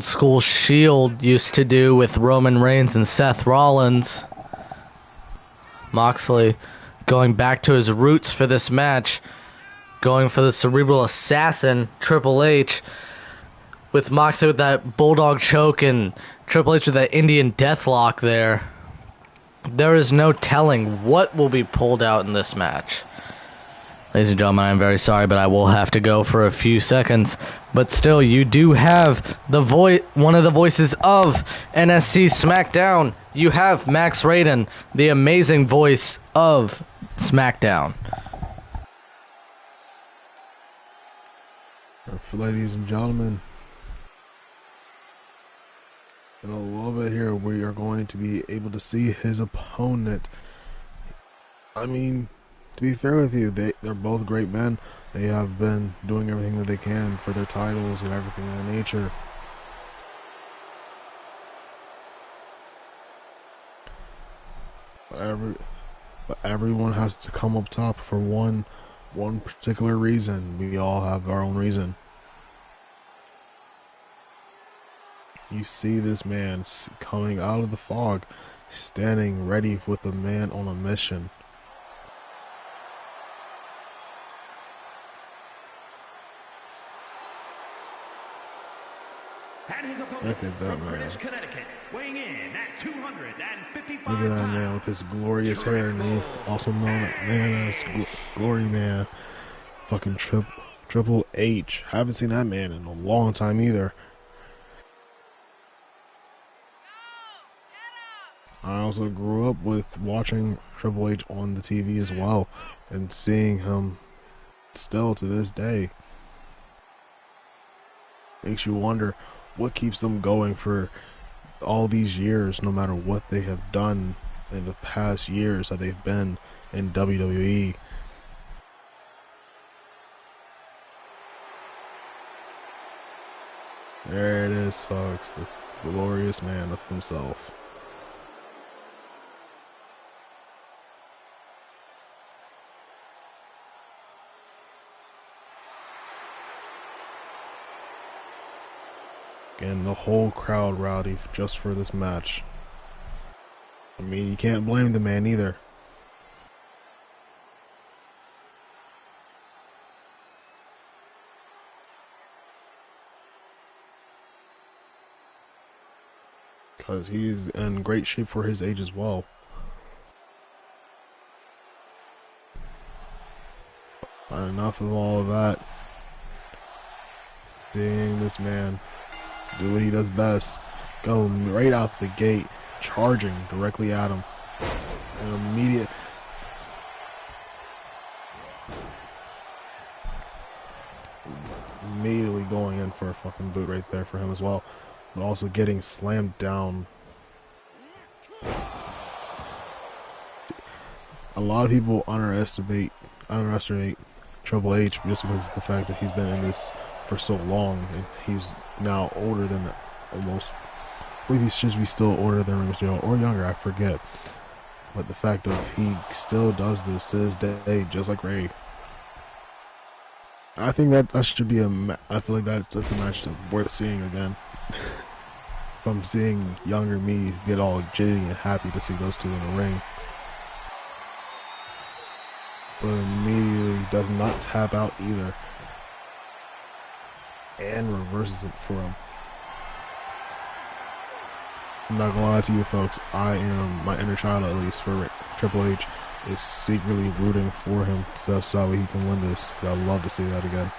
school Shield used to do with Roman Reigns and Seth Rollins. Moxley going back to his roots for this match, going for the cerebral assassin Triple H, with Moxley with that bulldog choke and Triple H with that Indian deathlock there. There is no telling what will be pulled out in this match. Ladies and gentlemen, I'm very sorry, but I will have to go for a few seconds. But still, you do have one of the voices of NSC SmackDown. You have Max Raiden, the amazing voice of SmackDown. Ladies and gentlemen, in a little bit here, we are going to be able to see his opponent. I mean, to be fair with you, they're both great men. They have been doing everything that they can for their titles and everything of that nature. But everyone has to come up top for one particular reason. We all have our own reason. You see this man coming out of the fog, standing ready with a man on a mission. And his opponent Look at that from man. British Connecticut, weighing in at 255 Look at that man with his glorious hair, and he also known as Glory Man. Fucking Triple H. Haven't seen that man in a long time either. I also grew up with watching Triple H on the TV as well, and seeing him still to this day. Makes you wonder what keeps them going for all these years, no matter what they have done in the past years that they've been in WWE. There it is, folks, this glorious man of himself. And the whole crowd rowdy just for this match. I mean, you can't blame the man either. Because he's in great shape for his age as well. But enough of all of that. Seeing this man do what he does best. Go right out the gate, charging directly at him. An immediately going in for a fucking boot right there for him as well. But also getting slammed down. A lot of people underestimate Triple H just because of the fact that he's been in this for so long, and he's now older than almost. I believe he should be still older than Mysterio, or younger, I forget. But the fact of he still does this to this day, just like Ray. I think that should be I feel like that's a match worth seeing again. If I'm seeing younger me get all jitty and happy to see those two in the ring. But immediately does not tap out either. And reverses it for him. I'm not gonna lie to you folks, my inner child at least for Triple H is secretly rooting for him so that way he can win this. I'd love to see that again.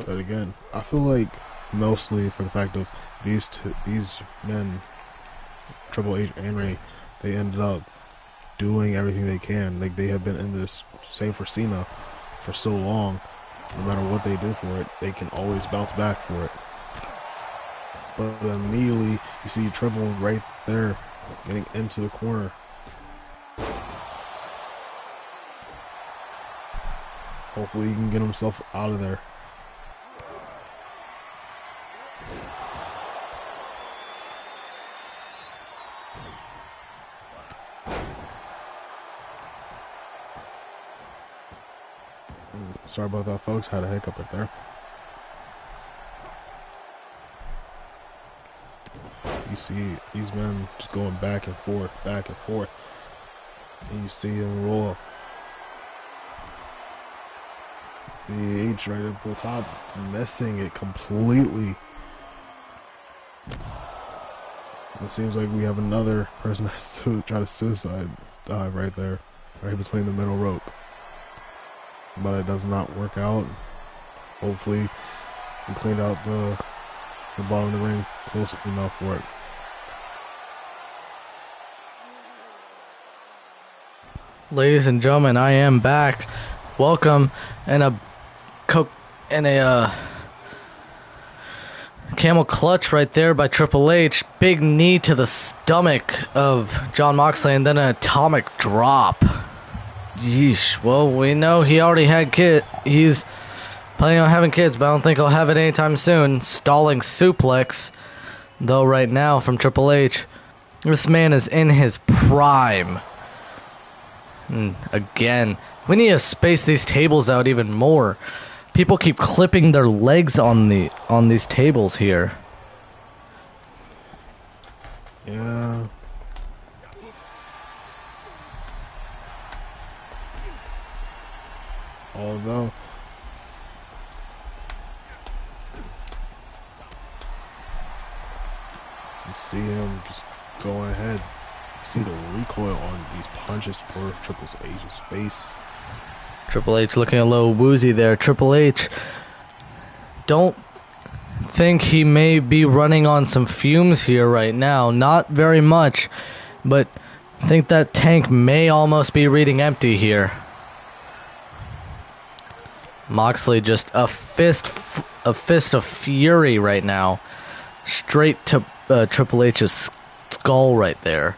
But again, I feel like mostly for the fact of these men, Triple H and Ray, they ended up doing everything they can. Like, they have been in this, same for Cena, for so long. No matter what they do for it, they can always bounce back for it. But immediately, you see Triple right there, getting into the corner. Hopefully he can get himself out of there. Sorry about that, folks. Had a hiccup right there. You see these men just going back and forth, and you see him roll. The H right up the top, missing it completely. It seems like we have another person that's try to suicide dive right there, right between the middle rope. But it does not work out. Hopefully, we cleaned out the bottom of the ring close enough for it. Ladies and gentlemen, I am back. Welcome in a camel clutch right there by Triple H. Big knee to the stomach of Jon Moxley, and then an atomic drop. Yeesh. Well, we know he already had he's planning on having kids, but I don't think he'll have it anytime soon. Stalling suplex, though, right now from Triple H. This man is in his prime. And again, we need to space these tables out even more. People keep clipping their legs on these tables here. Yeah. Although you see him just going ahead. You see the recoil on these punches for Triple H's face. Triple H looking a little woozy there. Triple H, don't think he may be running on some fumes here right now. Not very much, but I think that tank may almost be reading empty here. Moxley just a fist of fury right now, straight to Triple H's skull right there.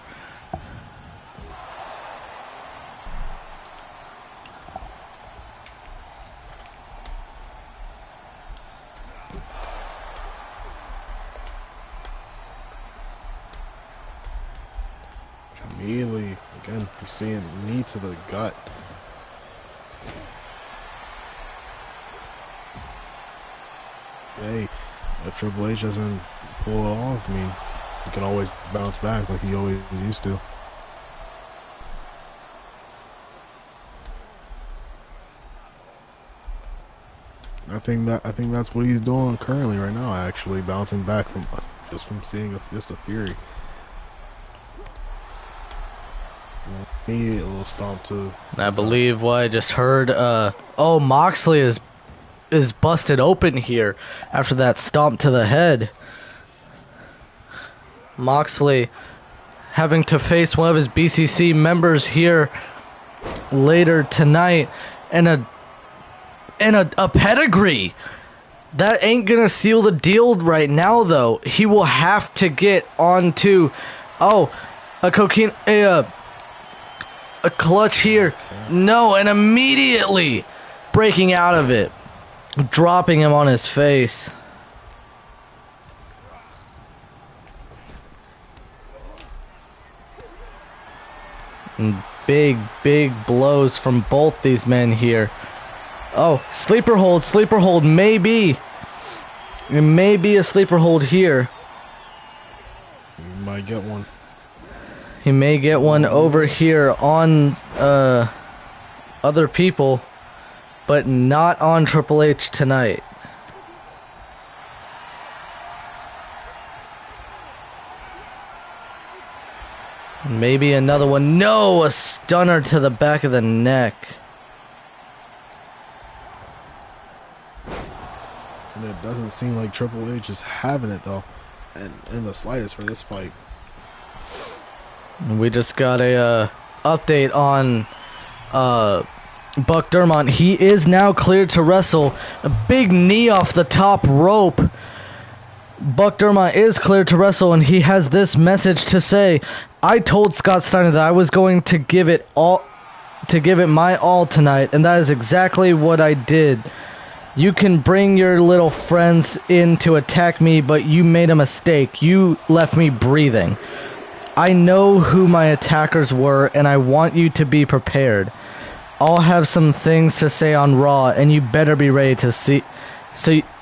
Immediately, again, you're seeing knee to the gut. Hey, if Triple H doesn't pull it off, I mean, he can always bounce back like he always used to. I think that's what he's doing currently right now, actually bouncing back from seeing a fist of fury. Need a little stomp too. I believe what I just heard. Oh, Moxley is busted open here after that stomp to the head. Moxley having to face one of his BCC members here later tonight, and a pedigree. That ain't gonna seal the deal right now, though. He will have to get onto a clutch here. No, and immediately breaking out of it, dropping him on his face. And big blows from both these men here. Oh, sleeper hold, maybe. It may be a sleeper hold here. You might get one. He may get one over here on other people, but not on Triple H tonight. Maybe another one. No, a stunner to the back of the neck. And it doesn't seem like Triple H is having it, though, and in the slightest for this fight. We just got a update on Buck Dermott. He is now cleared to wrestle. A big knee off the top rope. Buck Dermott is cleared to wrestle, and he has this message to say. I told Scott Steiner that I was going to give it my all tonight, and that is exactly what I did. You can bring your little friends in to attack me, but you made a mistake. You left me breathing. I know who my attackers were, and I want you to be prepared. I'll have some things to say on Raw, and you better be ready to see.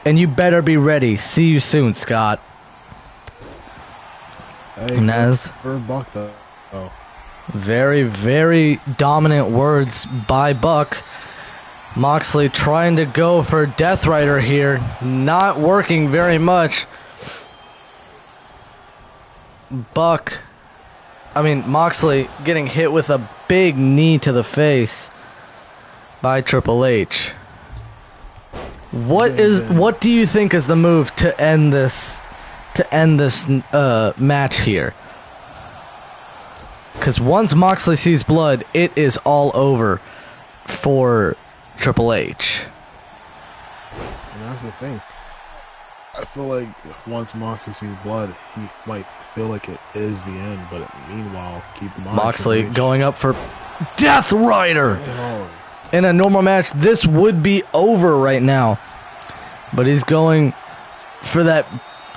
And you better be ready. See you soon, Scott. Hey, And as for Buck though. Oh. very, very dominant words by Buck. Moxley trying to go for Death Rider here. Not working very much. Moxley getting hit with a big knee to the face by Triple H. What do you think is the move to end this match here? Because once Moxley sees blood, it is all over for Triple H. And that's the thing. I feel like Once Moxley sees blood, he might feel like it is the end, but meanwhile, keep in mind Moxley going up for Death Rider. Oh. In a normal match, this would be over right now. But he's going for that,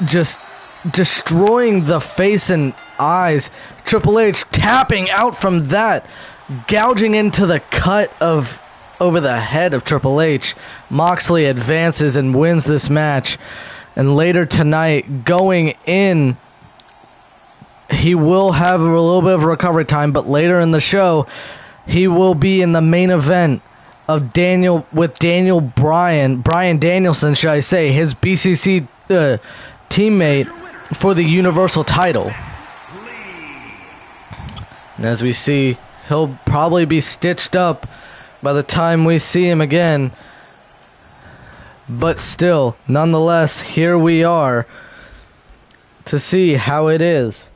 just destroying the face and eyes. Triple H tapping out from that, gouging into the cut of over the head of Triple H. Moxley advances and wins this match. And later tonight, going in, he will have a little bit of recovery time, but later in the show, he will be in the main event of Brian Danielson, should I say, his BCC teammate for the Universal title. And as we see, he'll probably be stitched up by the time we see him again. But still, nonetheless, here we are to see how it is.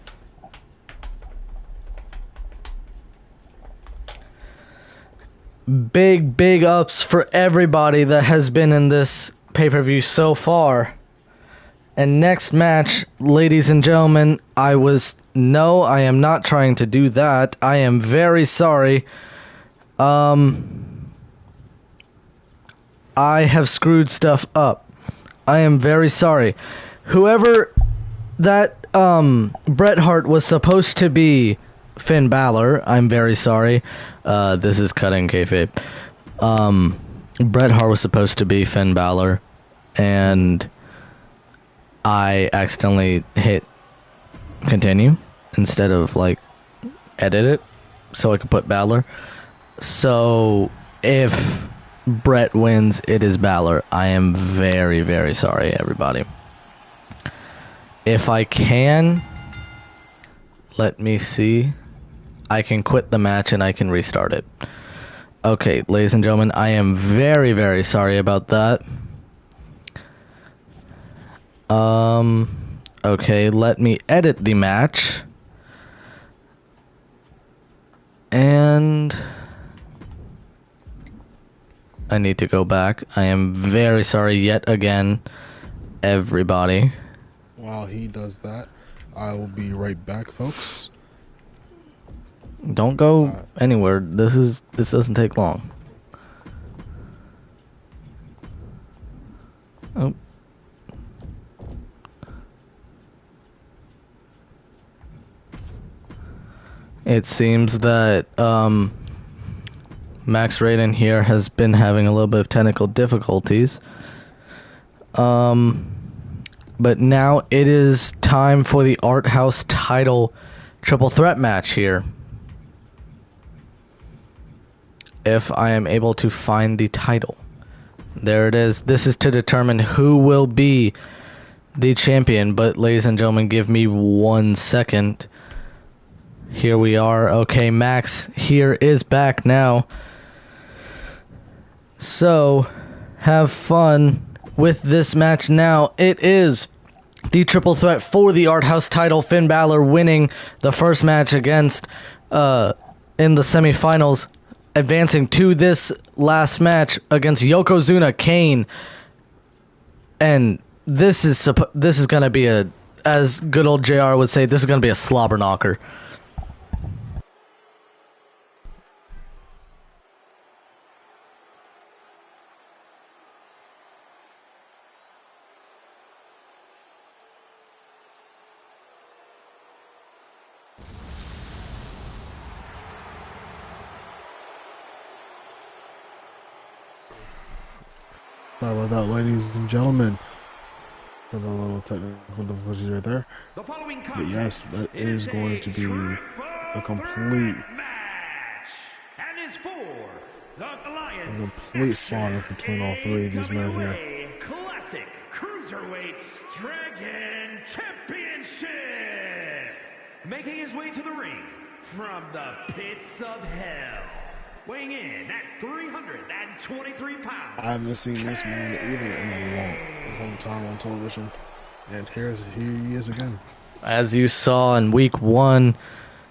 Big ups for everybody that has been in this pay-per-view so far. And next match, ladies and gentlemen, I am not trying to do that. I am very sorry. I have screwed stuff up. I am very sorry. Whoever that Bret Hart was supposed to be Finn Balor, I'm very sorry. This is cutting kayfabe. Bret Hart was supposed to be Finn Balor, and I accidentally hit continue instead of edit it so I could put Balor. So if Bret wins, it is Balor. I am very, very sorry, everybody. If I can, let me see. I can quit the match and I can restart it. Okay, ladies and gentlemen, I am very, very sorry about that. Okay, let me edit the match. And I need to go back. I am very sorry yet again, everybody. While he does that, I will be right back, folks. Don't go anywhere. This doesn't take long. Oh. It seems that Max Raiden here has been having a little bit of technical difficulties. But now it is time for the Art House title triple threat match here. If I am able to find the title. There it is. This is to determine who will be the champion. But ladies and gentlemen, give me 1 second. Here we are. Okay, Max here is back now. So, have fun with this match now. It is the triple threat for the Art House title. Finn Balor winning the first match against, in the semifinals, advancing to this last match against Yokozuna Kane. And this is going to be a, as good old JR would say, this is going to be a slobber knocker. Sorry about that, ladies and gentlemen. For the little technical difficulties right there. But yes, that is going to be a complete slaughter between all three of these men here. Classic Cruiserweight Dragon Championship. Making his way to the ring from the pits of hell. Weighing in at 323 pounds. I haven't seen this man either in a long time on television. And here he is again. As you saw in week 1,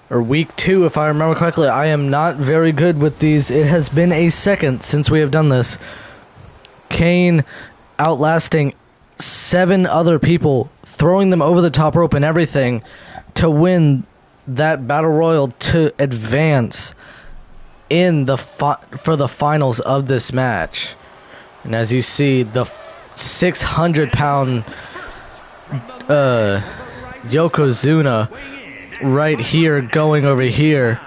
or week 2, if I remember correctly, I am not very good with these. It has been a second since we have done this. Kane outlasting 7 other people, throwing them over the top rope and everything to win that battle royal to advance in the for the finals of this match. And as you see, the 600-pound Yokozuna right here going over here.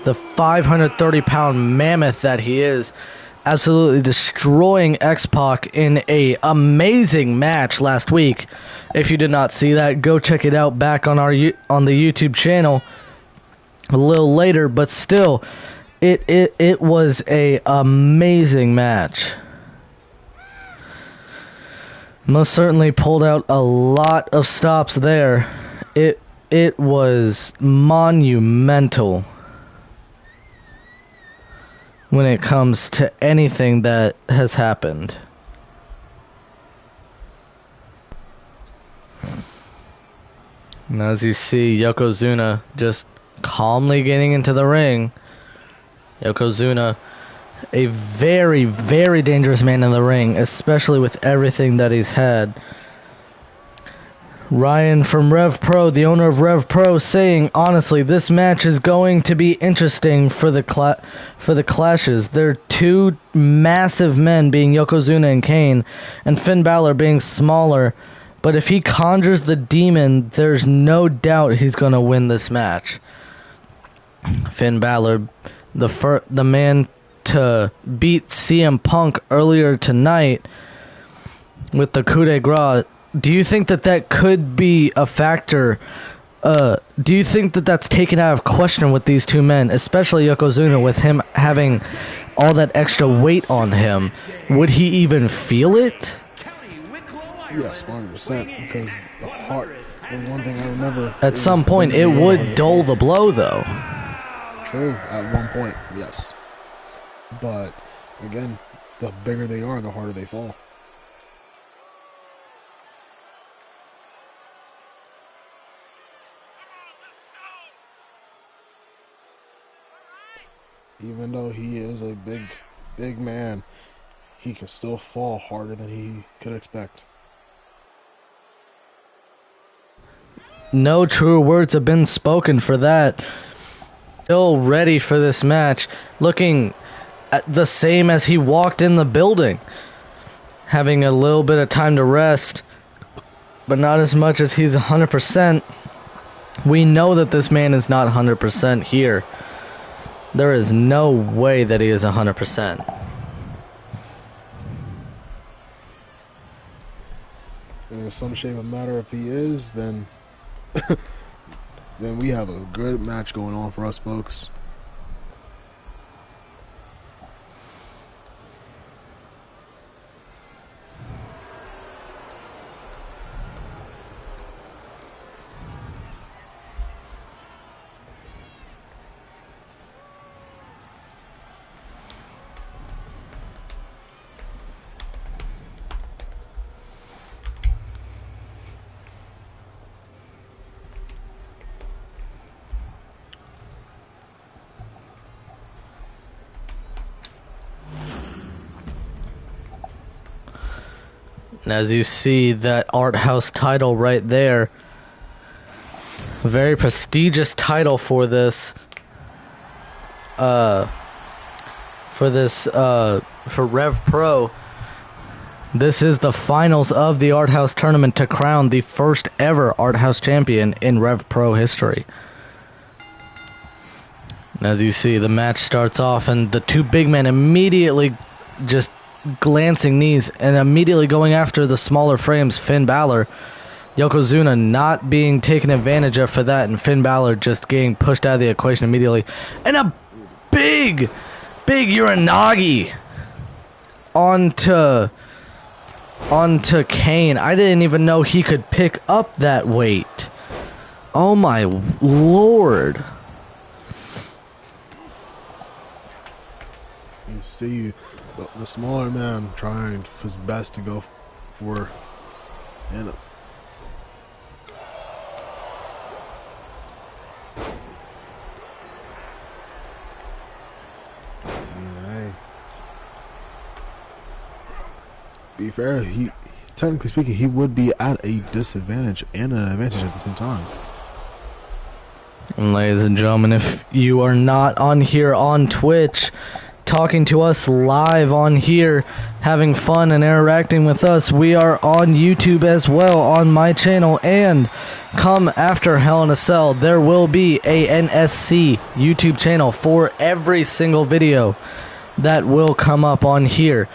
The 530-pound mammoth that he is, absolutely destroying X-Pac in a amazing match last week. If you did not see that, go check it out back on the YouTube channel a little later, but still, it was a amazing match. Most certainly pulled out a lot of stops there. It was monumental when it comes to anything that has happened. And as you see, Yokozuna just calmly getting into the ring. Yokozuna, a very, very dangerous man in the ring, especially with everything that he's had. Ryan from Rev Pro, the owner of Rev Pro, saying, honestly, this match is going to be interesting for the clashes. They're 2 massive men, being Yokozuna and Kane, and Finn Balor being smaller. But if he conjures the demon, there's no doubt he's going to win this match. Finn Balor, the man to beat CM Punk earlier tonight with the coup de grace. Do you think that could be a factor? Do you think that that's taken out of question with these 2 men, especially Yokozuna, with him having all that extra weight on him? Would he even feel it? Yes, 100%. Because the heart, and one thing I remember, at some point it would dull the blow, though. True, at one point, yes. But again, the bigger they are, the harder they fall. Even though he is a big man, he can still fall harder than he could expect. No truer words have been spoken for that. Still ready for this match, looking the same as he walked in the building, having a little bit of time to rest, but not as much as he's 100%. We know that this man is not 100% here. There is no way that he is 100%. And in some shape or matter, if he is, then then we have a good match going on for us, folks. And as you see, that Art House title right there, a very prestigious title for this, for Rev Pro. This is the finals of the Art House tournament to crown the first ever Art House champion in Rev Pro history. And as you see, the match starts off, and the two big men immediately just glancing knees and immediately going after the smaller frames, Finn Balor. Yokozuna not being taken advantage of for that, and Finn Balor just getting pushed out of the equation immediately. And a big Uranagi onto Kane. I didn't even know he could pick up that weight. Oh my lord. You see the smaller man trying his best to go for and be fair, he technically speaking he would be at a disadvantage and an advantage at the same time. And ladies and gentlemen, if you are not on here on Twitch talking to us live on here, having fun and interacting with us, we are on YouTube as well on my channel. And come after Hell in a Cell, there will be a NSC YouTube channel for every single video that will come up on here.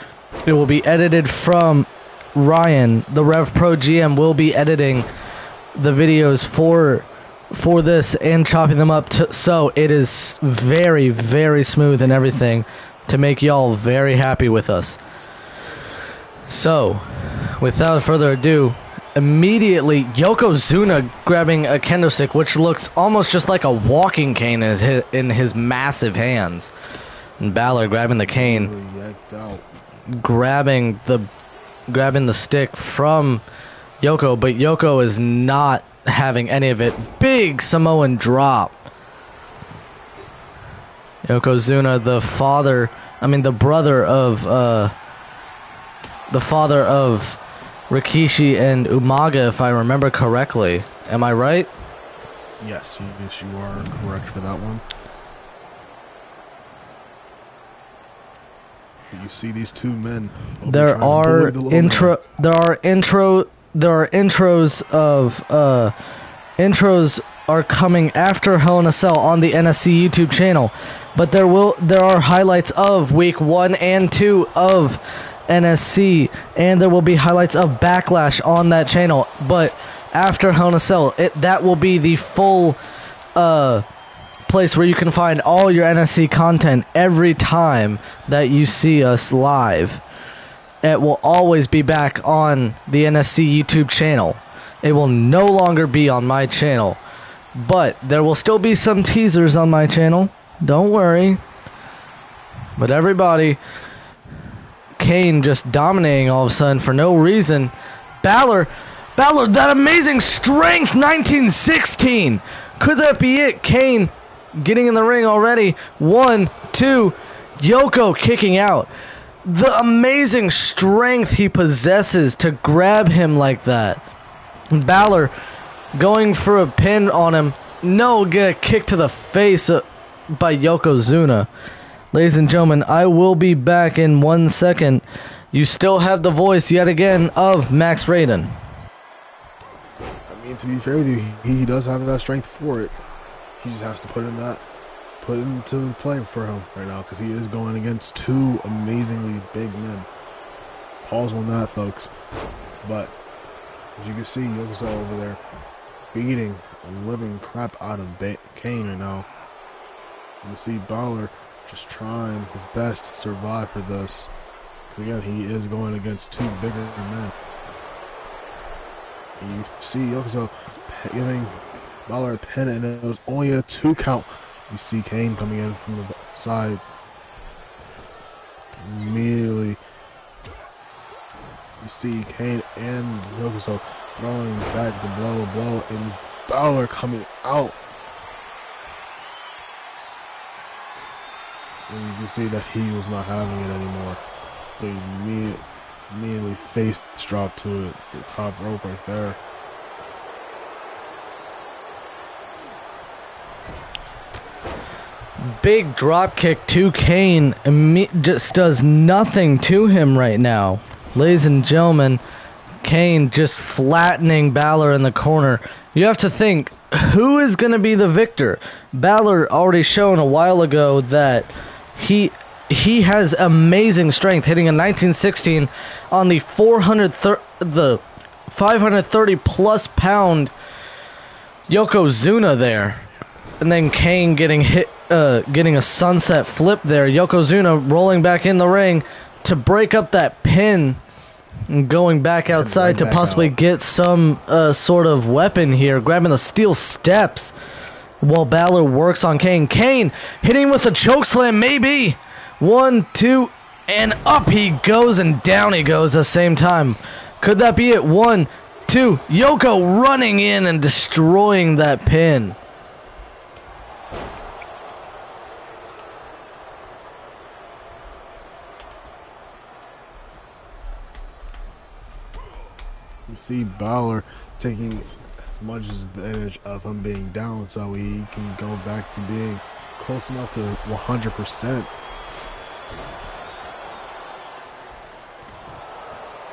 It will be edited from Ryan. The Rev Pro GM will be editing the videos for this and chopping them up so it is very, very smooth and everything to make y'all very happy with us. So, without further ado, immediately Yokozuna grabbing a kendo stick, which looks almost just like a walking cane in his massive hands. And Balor grabbing the cane, grabbing the stick from Yoko, but Yoko is not having any of it. Big Samoan drop. Yokozuna, the father of Rikishi and Umaga, if I remember correctly. Am I right? Yes, you are correct for that one. But you see these two men. There are intros are coming after Hell in a Cell on the NSC YouTube channel, but there are highlights of week 1 and 2 of NSC, and there will be highlights of Backlash on that channel. But after Hell in a Cell, that will be the full place where you can find all your NSC content every time that you see us live. It will always be back on the NSC YouTube channel. It will no longer be on my channel, but there will still be some teasers on my channel. Don't worry. But everybody, Kane just dominating all of a sudden for no reason. Balor, that amazing strength, 1916. Could that be it? Kane getting in the ring already. 1, 2, Yoko kicking out. The amazing strength he possesses to grab him like that. Balor going for a pin on him. No, get a kick to the face by Yokozuna. Ladies and gentlemen, I will be back in 1 second. You still have the voice yet again of Max Raiden. I mean, to be fair with you, he does have that strength for it. He just has to put into play for him right now, because he is going against two amazingly big men. Pause on that, folks. But as you can see, Yokozuna over there beating the living crap out of Kane right now. You see Balor just trying his best to survive for this. Because again, he is going against two bigger men. And you see Yokozuna giving Balor a pin, and it was only a 2 count. You see Kane coming in from the side. Immediately, you see Kane and Yokozuna throwing back the blow, and Balor coming out. And you can see that he was not having it anymore. So Immediately face drop to it, the top rope right there. Big drop kick to Kane. Just does nothing to him right now. Ladies and gentlemen, Kane just flattening Balor in the corner. You have to think, who is going to be the victor? Balor already shown a while ago that he has amazing strength, hitting a 1916 on the 530 plus pound Yokozuna there. And then Kane getting hit, getting a sunset flip there. Yokozuna rolling back in the ring to break up that pin and going back outside to possibly get some sort of weapon here, grabbing the steel steps while Balor works on Kane. Kane hitting with a chokeslam, maybe. 1, 2, and up he goes and down he goes at the same time. Could that be it? 1, 2, Yoko running in and destroying that pin. You see Balor taking as much advantage of him being down so he can go back to being close enough to 100%.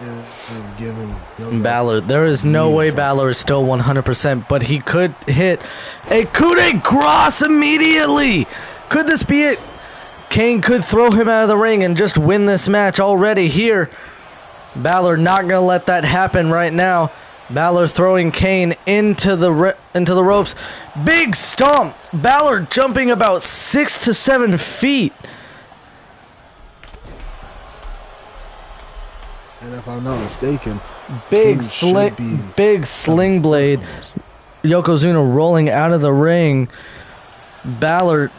And giving Balor, there is no way Balor is still 100%, but he could hit a coup de grace immediately. Could this be it? Kane could throw him out of the ring and just win this match already here. Balor not going to let that happen right now. Balor throwing Kane into the ropes. Big stomp. Balor jumping about 6 to 7 feet. And if I'm not mistaken, big sling blade. Yokozuna rolling out of the ring. Balor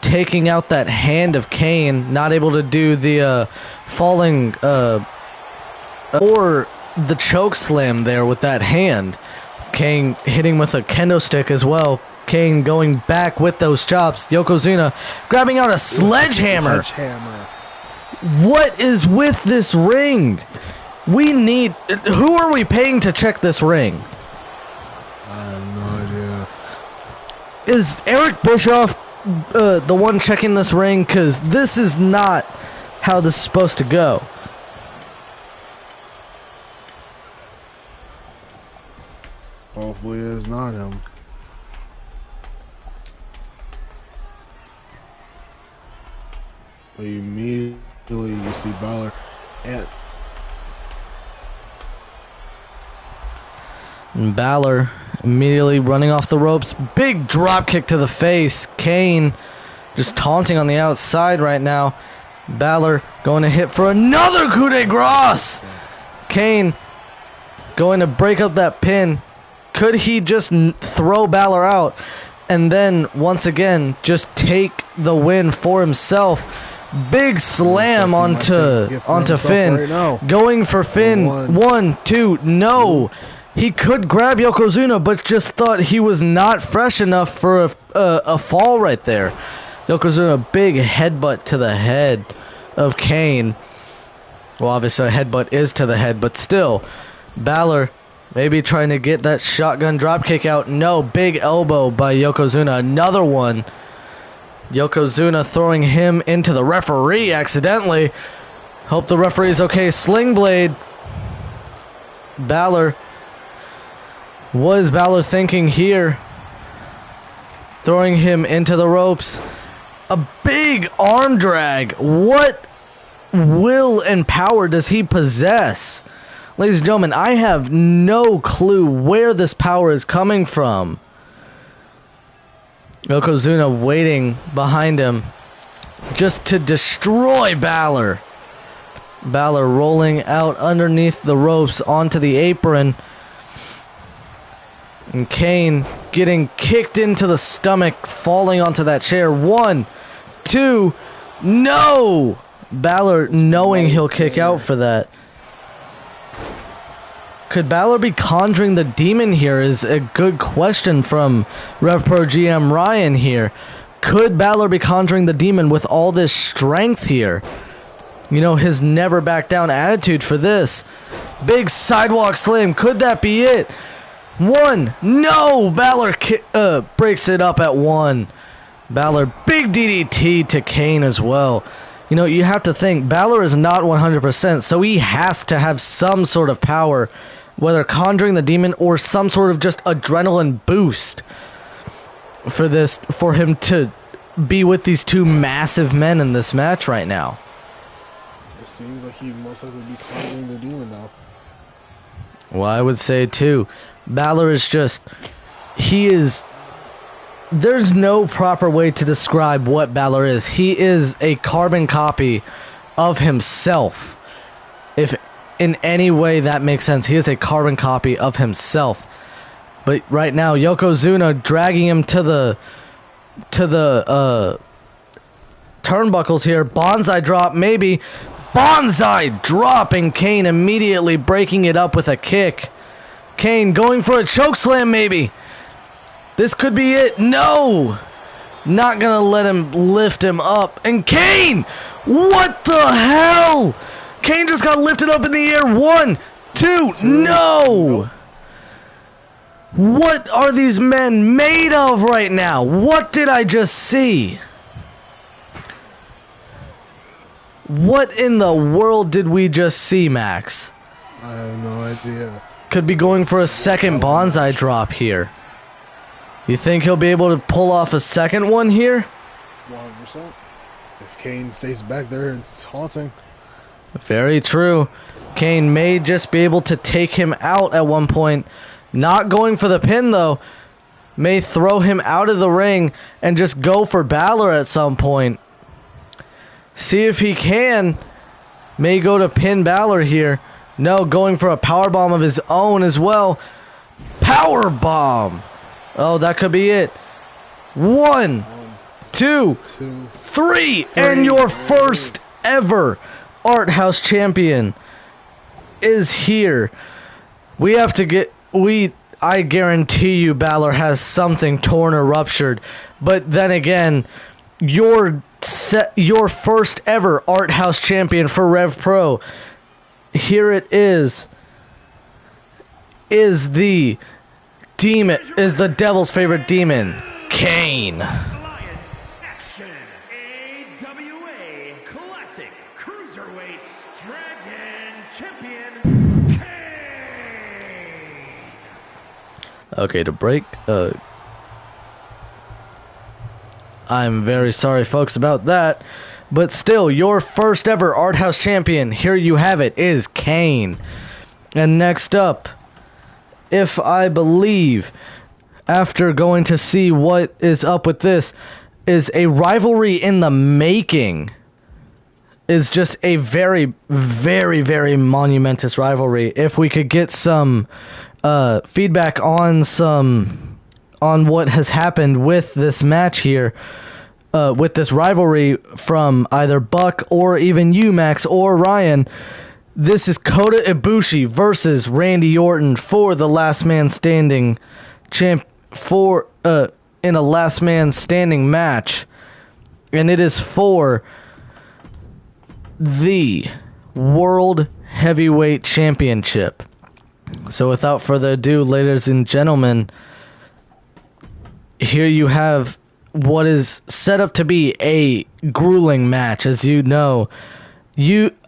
taking out that hand of Kane, not able to do the falling or the choke slam there with that hand. Kane hitting with a kendo stick as well. Kane going back with those chops. Yokozuna grabbing out a sledgehammer. What is with this ring? We need... Who are we paying to check this ring? I have no idea. Is Eric Bischoff the one checking this ring? Because this is not how this is supposed to go. Hopefully it is not him. But immediately you see Balor and Balor immediately running off the ropes. Big drop kick to the face. Kane just taunting on the outside right now. Balor going to hit for another coup de grace. Kane going to break up that pin. Could he just throw Balor out and then once again just take the win for himself? Big slam onto Finn. Right, going for Finn. 1, 2, no. He could grab Yokozuna, but just thought he was not fresh enough for a fall right there. Yokozuna, big headbutt to the head of Kane. Well, obviously a headbutt is to the head, but still. Balor maybe trying to get that shotgun dropkick out. No, big elbow by Yokozuna. Another one. Yokozuna throwing him into the referee accidentally. Hope the referee's okay. Sling blade. Balor. What is Balor thinking here? Throwing him into the ropes. A big arm drag. What will and power does he possess? Ladies and gentlemen, I have no clue where this power is coming from. Yokozuna waiting behind him just to destroy Balor. Balor rolling out underneath the ropes onto the apron. And Kane getting kicked into the stomach, falling onto that chair. 1, 2, no! Balor knowing he'll kick out for that. Could Balor be conjuring the demon here is a good question from RevPro GM Ryan here. Could Balor be conjuring the demon with all this strength here? You know, his never back down attitude for this. Big sidewalk slam. Could that be it? 1. No! Balor breaks it up at 1. Balor, big DDT to Kane as well. You know, you have to think, Balor is not 100%, so he has to have some sort of power, whether conjuring the demon or some sort of just adrenaline boost for him to be with these two massive men in this match right now. It seems like he most likely be conjuring the demon, though. Well, I would say, too, Balor is just, there's no proper way to describe what Balor is. He is a carbon copy of himself. If in any way that makes sense, he is a carbon copy of himself. But right now, Yokozuna dragging him to the turnbuckles here. Bonsai drop, maybe. Bonsai drop, and Kane immediately breaking it up with a kick. Kane going for a chokeslam, maybe. This could be it. No! Not gonna let him lift him up. And Kane! What the hell? Kane just got lifted up in the air. 1, 2, no! What are these men made of right now? What did I just see? What in the world did we just see, Max? I have no idea. Could be going for a second bonsai drop here. You think he'll be able to pull off a second one here? 100%. If Kane stays back there, it's haunting. Very true. Kane may just be able to take him out at one point. Not going for the pin, though. May throw him out of the ring and just go for Balor at some point. See if he can. May go to pin Balor here. No, going for a powerbomb of his own as well. Powerbomb! Oh, that could be it. 1, 2, 3, and your first ever Art House champion is here. We have to get... I guarantee you Balor has something torn or ruptured. But then again, your first ever Art House champion for Rev Pro. Here it is the demon, is the devil's favorite demon, Kane. Alliance Action, AWA Classic Cruiserweight Dragon Champion, Kane. Okay, to break, I'm very sorry, folks, about that. But still, your first ever Art House champion, here you have it, is Kane. And next up, if I believe, after going to see what is up with this, is a rivalry in the making. Is just a very, very, very monumentous rivalry. If we could get some feedback on what has happened with this match here, with this rivalry from either Buck or even you, Max, or Ryan. This is Kota Ibushi versus Randy Orton for the Last Man Standing in a Last Man Standing match, and it is for the World Heavyweight Championship. So without further ado, ladies and gentlemen, here you have what is set up to be a grueling match. As you know,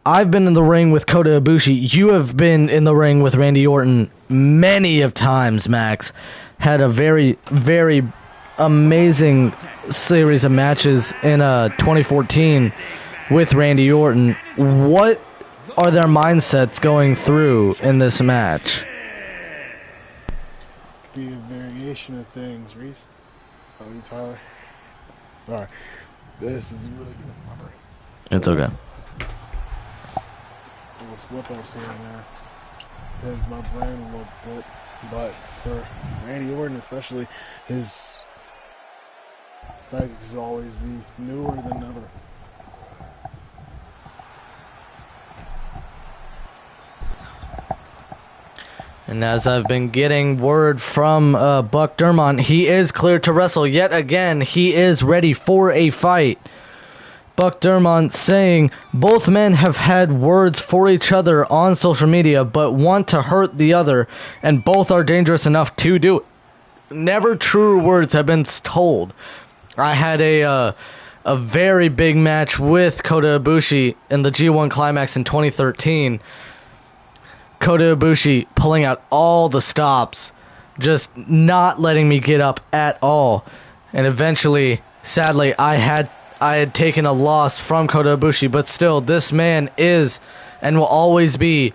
I've been in the ring with Kota Ibushi. You have been in the ring with Randy Orton many of times, Max. Had a very, very amazing series of matches in 2014 with Randy Orton. What are their mindsets going through in this match? Could be a variation of things, Reese. Oh, you, Tyler. Alright. This is really good. My brain. It's okay. Little slip-ups here and there. Hits my brain a little bit. But for Randy Orton especially, his legs always be newer than ever. And as I've been getting word from Buck Dermont, he is cleared to wrestle yet again. He is ready for a fight. Buck Dermont, saying both men have had words for each other on social media, but want to hurt the other, and both are dangerous enough to do it. Never truer words have been told. I had a very big match with Kota Ibushi in the G1 Climax in 2013. Kota Ibushi pulling out all the stops, just not letting me get up at all. And eventually, sadly, I had taken a loss from Kota Ibushi, but still, this man is and will always be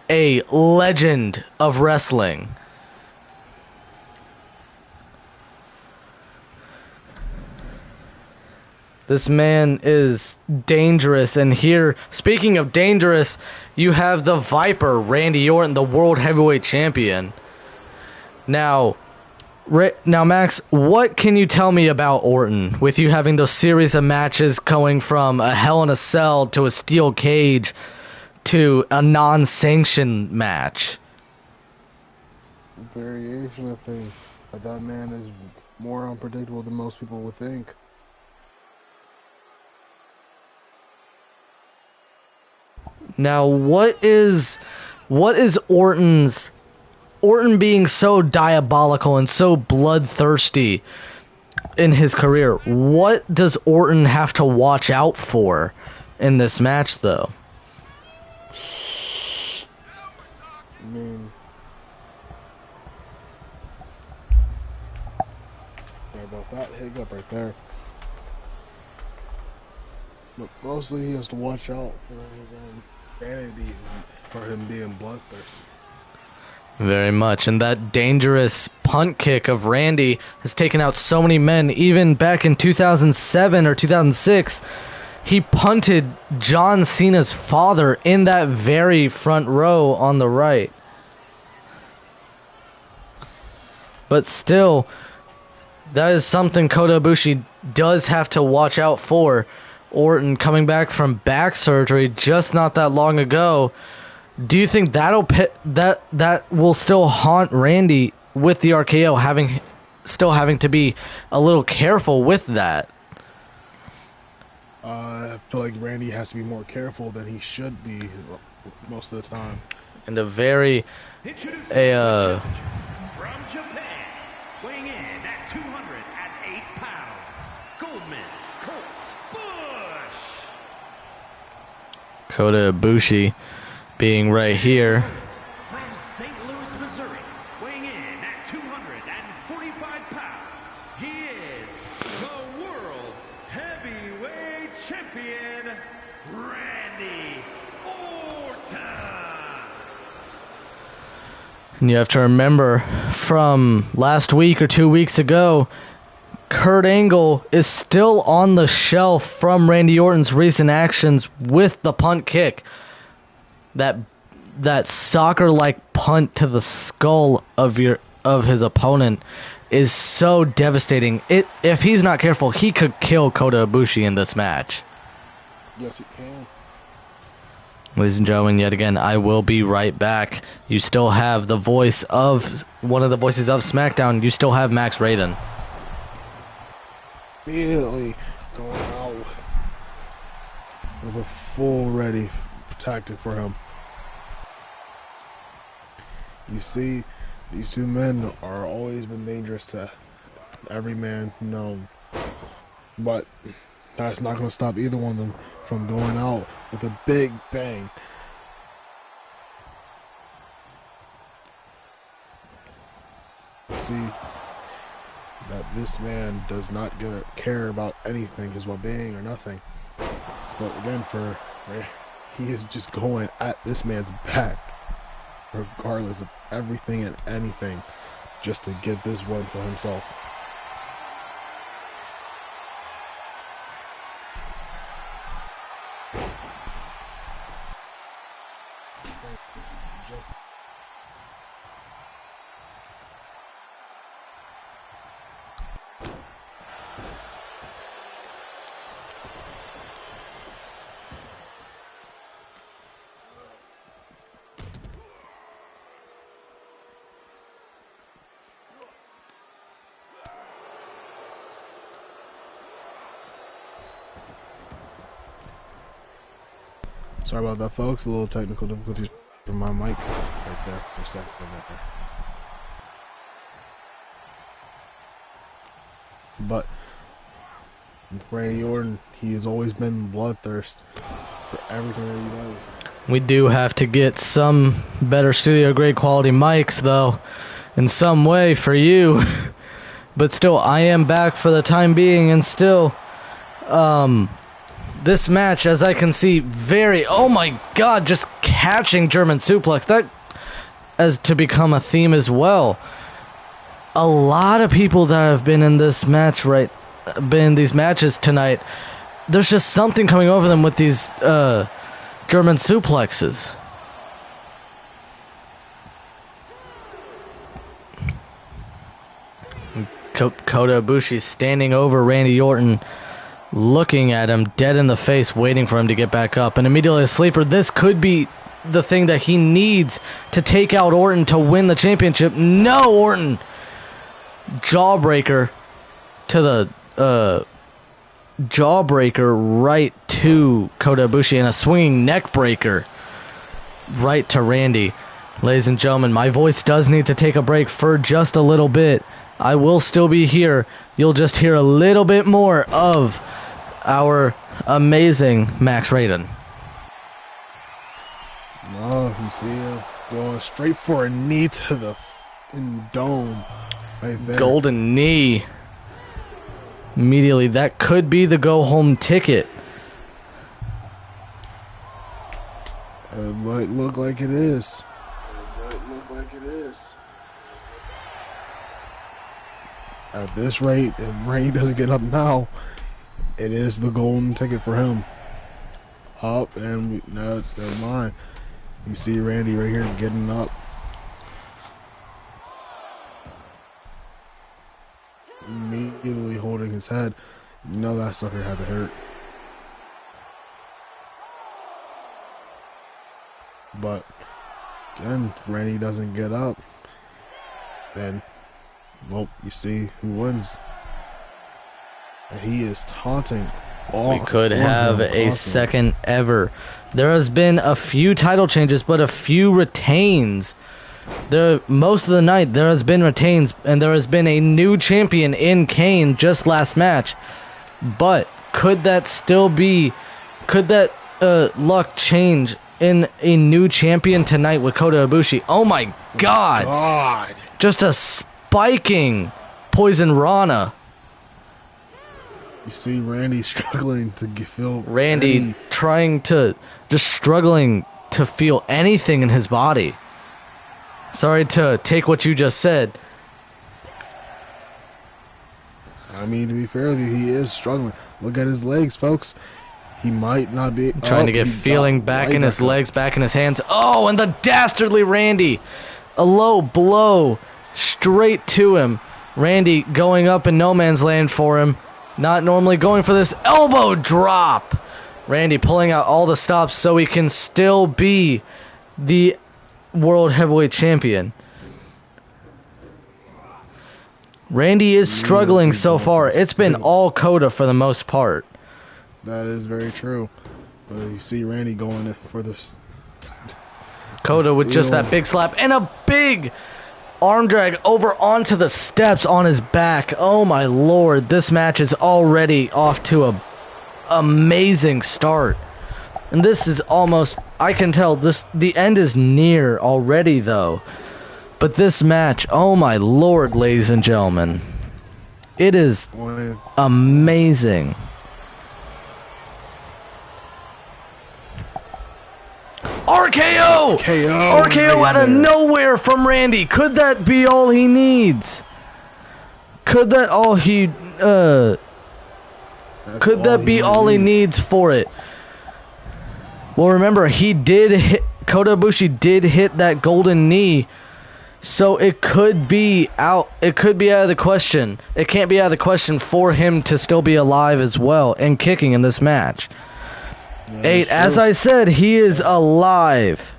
a legend of wrestling. This man is dangerous, and here, speaking of dangerous, you have the Viper, Randy Orton, the World Heavyweight Champion. Now, Max, what can you tell me about Orton, with you having those series of matches going from a Hell in a Cell to a steel cage to a non-sanctioned match? Variation of things, but that man is more unpredictable than most people would think. Now, what is Orton being so diabolical and so bloodthirsty in his career? What does Orton have to watch out for in this match, though? I mean, sorry about that hiccup right there. But mostly he has to watch out for his own vanity, for him being bloodthirsty. Very much, and that dangerous punt kick of Randy has taken out so many men. Even back in 2007 or 2006, he punted John Cena's father in that very front row on the right. But still, that is something Kota Ibushi does have to watch out for. Orton coming back from back surgery just not that long ago. Do you think that will still haunt Randy with the RKO, still having to be a little careful with that? I feel like Randy has to be more careful than he should be most of the time. And from Japan, weighing in at 208 pounds, Goldman Colts Bush. Kota Ibushi being right here. From St. Louis, Missouri, weighing in at 245 pounds, he is the World Heavyweight Champion, Randy Orton. And you have to remember, from last week or 2 weeks ago, Kurt Angle is still on the shelf from Randy Orton's recent actions with the punt kick. That soccer-like punt to the skull of his opponent is so devastating. If he's not careful, he could kill Kota Ibushi in this match. Yes, it can. Ladies and gentlemen, yet again, I will be right back. You still have the voice of one of the voices of SmackDown. You still have Max Raiden. Immediately going out with a full ready tactic for him. You see, these two men are always been dangerous to every man known. But that's not going to stop either one of them from going out with a big bang. See that this man does not care about anything, his well-being or nothing. But again, he is just going at this man's back, regardless of everything and anything, just to get this one for himself. Just Sorry about that, folks. A little technical difficulties from my mic right there for a second. There. But with Randy Orton, he has always been bloodthirst for everything that he does. We do have to get some better studio grade quality mics, though, in some way for you. But still, I am back for the time being, and still, this match, as I can see, oh my god, just catching German suplex. That as to become a theme as well. A lot of people that have been in this match, been in these matches tonight, there's just something coming over them with these, German suplexes. Kota Ibushi standing over Randy Orton, looking at him dead in the face, waiting for him to get back up. And immediately a sleeper. This could be the thing that he needs to take out Orton to win the championship. No, Orton! Jawbreaker to the, jawbreaker right to Kota Ibushi, and a swinging neck breaker right to Randy. Ladies and gentlemen, my voice does need to take a break for just a little bit. I will still be here. You'll just hear a little bit more of our amazing Max Raiden. Oh, you see him going straight for a knee to the dome right there. Golden knee. Immediately, that could be the go-home ticket. It might look like it is. At this rate, if Randy doesn't get up now, it is the golden ticket for him. Up, and no, never mind. You see Randy right here getting up. Immediately holding his head. You know that sucker had to hurt. But again, if Randy doesn't get up, then, well, you see who wins. And he is taunting. We could have a second ever. There has been a few title changes, but a few retains. Most of the night there has been retains, and there has been a new champion in Kane just last match. But could that still be? Could that luck change in a new champion tonight with Kota Ibushi? Oh my God! Just a spiking Poison Rana. You see Randy struggling to feel. Randy struggling to feel anything in his body. Sorry to take what you just said. I mean, to be fair with you, he is struggling. Look at his legs, folks. He might not be trying to get feeling back in his legs, back in his hands. Oh, and the dastardly Randy. A low blow straight to him. Randy going up in no man's land for him. Not normally going for this elbow drop. Randy pulling out all the stops so he can still be the World Heavyweight Champion. Randy is struggling so far. It's been all Kota for the most part. That is very true. But you see Randy going for this. Kota with just that big slap and a big arm drag over onto the steps on his back. Oh my lord, this match is already off to a amazing start. And this is almost, I can tell the end is near already though. But this match, oh my lord, ladies and gentlemen. It is amazing. RKO! RKO out of nowhere from Randy. Could that be all he needs? Could that all he could that be all he needs for it? Well, remember, Kota Ibushi did hit that golden knee, so it could be out. It could be out of the question. It can't be out of the question for him to still be alive as well and kicking in this match. 8, as I said, he is alive.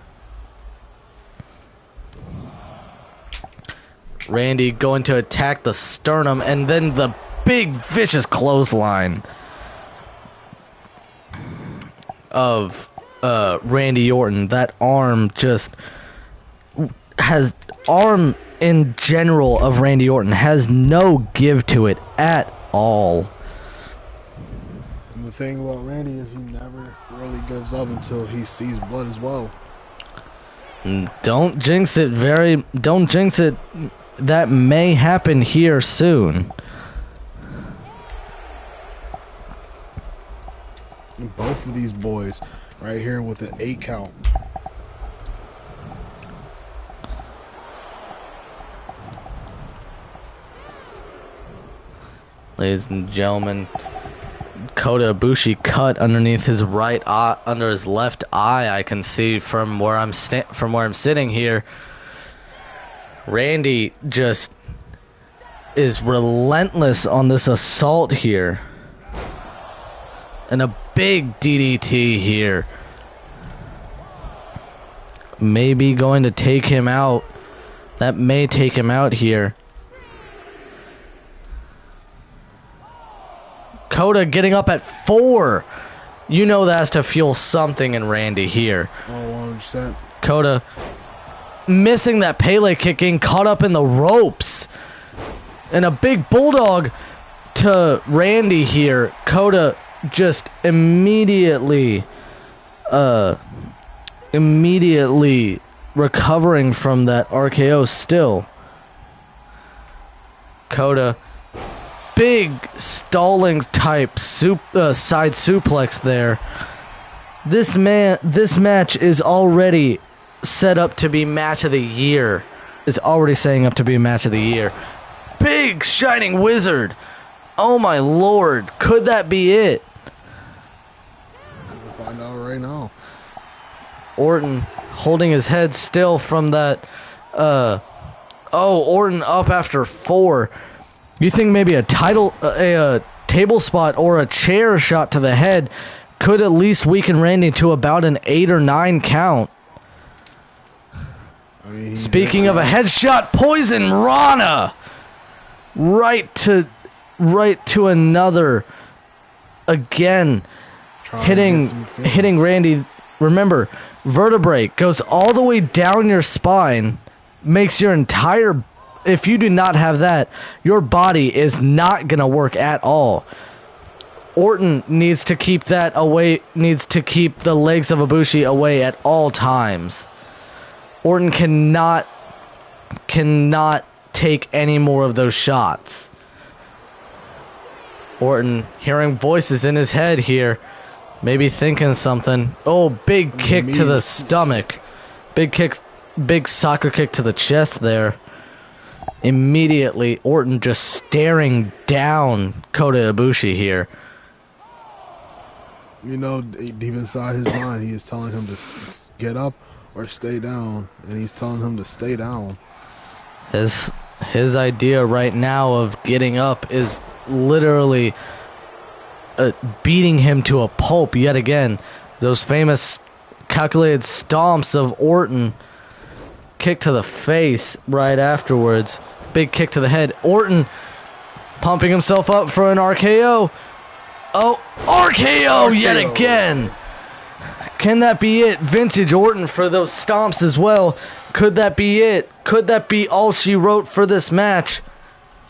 Randy going to attack the sternum and then the big vicious clothesline of Randy Orton. That arm just has arm in general of Randy Orton has no give to it at all. And the thing about Randy is he never really gives up until he sees blood as well. Don't jinx it. Don't jinx it. That may happen here soon. And both of these boys right here with an 8 count. Ladies and gentlemen, Kota Ibushi cut underneath his right eye, under his left eye. I can see from where I'm sitting here. Randy just is relentless on this assault here, and a big DDT here. Maybe going to take him out. That may take him out here. Kota getting up at 4. You know that has to fuel something in Randy here. Oh, 100%. Kota missing that Pele kick, getting caught up in the ropes. And a big bulldog to Randy here. Kota just immediately recovering from that RKO still. Kota, big stalling type side suplex there. This match is already set up to be match of the year. Is already setting up to be a match of the year. Big shining wizard. Oh my lord, could that be it? We'll find out right now. Orton holding his head still from that. Orton up after 4. You think maybe a table spot or a chair shot to the head could at least weaken Randy to about an 8 or 9 count. I mean, Speaking of a headshot, Poison Rana right to another again, hitting Randy. Remember, vertebrae goes all the way down your spine, makes your entire. If you do not have that, your body is not gonna work at all. Orton needs to keep that away. Needs to keep the legs of Ibushi away at all times. Orton cannot take any more of those shots. Orton hearing voices in his head here, maybe thinking something. Oh, big kick to the stomach. Big soccer kick to the chest there. Immediately, Orton just staring down Kota Ibushi here. You know, deep inside his mind, he is telling him to get up or stay down, and he's telling him to stay down. His idea right now of getting up is literally beating him to a pulp yet again. Those famous calculated stomps of Orton. Kick to the face right afterwards. Big kick to the head. Orton pumping himself up for an RKO. Oh, RKO yet again. Can that be it? Vintage Orton for those stomps as well. Could that be it? Could that be all she wrote for this match?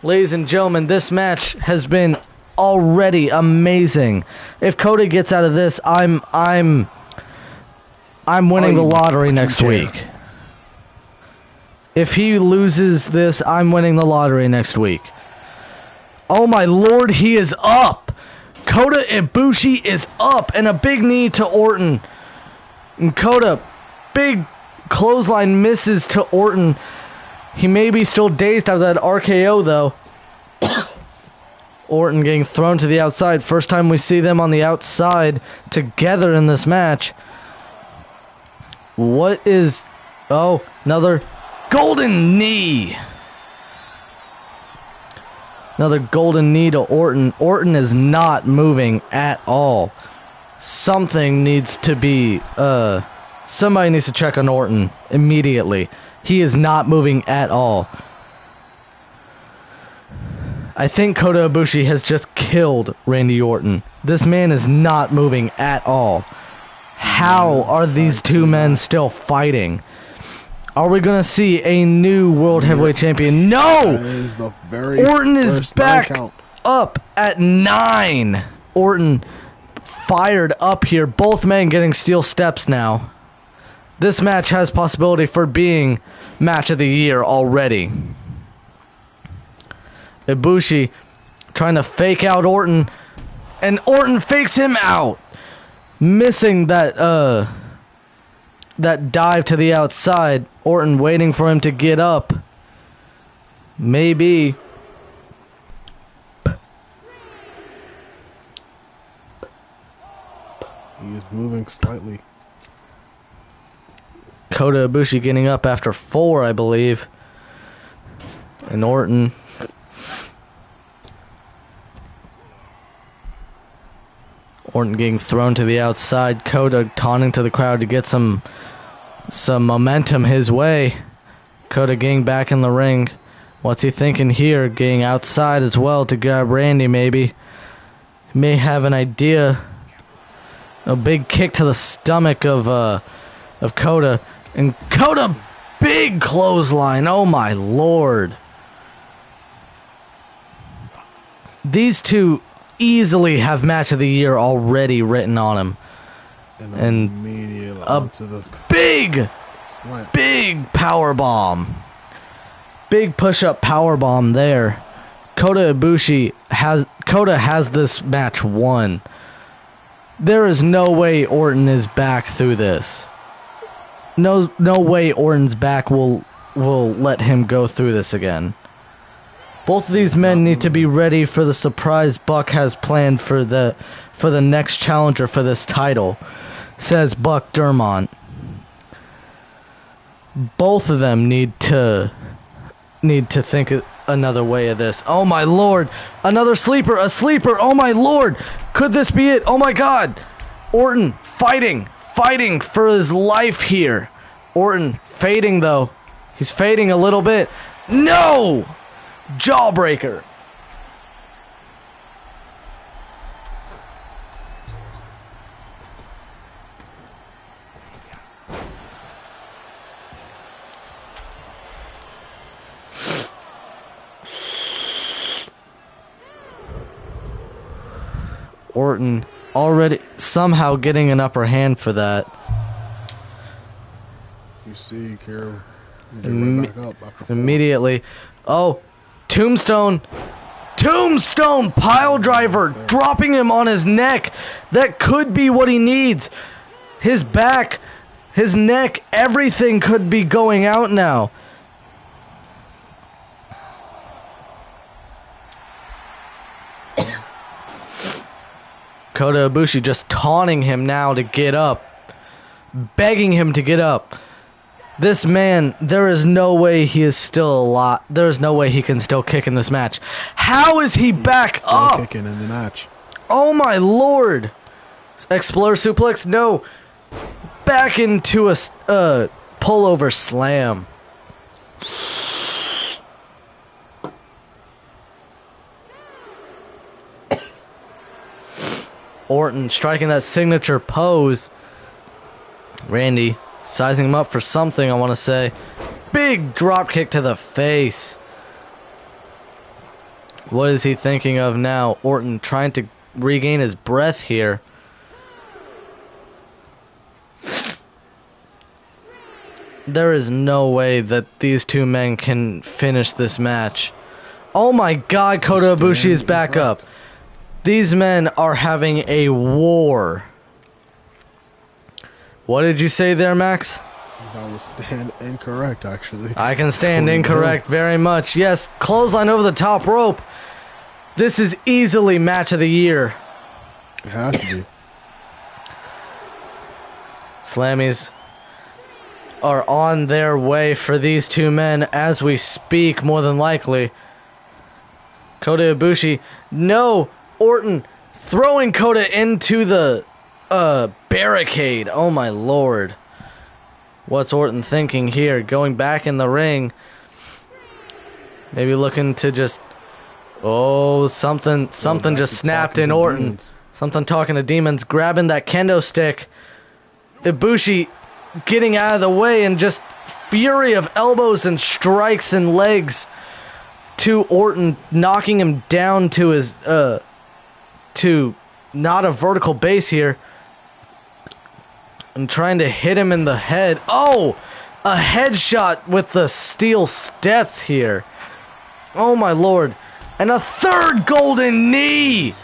Ladies and gentlemen, this match has been already amazing. If Kota gets out of this, I'm winning the lottery next week. If he loses this, I'm winning the lottery next week. Oh my lord, he is up! Kota Ibushi is up, and a big knee to Orton. And Kota, big clothesline misses to Orton. He may be still dazed out of that RKO, though. Orton getting thrown to the outside. First time we see them on the outside together in this match. What is... Oh, another golden knee. Another golden knee to Orton. Orton is not moving at all. Something needs to be... somebody needs to check on Orton immediately. He is not moving at all. I think Kota Ibushi has just killed Randy Orton. This man is not moving at all. How are these two men still fighting? Are we going to see a new World Heavyweight Champion? No! That is the very Orton is first back count. up at 9. Orton fired up here. Both men getting steel steps now. This match has possibility for being match of the year already. Ibushi trying to fake out Orton, and Orton fakes him out, missing that dive to the outside. Orton waiting for him to get up. Maybe. He is moving slightly. Kota Ibushi getting up after 4, I believe. And Orton. Orton getting thrown to the outside. Kota taunting to the crowd to get some momentum his way. Kota getting back in the ring. What's he thinking here? Getting outside as well to grab Randy maybe. May have an idea. A big kick to the stomach of Kota. And Kota, big clothesline. Oh my lord. These two easily have match of the year already written on them. And immediately a onto the big slam. big power bomb. Big push-up power bomb there. Kota has this match won. There is no way Orton is back through this. No way Orton's back will let him go through this again. Both of these men need to be ready for the surprise Buck has planned for the next challenger for this title, says Buck Dermont. Both of them need to think another way of this. Oh my lord, another sleeper, a sleeper. Oh my lord, could this be it? Oh my god, Orton fighting for his life here. Orton fading though. He's fading a little bit. No! Jawbreaker. Orton already somehow getting an upper hand for that. You see, Carol. Right back up after 4. Immediately. Oh, Tombstone pile driver, dropping him on his neck. That could be what he needs. His back, his neck, everything could be going out now. Kota Ibushi just taunting him now to get up, begging him to get up. This man, there is no way he is still alive. There is no way he can still kick in this match. How is he back still up? Kicking in the match. Oh my lord! Exploder suplex? No. Back into a pullover slam. Orton striking that signature pose. Randy sizing him up for something, I want to say. Big drop kick to the face. What is he thinking of now? Orton trying to regain his breath here. There is no way that these two men can finish this match. Oh my god, Kota Ibushi is back up. These men are having a war. What did you say there, Max? I will stand incorrect, actually. I can stand incorrect very much. Yes, clothesline over the top rope. This is easily match of the year. It has to be. Slammies are on their way for these two men as we speak, more than likely. Kota Ibushi. No! Orton throwing Kota into the barricade. Oh my lord. What's Orton thinking here? Going back in the ring. Maybe looking to just... Oh, something just snapped in Orton. Something talking to demons. Grabbing that kendo stick. Ibushi getting out of the way and just fury of elbows and strikes and legs to Orton, knocking him down to his to not a vertical base here, and trying to hit him in the head. Oh, a headshot with the steel steps here. Oh my lord. And a third golden knee.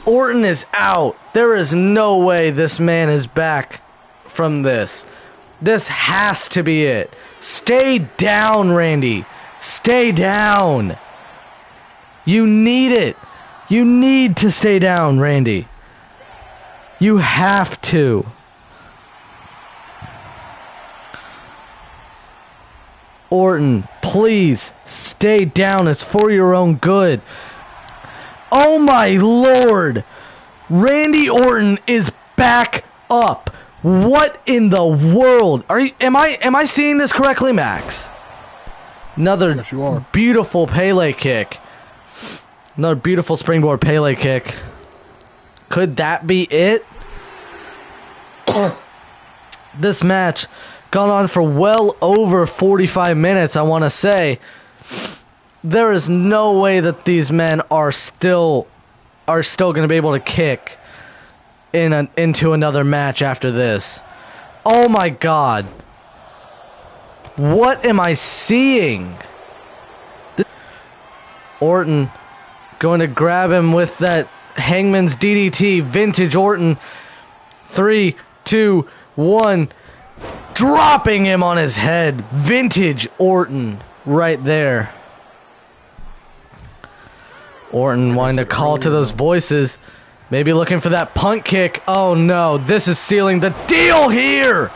Orton is out. There is no way this man is back from this. This has to be it. Stay down, Randy. Stay down. You need it. You need to stay down, Randy. You have to. Orton, please stay down. It's for your own good. Oh my lord. Randy Orton is back up. What in the world? Am I seeing this correctly, Max? Another Yes, you are. beautiful Pele kick. Another beautiful springboard Pele kick. Could that be it? This match gone on for well over 45 minutes, I want to say. There is no way that these men are still going to be able to kick into another match after this. Oh my god. What am I seeing? Orton going to grab him with that Hangman's DDT. Vintage Orton. 3, 2, 1. Dropping him on his head. Vintage Orton right there. Orton wanting to call to those voices. Maybe looking for that punt kick. Oh no, this is sealing the deal here.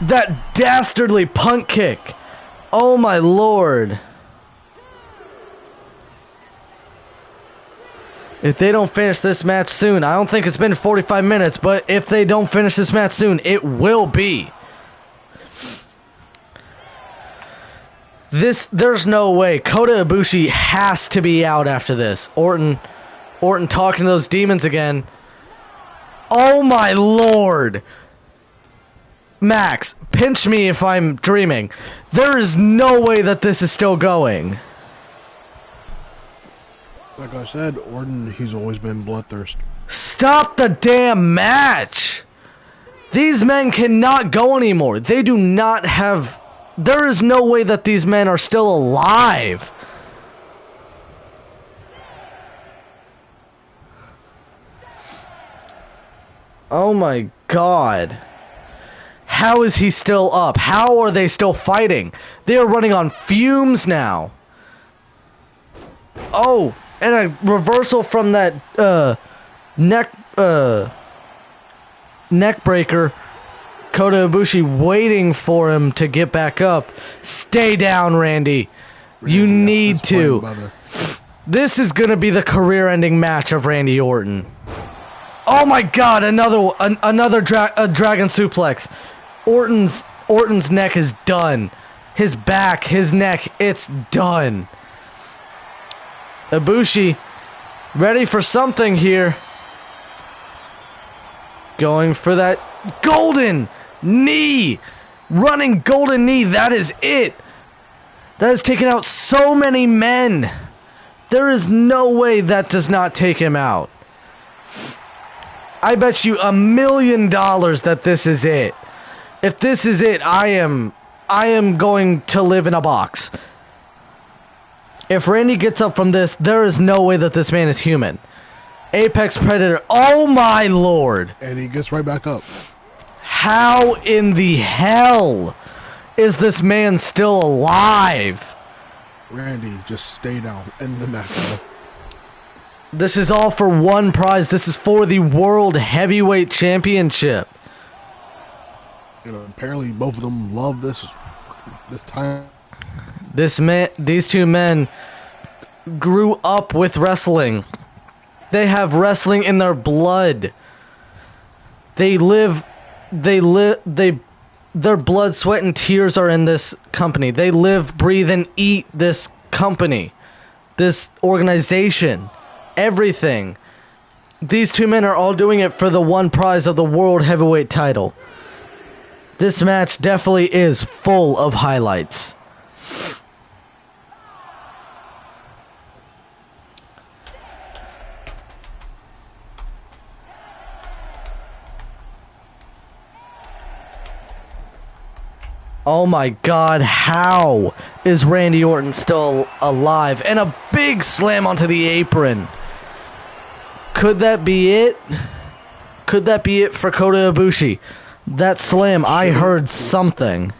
That dastardly punt kick. Oh my lord. If they don't finish this match soon, I don't think it's been 45 minutes, but if they don't finish this match soon, it will be. There's no way. Kota Ibushi has to be out after this. Orton talking to those demons again. Oh my lord. Max, pinch me if I'm dreaming. There is no way that this is still going. Like I said, Orton, he's always been bloodthirsty. Stop the damn match! These men cannot go anymore. They do not have... There is no way that these men are still alive. Oh my god. How is he still up? How are they still fighting? They are running on fumes now. Oh, and a reversal from that neck breaker. Kota Ibushi waiting for him to get back up. Stay down, Randy. You need to. This is going to be the career-ending match of Randy Orton. Oh my god, another dragon suplex. Orton's neck is done. His back, his neck, it's done. Ibushi ready for something here. Going for that golden knee. Running golden knee, that is it. That has taken out so many men. There is no way that does not take him out. I bet you $1 million that this is it. If this is it, I am going to live in a box. If Randy gets up from this, there is no way that this man is human. Apex Predator. Oh my lord. And he gets right back up. How in the hell is this man still alive? Randy, just stay down in the match. This is all for one prize. This is for the World Heavyweight Championship. You know, apparently both of them love this time. These two men grew up with wrestling. They have wrestling in their blood. Their blood, sweat, and tears are in this company. They live, breathe, and eat this company, this organization, everything. these two men are all doing it for the one prize of the World Heavyweight title. This match definitely is full of highlights. Oh my God, how is Randy Orton still alive? And a big slam onto the apron. Could that be it? Could that be it for Kota Ibushi? That slam, I heard something.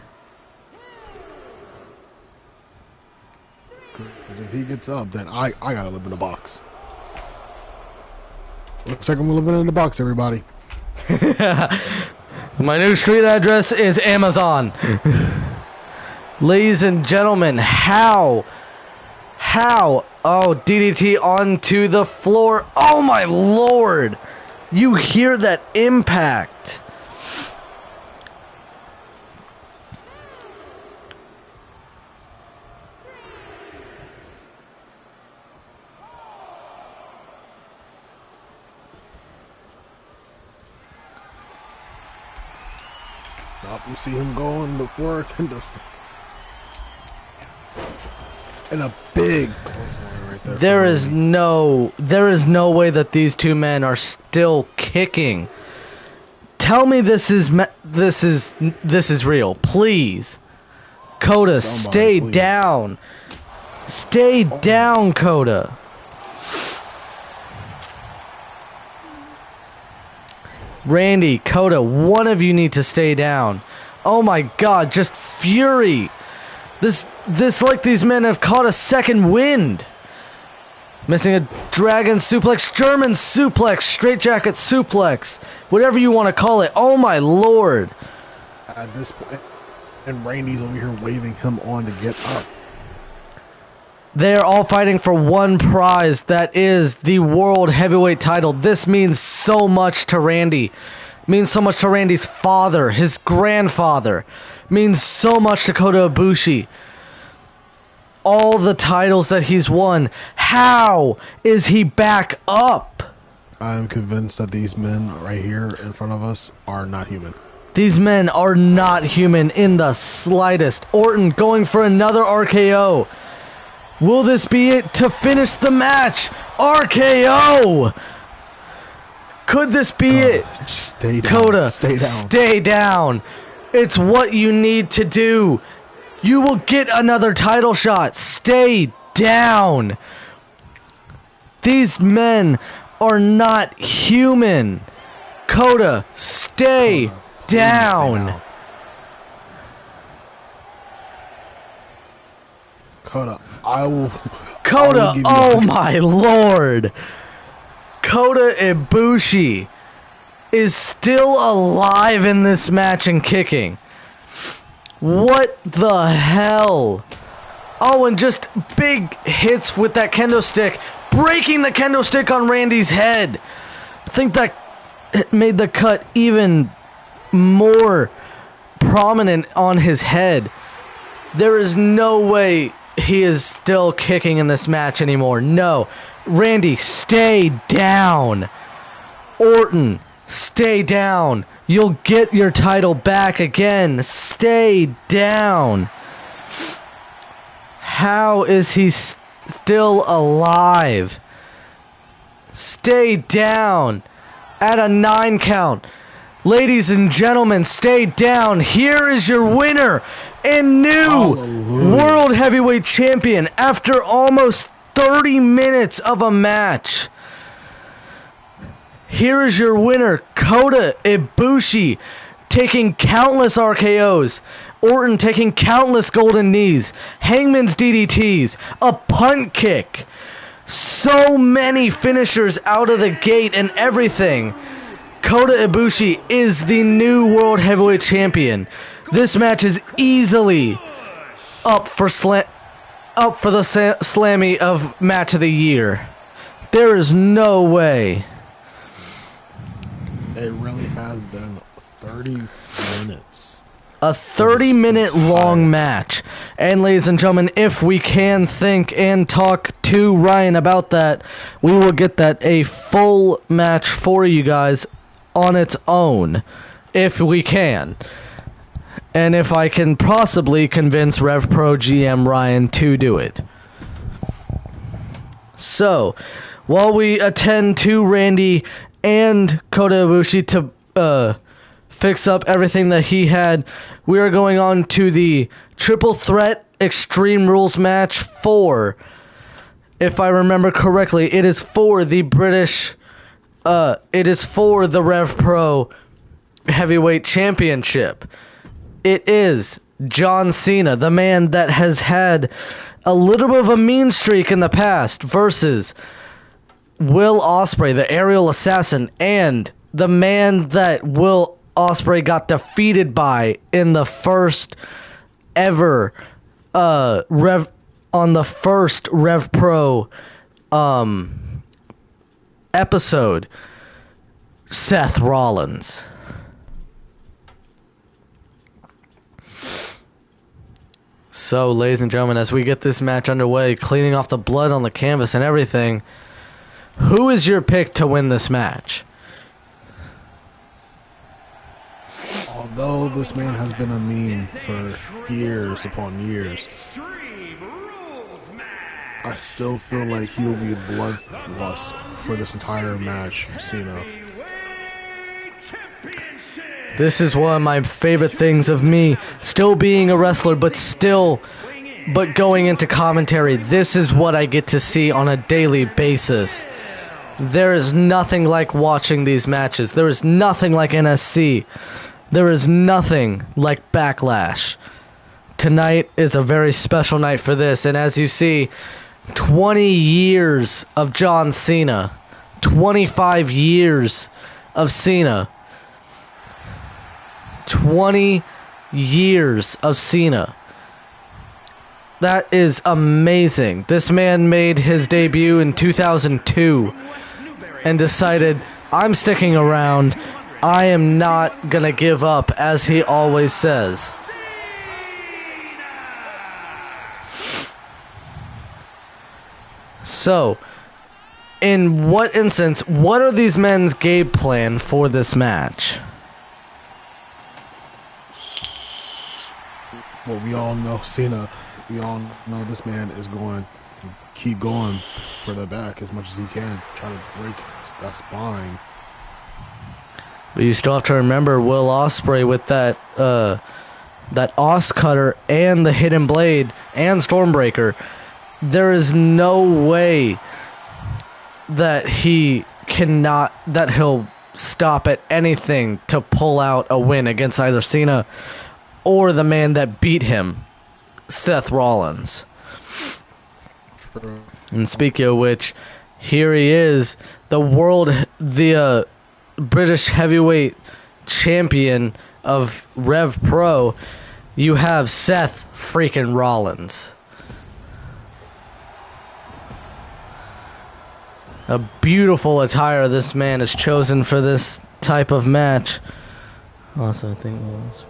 Because if he gets up, then I gotta live in a box. Looks like I'm living in the box, everybody. My new street address is Amazon. Ladies and gentlemen, how? Oh, DDT onto the floor. Oh my Lord. You hear that impact. You see him going before a kendo stick. And a big clothesline right there. There is no way that these two men are still kicking. Tell me this is real, please. Kota, stay please. down. Stay down, Kota. Randy, Kota, one of you need to stay down. Oh my God, just fury. This like these men have caught a second wind. Missing a dragon suplex, German suplex, straitjacket suplex, whatever you want to call it. Oh my Lord. At this point, and Randy's over here waving him on to get up. They're all fighting for one prize, that is the World Heavyweight title. This means so much to Randy. Means so much to Randy's father, his grandfather. Means so much to Kota Ibushi. All the titles that he's won. How is he back up? I'm convinced that these men right here in front of us are not human. These men are not human in the slightest. Orton going for another RKO. Will this be it to finish the match? RKO! Could this be it? Stay down. Kota, stay down. Stay down. It's what you need to do. You will get another title shot. Stay down. These men are not human. Kota, stay down. Kota, I will. Kota, oh my Lord. Kota Ibushi is still alive in this match and kicking. What the hell? Oh, and just big hits with that kendo stick, breaking the kendo stick on Randy's head. I think that made the cut even more prominent on his head. There is no way he is still kicking in this match anymore. No. Randy, stay down. Orton, stay down. You'll get your title back again. Stay down. How is he still alive? Stay down. At a 9 count. Ladies and gentlemen, stay down. Here is your winner and new World Heavyweight Champion after almost 30 minutes of a match. Here is your winner, Kota Ibushi, taking countless RKOs. Orton taking countless golden knees, Hangman's DDTs, a punt kick. So many finishers out of the gate and everything. Kota Ibushi is the new World Heavyweight Champion. This match is easily up for the Slammy of Match of the Year. There is no way. It really has been 30 minutes. A 30-minute long match. And ladies and gentlemen, if we can think and talk to Ryan about that, we will get that a full match for you guys on its own, if we can. And if I can possibly convince RevPro GM Ryan to do it. So, while we attend to Randy and Kota Ibushi to fix up everything that he had, we are going on to the Triple Threat Extreme Rules match for, if I remember correctly, it is for the British, it is for the RevPro Heavyweight Championship. It is John Cena, the man that has had a little bit of a mean streak in the past, versus Will Ospreay, the aerial assassin, and the man that Will Ospreay got defeated by in the first ever on the first RevPro episode, Seth Rollins. So, ladies and gentlemen, as we get this match underway, cleaning off the blood on the canvas and everything, who is your pick to win this match? Although this man has been a meme for years upon years, I still feel like he will be a bloodlust for this entire match, Cena. This is one of my favorite things of me, still being a wrestler, but going into commentary. This is what I get to see on a daily basis. There is nothing like watching these matches. There is nothing like NSC. There is nothing like Backlash. Tonight is a very special night for this, and as you see, 20 years of John Cena, 25 years of Cena, 20 years of Cena. That is amazing. This man made his debut in 2002 and decided, I'm sticking around. I am not gonna give up, as he always says. So, in what instance, what are these men's game plan for this match? Well, we all know Cena. We all know this man is going to keep going for the back as much as he can, try to break that spine. But you still have to remember Will Ospreay with that Os Cutter and the Hidden Blade and Stormbreaker. There is no way that he'll stop at anything to pull out a win against either Cena or the man that beat him, Seth Rollins. True. And speaking of which, here he is, the British heavyweight champion of Rev Pro. You have Seth freaking Rollins. A beautiful attire this man has chosen for this type of match. Also, I think was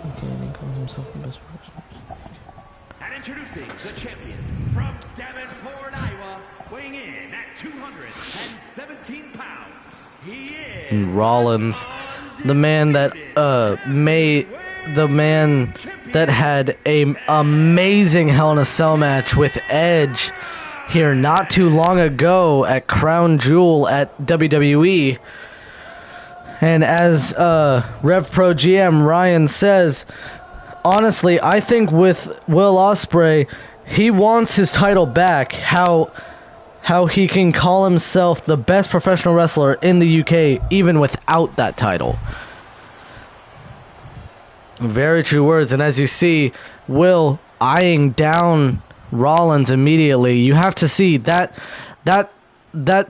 he calls himself the best person. And introducing the champion from Davenport, Iowa, weighing in at 217 pounds. He is Rollins, the man that had a amazing Hell in a Cell match with Edge here not too long ago at Crown Jewel at WWE. And as RevPro GM Ryan says, honestly, I think with Will Ospreay, he wants his title back. How he can call himself the best professional wrestler in the UK even without that title. Very true words. And as you see, Will eyeing down Rollins immediately. You have to see that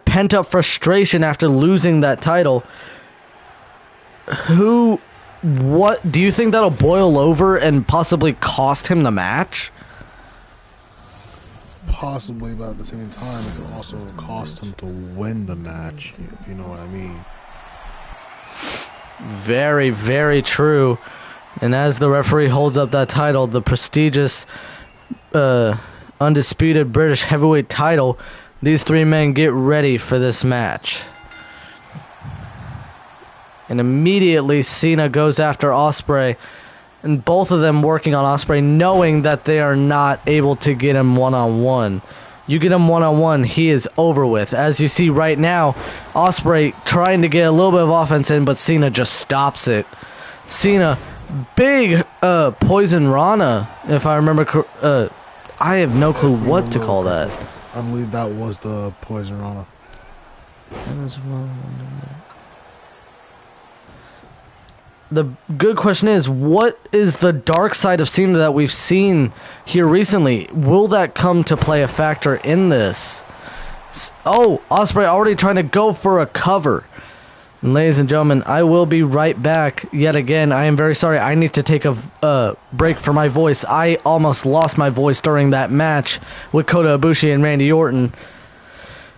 pent up frustration after losing that title. What do you think that'll boil over and possibly cost him the match? Possibly, but at the same time, it could also cost him to win the match, if you know what I mean. Very, very true. And as the referee holds up that title, the prestigious, undisputed British heavyweight title, these three men get ready for this match. And immediately Cena goes after Ospreay, and both of them working on Ospreay, knowing that they are not able to get him one-on-one. You get him one-on-one, he is over with. As you see right now, Ospreay trying to get a little bit of offense in, but Cena just stops it. Cena, big Poison Rana, if I remember. I have no clue what to call that. I believe that was the Poison Rana. The good question is, what is the dark side of Cena that we've seen here recently? Will that come to play a factor in this? Oh, Ospreay already trying to go for a cover. And ladies and gentlemen, I will be right back yet again. I am very sorry. I need to take a break for my voice. I almost lost my voice during that match with Kota Ibushi and Randy Orton.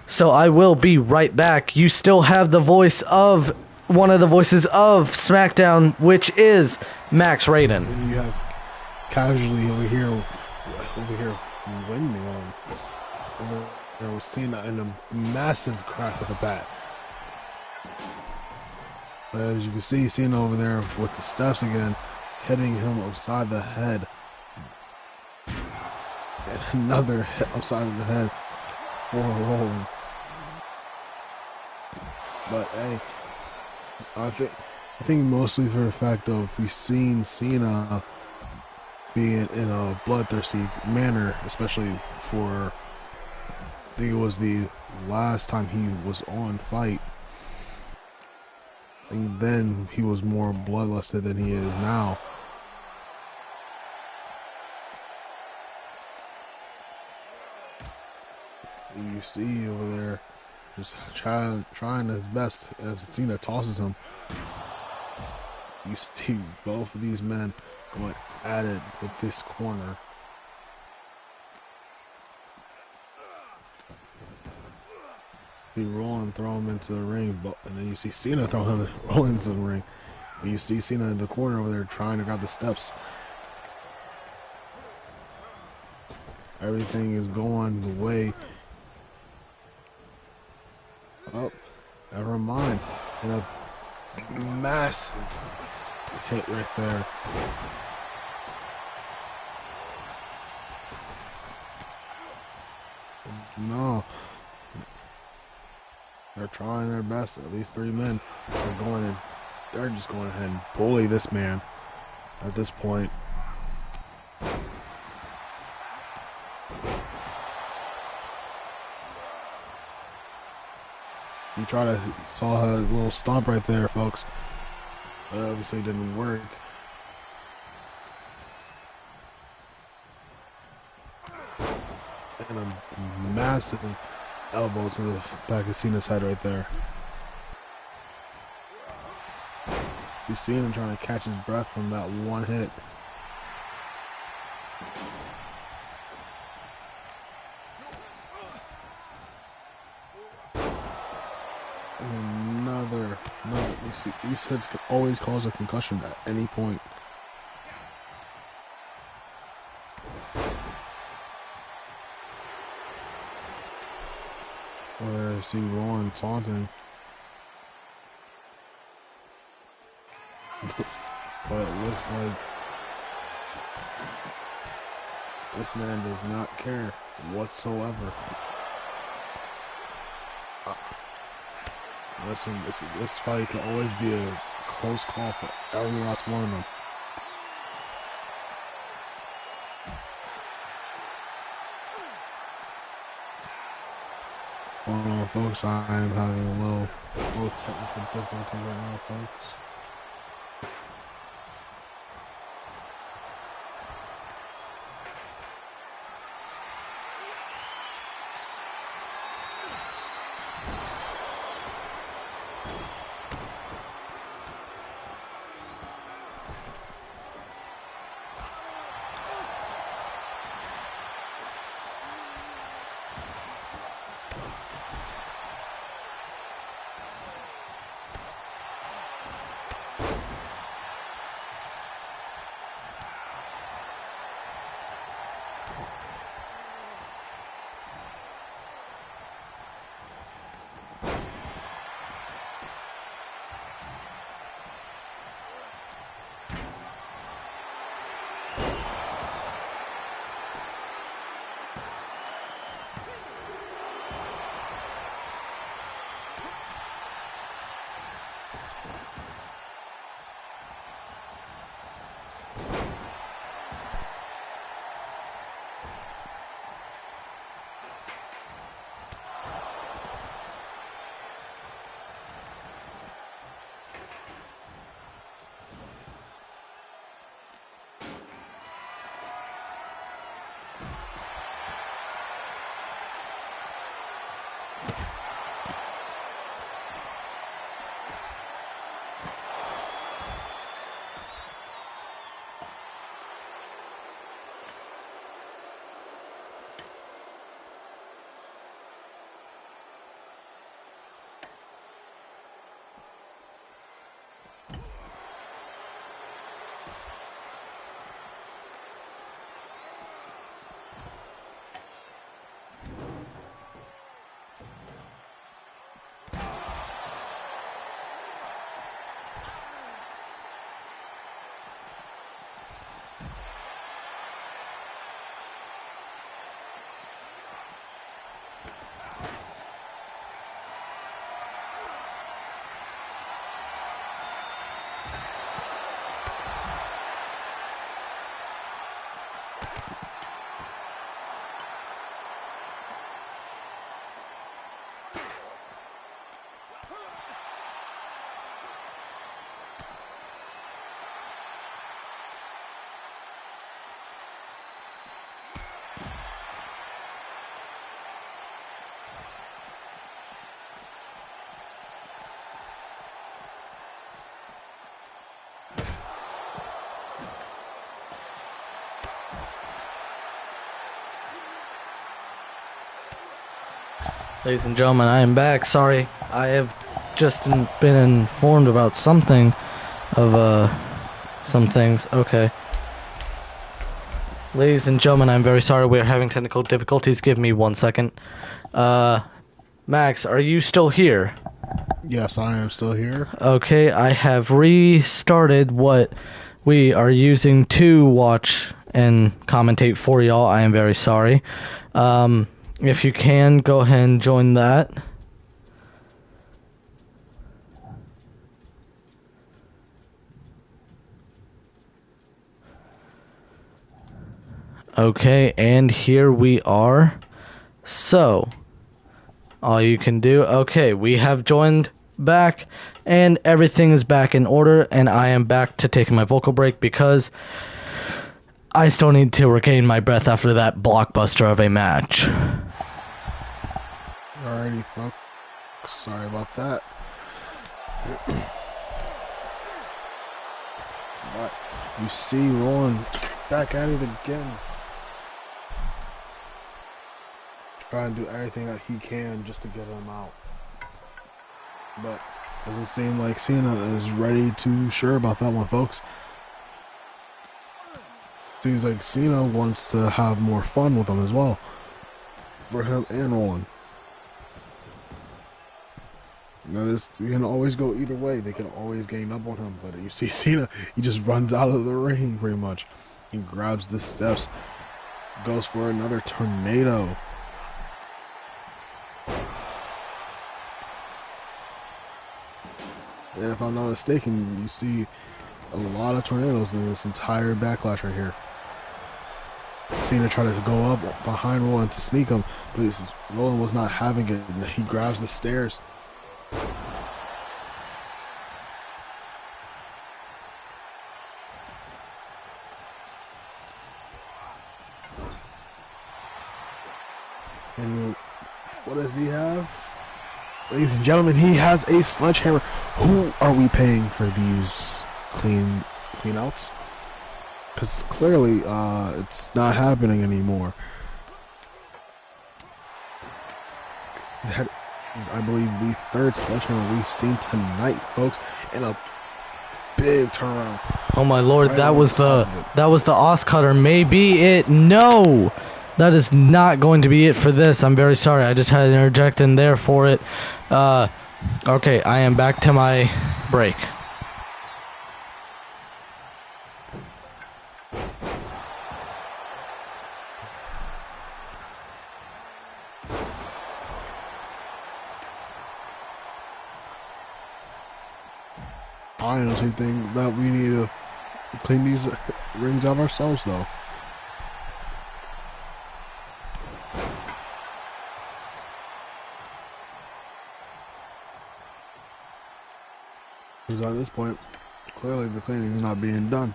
So I will be right back. You still have the voice of one of the voices of SmackDown, which is Max Raiden. And you have casually over here windmilling on. Over there was Cena in a massive crack with a bat. But as you can see, Cena over there with the steps again, hitting him upside the head. And another hit upside of the head for rolling. But hey, I think mostly for the fact of we've seen Cena being in a bloodthirsty manner, especially for, I think it was the last time he was on Fight. And then he was more bloodlusted than he is now. You see over there, just trying his best as Cena tosses him. You see both of these men going at it with this corner. See Rollins throw him into the ring, and then you see Cena throw him Rollins into the ring. And you see Cena in the corner over there trying to grab the steps. Everything is going the way. Oh, never mind. And a massive hit right there. No. They're trying their best. At least three men are going in. They're just going ahead and bully this man at this point. You saw a little stomp right there, folks. But obviously it didn't work. And a massive elbow to the back of Cena's head right there. You see him trying to catch his breath from that one hit. Another. You see, these hits can always cause a concussion at any point. Where I see Rowan taunting. But it looks like this man does not care whatsoever. Listen, this fight can always be a close call for every last one of them. Hold on, folks. I am having a little technical difficulty right now, folks. Ladies and gentlemen, I am back. Sorry, I have just been informed about something of, some things. Okay. Ladies and gentlemen, I'm very sorry we are having technical difficulties. Give me 1 second. Max, are you still here? Yes, I am still here. Okay, I have restarted what we are using to watch and commentate for y'all. I am very sorry. If you can, go ahead and join that. Okay, and here we are. So, all you can do... Okay, we have joined back, and everything is back in order, and I am back to taking my vocal break because I still need to regain my breath after that blockbuster of a match. Alrighty, folks. Sorry about that. But you see Rowan back at it again. Trying to do everything that he can just to get him out. But doesn't seem like Cena is ready to sure about that one, folks. Seems like Cena wants to have more fun with him as well. For him and Rowan. Now this can always go either way. They can always gang up on him, but you see Cena, he just runs out of the ring pretty much. He grabs the steps, goes for another tornado. And if I'm not mistaken, you see a lot of tornadoes in this entire backlash right here. Cena tried to go up behind Rowan to sneak him, but Rowan was not having it. And he grabs the stairs. And what does he have? Ladies and gentlemen, he has a sledgehammer. Who are we paying for these clean outs? Because clearly it's not happening anymore. That is, I believe, the third sledgehammer we've seen tonight, folks, and a big turnaround. Oh my lord, Right that was the top os cutter. Maybe it. No, that is not going to be it for this. I'm very sorry. I just had to interject in there for it. Okay, I am back to my break. I honestly think that we need to clean these rings out ourselves, though. Because at this point, clearly the cleaning is not being done.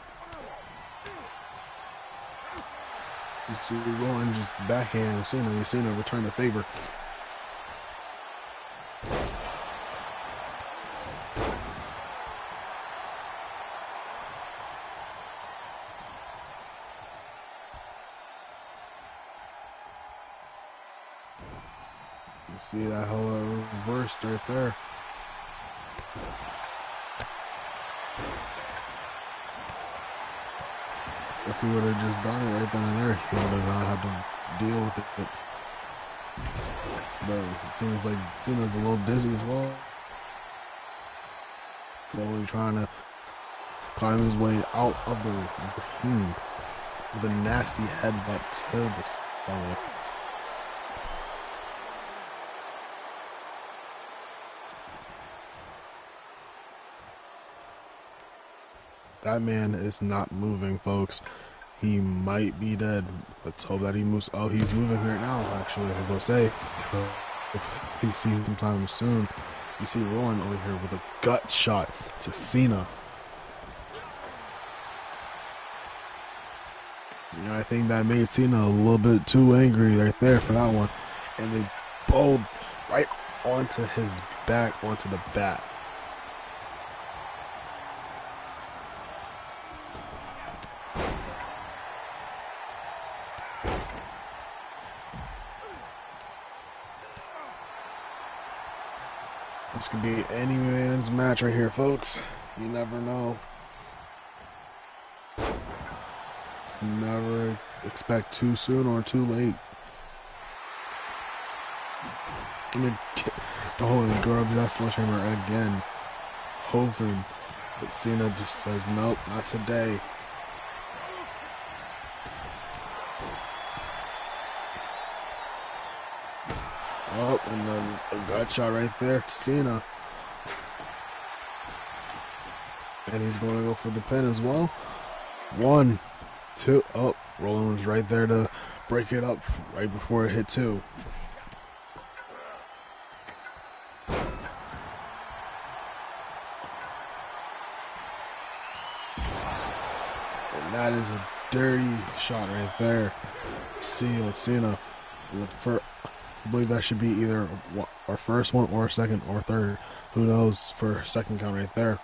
You see Rowan just backhand Cena. You see him return the favor. You see that whole reversed right there. If he would have just done it right then and there, he would have not had to deal with it. But it seems like Cena's a little dizzy as well. Slowly trying to climb his way out of the ring with a nasty headbutt to the stomach. That man is not moving, folks. He might be dead. Let's hope that he moves. Oh, he's moving right now, actually, I was going to say. We see him sometime soon. You see Rowan over here with a gut shot to Cena. I think that made Cena a little bit too angry right there for that one. And they both right onto his back, onto the bat. This could be any man's match right here, folks. You never know. Never expect too soon or too late. Oh, and grabs that sledgehammer again. Hoping, but Cena just says, nope, not today. Oh, and then a gut shot right there to Cena. And he's going to go for the pin as well. 1, 2, oh, Roland was right there to break it up right before it hit 2. And that is a dirty shot right there. See Cena. I believe that should be either our first one or second or third. Who knows for second count right there.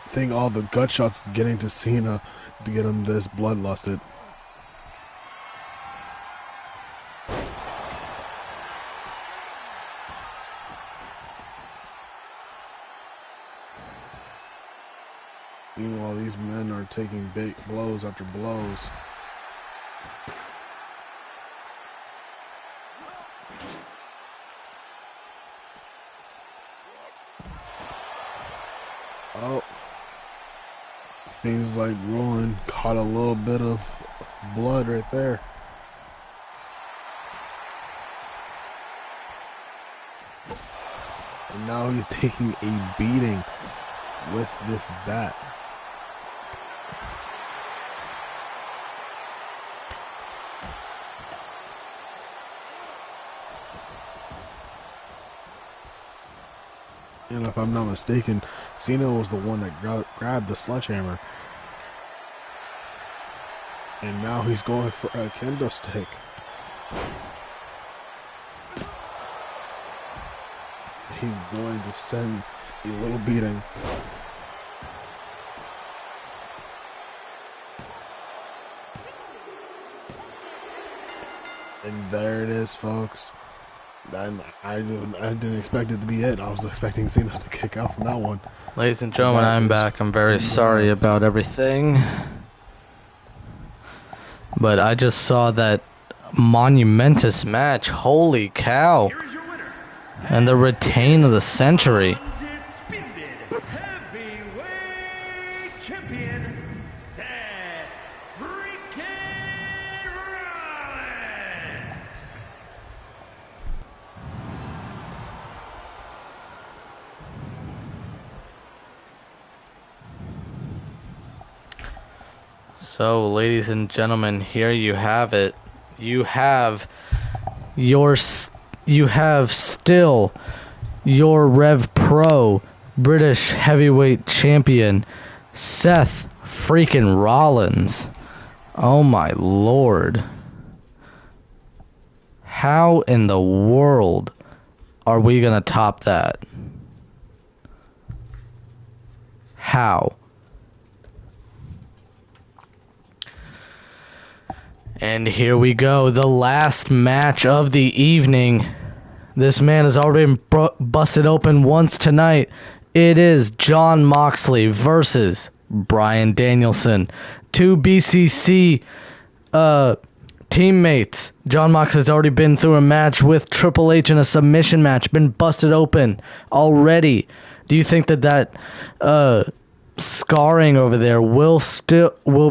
I think all the gut shots getting to Cena to get him this bloodlusted. Meanwhile, these men are taking big blows after blows. Oh. Seems like Roland caught a little bit of blood right there. And now he's taking a beating with this bat. And if I'm not mistaken, Cena was the one that grabbed the sledgehammer. And now he's going for a kendo stick. He's going to send a little beating. And there it is, folks. I didn't expect it to be it. I was expecting Cena to kick out from that one. Ladies and gentlemen, I'm back. I'm very sorry about everything. But I just saw that monumentous match. Holy cow. And the retain of the century. Undisputed heavyweight champion, Seth freaking Rollins. So, ladies and gentlemen, here you have it. You have still your Rev Pro British Heavyweight Champion, Seth freaking Rollins. Oh my lord. How in the world are we gonna top that? How? And here we go, the last match of the evening. This man has already been busted open once tonight. It is Jon Moxley versus Bryan Danielson. 2 BCC teammates. Jon Moxley's already been through a match with Triple H in a submission match, been busted open already. Do you think that scarring over there will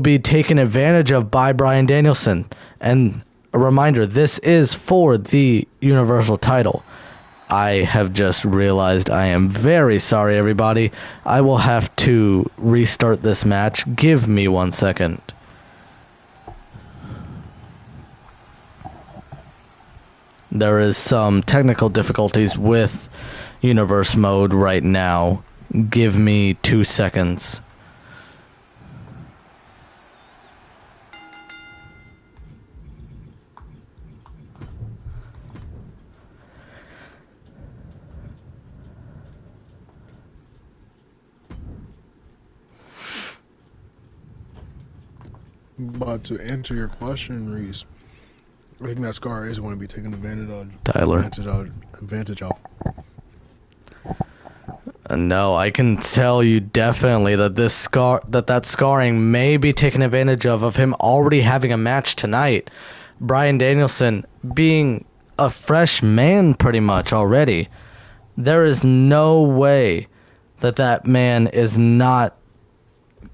be taken advantage of by Bryan Danielson? And a reminder, this is for the Universal title. I have just realized I am very sorry, everybody. I will have to restart this match. Give me 1 second. There is some technical difficulties with Universe mode right now. Give me 2 seconds. But to answer your question, Reese, I think that scar is going to be taken advantage of. Tyler. Advantage of. No, I can tell you definitely that that scarring may be taken advantage of him already having a match tonight. Bryan Danielson being a fresh man pretty much already. There is no way that man is not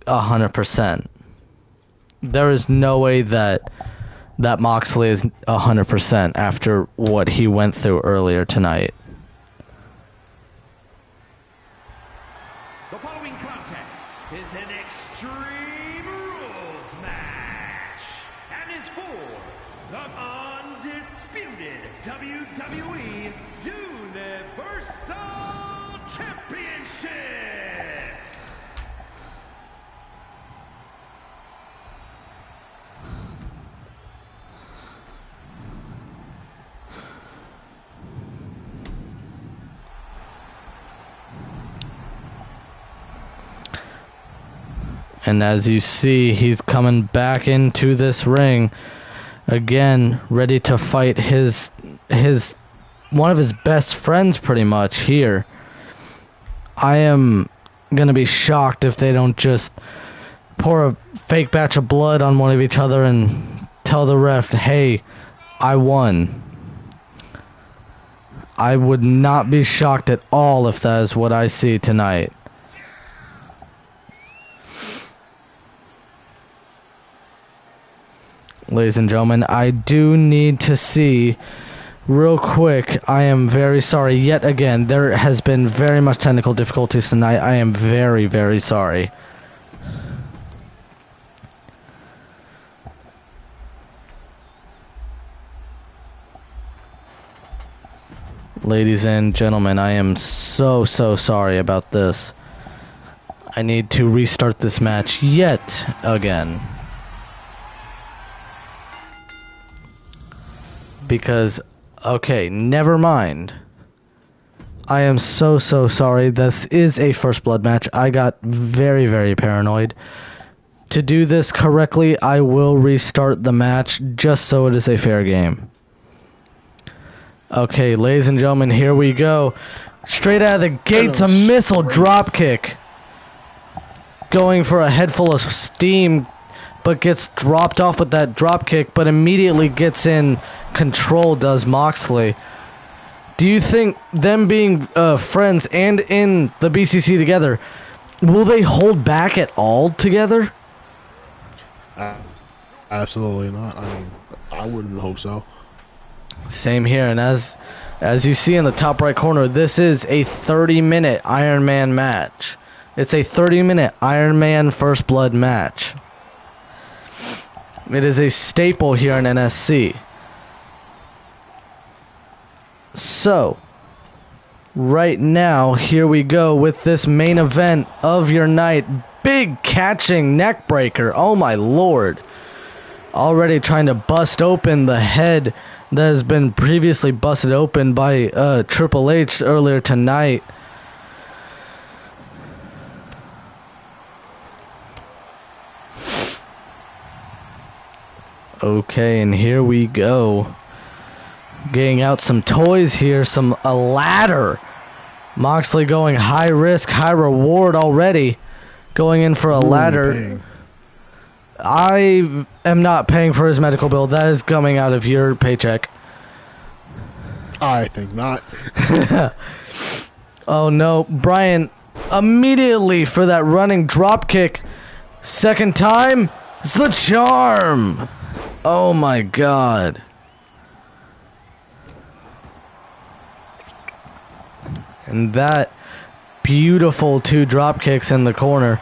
100%. There is no way that Moxley is 100% after what he went through earlier tonight. The following contest is an Extreme Rules match and is for the undisputed WWE Universal Championship. And as you see, he's coming back into this ring again, ready to fight his one of his best friends pretty much here. I am gonna be shocked if they don't just pour a fake batch of blood on one of each other and tell the ref, hey, I won. I would not be shocked at all if that is what I see tonight. Ladies and gentlemen, I do need to see real quick. I am very sorry yet again. There has been very much technical difficulties tonight. I am very, very sorry. Ladies and gentlemen, I am so sorry about this. I need to restart this match yet again. Because, okay, never mind. I am so sorry. This is a first blood match. I got very, very paranoid. To do this correctly, I will restart the match just so it is a fair game. Okay, ladies and gentlemen, here we go. Straight out of the gates, a missile drop kick. Going for a head full of steam, but gets dropped off with that drop kick, but immediately gets in control, does Moxley. Do you think them being friends and in the BCC together, will they hold back at all together? Absolutely not. I mean, I wouldn't hope so. Same here, and as you see in the top right corner, this is a 30-minute Iron Man match. It's a 30-minute Iron Man First Blood match. It is a staple here in NSC. So, right now, here we go with this main event of your night. Big catching neck breaker. Oh my lord. Already trying to bust open the head that has been previously busted open by Triple H earlier tonight. Okay, and here we go. Getting out some toys here, a ladder. Moxley going high risk, high reward already. Going in for a ladder. I am not paying for his medical bill. That is coming out of your paycheck. I think not. Oh no, Brian, immediately for that running drop kick. Second time, it's the charm. Oh my god. And that beautiful two drop kicks in the corner.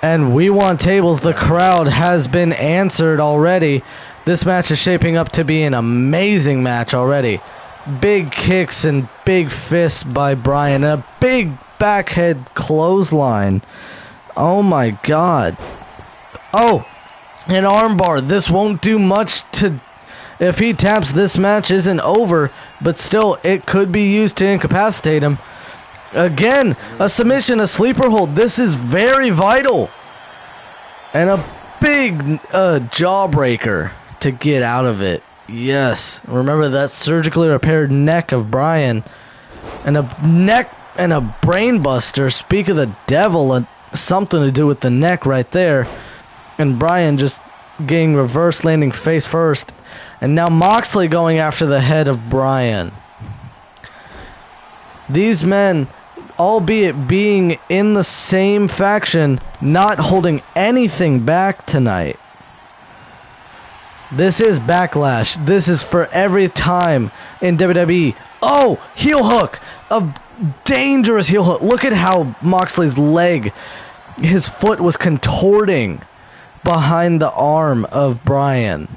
And we want tables. The crowd has been answered already. This match is shaping up to be an amazing match already. Big kicks and big fists by Brian. And a big backhead clothesline. Oh my god. Oh, an armbar. This won't do much to... If he taps, this match isn't over. But still, it could be used to incapacitate him. Again, a submission, a sleeper hold. This is very vital. And a big jawbreaker to get out of it. Yes. Remember that surgically repaired neck of Bryan. And a neck and a brain buster. Speak of the devil, and something to do with the neck right there. And Bryan just getting reverse landing face first. And now Moxley going after the head of Bryan. These men, albeit being in the same faction, not holding anything back tonight. This is Backlash. This is for every time in WWE. Oh, heel hook. A dangerous heel hook. Look at how Moxley's leg, his foot was contorting behind the arm of Bryan.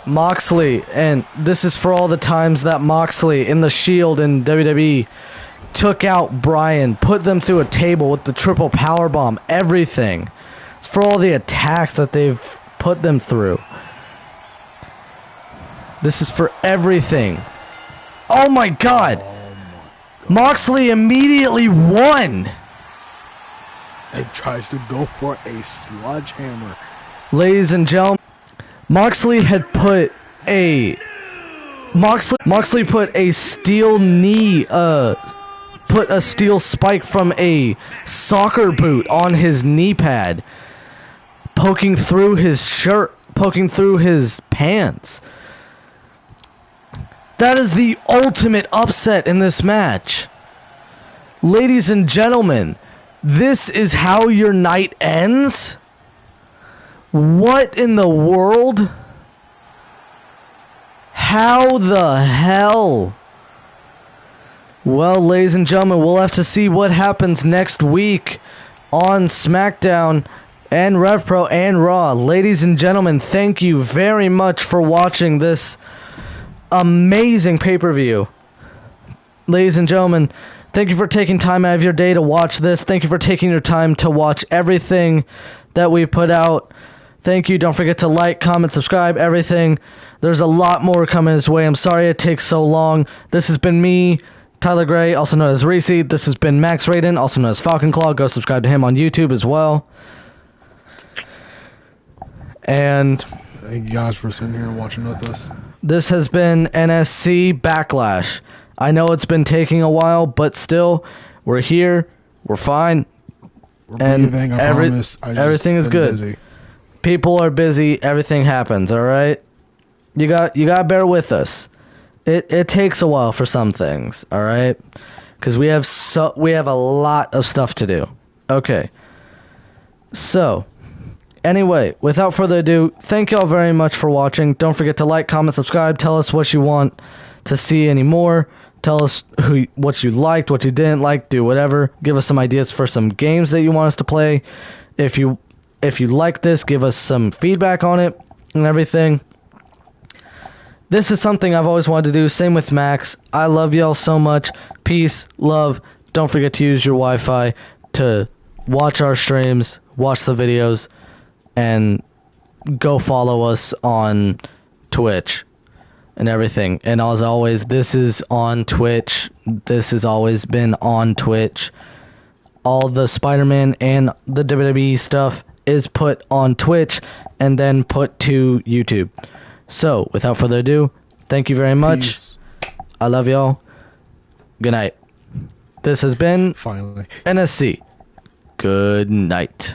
Moxley, and this is for all the times that Moxley in the Shield in WWE took out Bryan, put them through a table with the triple powerbomb, everything. It's for all the attacks that they've put them through. This is for everything. Oh my God! Moxley immediately won! And tries to go for a sledgehammer. Ladies and gentlemen, Moxley had put a Moxley put a steel knee, put a steel spike from a soccer boot on his knee pad, poking through his shirt, poking through his pants. That is the ultimate upset in this match. Ladies and gentlemen, this is how your night ends? What in the world? How the hell? Well, ladies and gentlemen, we'll have to see what happens next week on SmackDown and RevPro and Raw. Ladies and gentlemen, thank you very much for watching this amazing pay-per-view. Ladies and gentlemen, thank you for taking time out of your day to watch this. Thank you for taking your time to watch everything that we put out. Thank you. Don't forget to like, comment, subscribe, everything. There's a lot more coming his way. I'm sorry it takes so long. This has been me, Tyler Gray, also known as Reese. This has been Max Raiden, also known as Falcon Claw. Go subscribe to him on YouTube as well. And thank you guys for sitting here and watching with us. This has been NSC Backlash. I know it's been taking a while, but still, we're here. We're fine. We're breathing, I promise. Everything is good. Busy. People are busy. Everything happens. All right. You got to bear with us. It takes a while for some things. All right, because we have a lot of stuff to do. Okay. So, anyway, without further ado, thank y'all very much for watching. Don't forget to like, comment, subscribe. Tell us what you want to see anymore. Tell us what you liked, what you didn't like. Do whatever. Give us some ideas for some games that you want us to play. If you like this, give us some feedback on it and everything. This is something I've always wanted to do. Same with Max. I love y'all so much. Peace, love. Don't forget to use your Wi-Fi to watch our streams, watch the videos, and go follow us on Twitch and everything. And as always, this is on Twitch. This has always been on Twitch. All the Spider-Man and the WWE stuff is put on Twitch and then put to YouTube. So, without further ado, thank you very much. Peace. I love y'all. Good night. This has been Finally. NSC. Good night.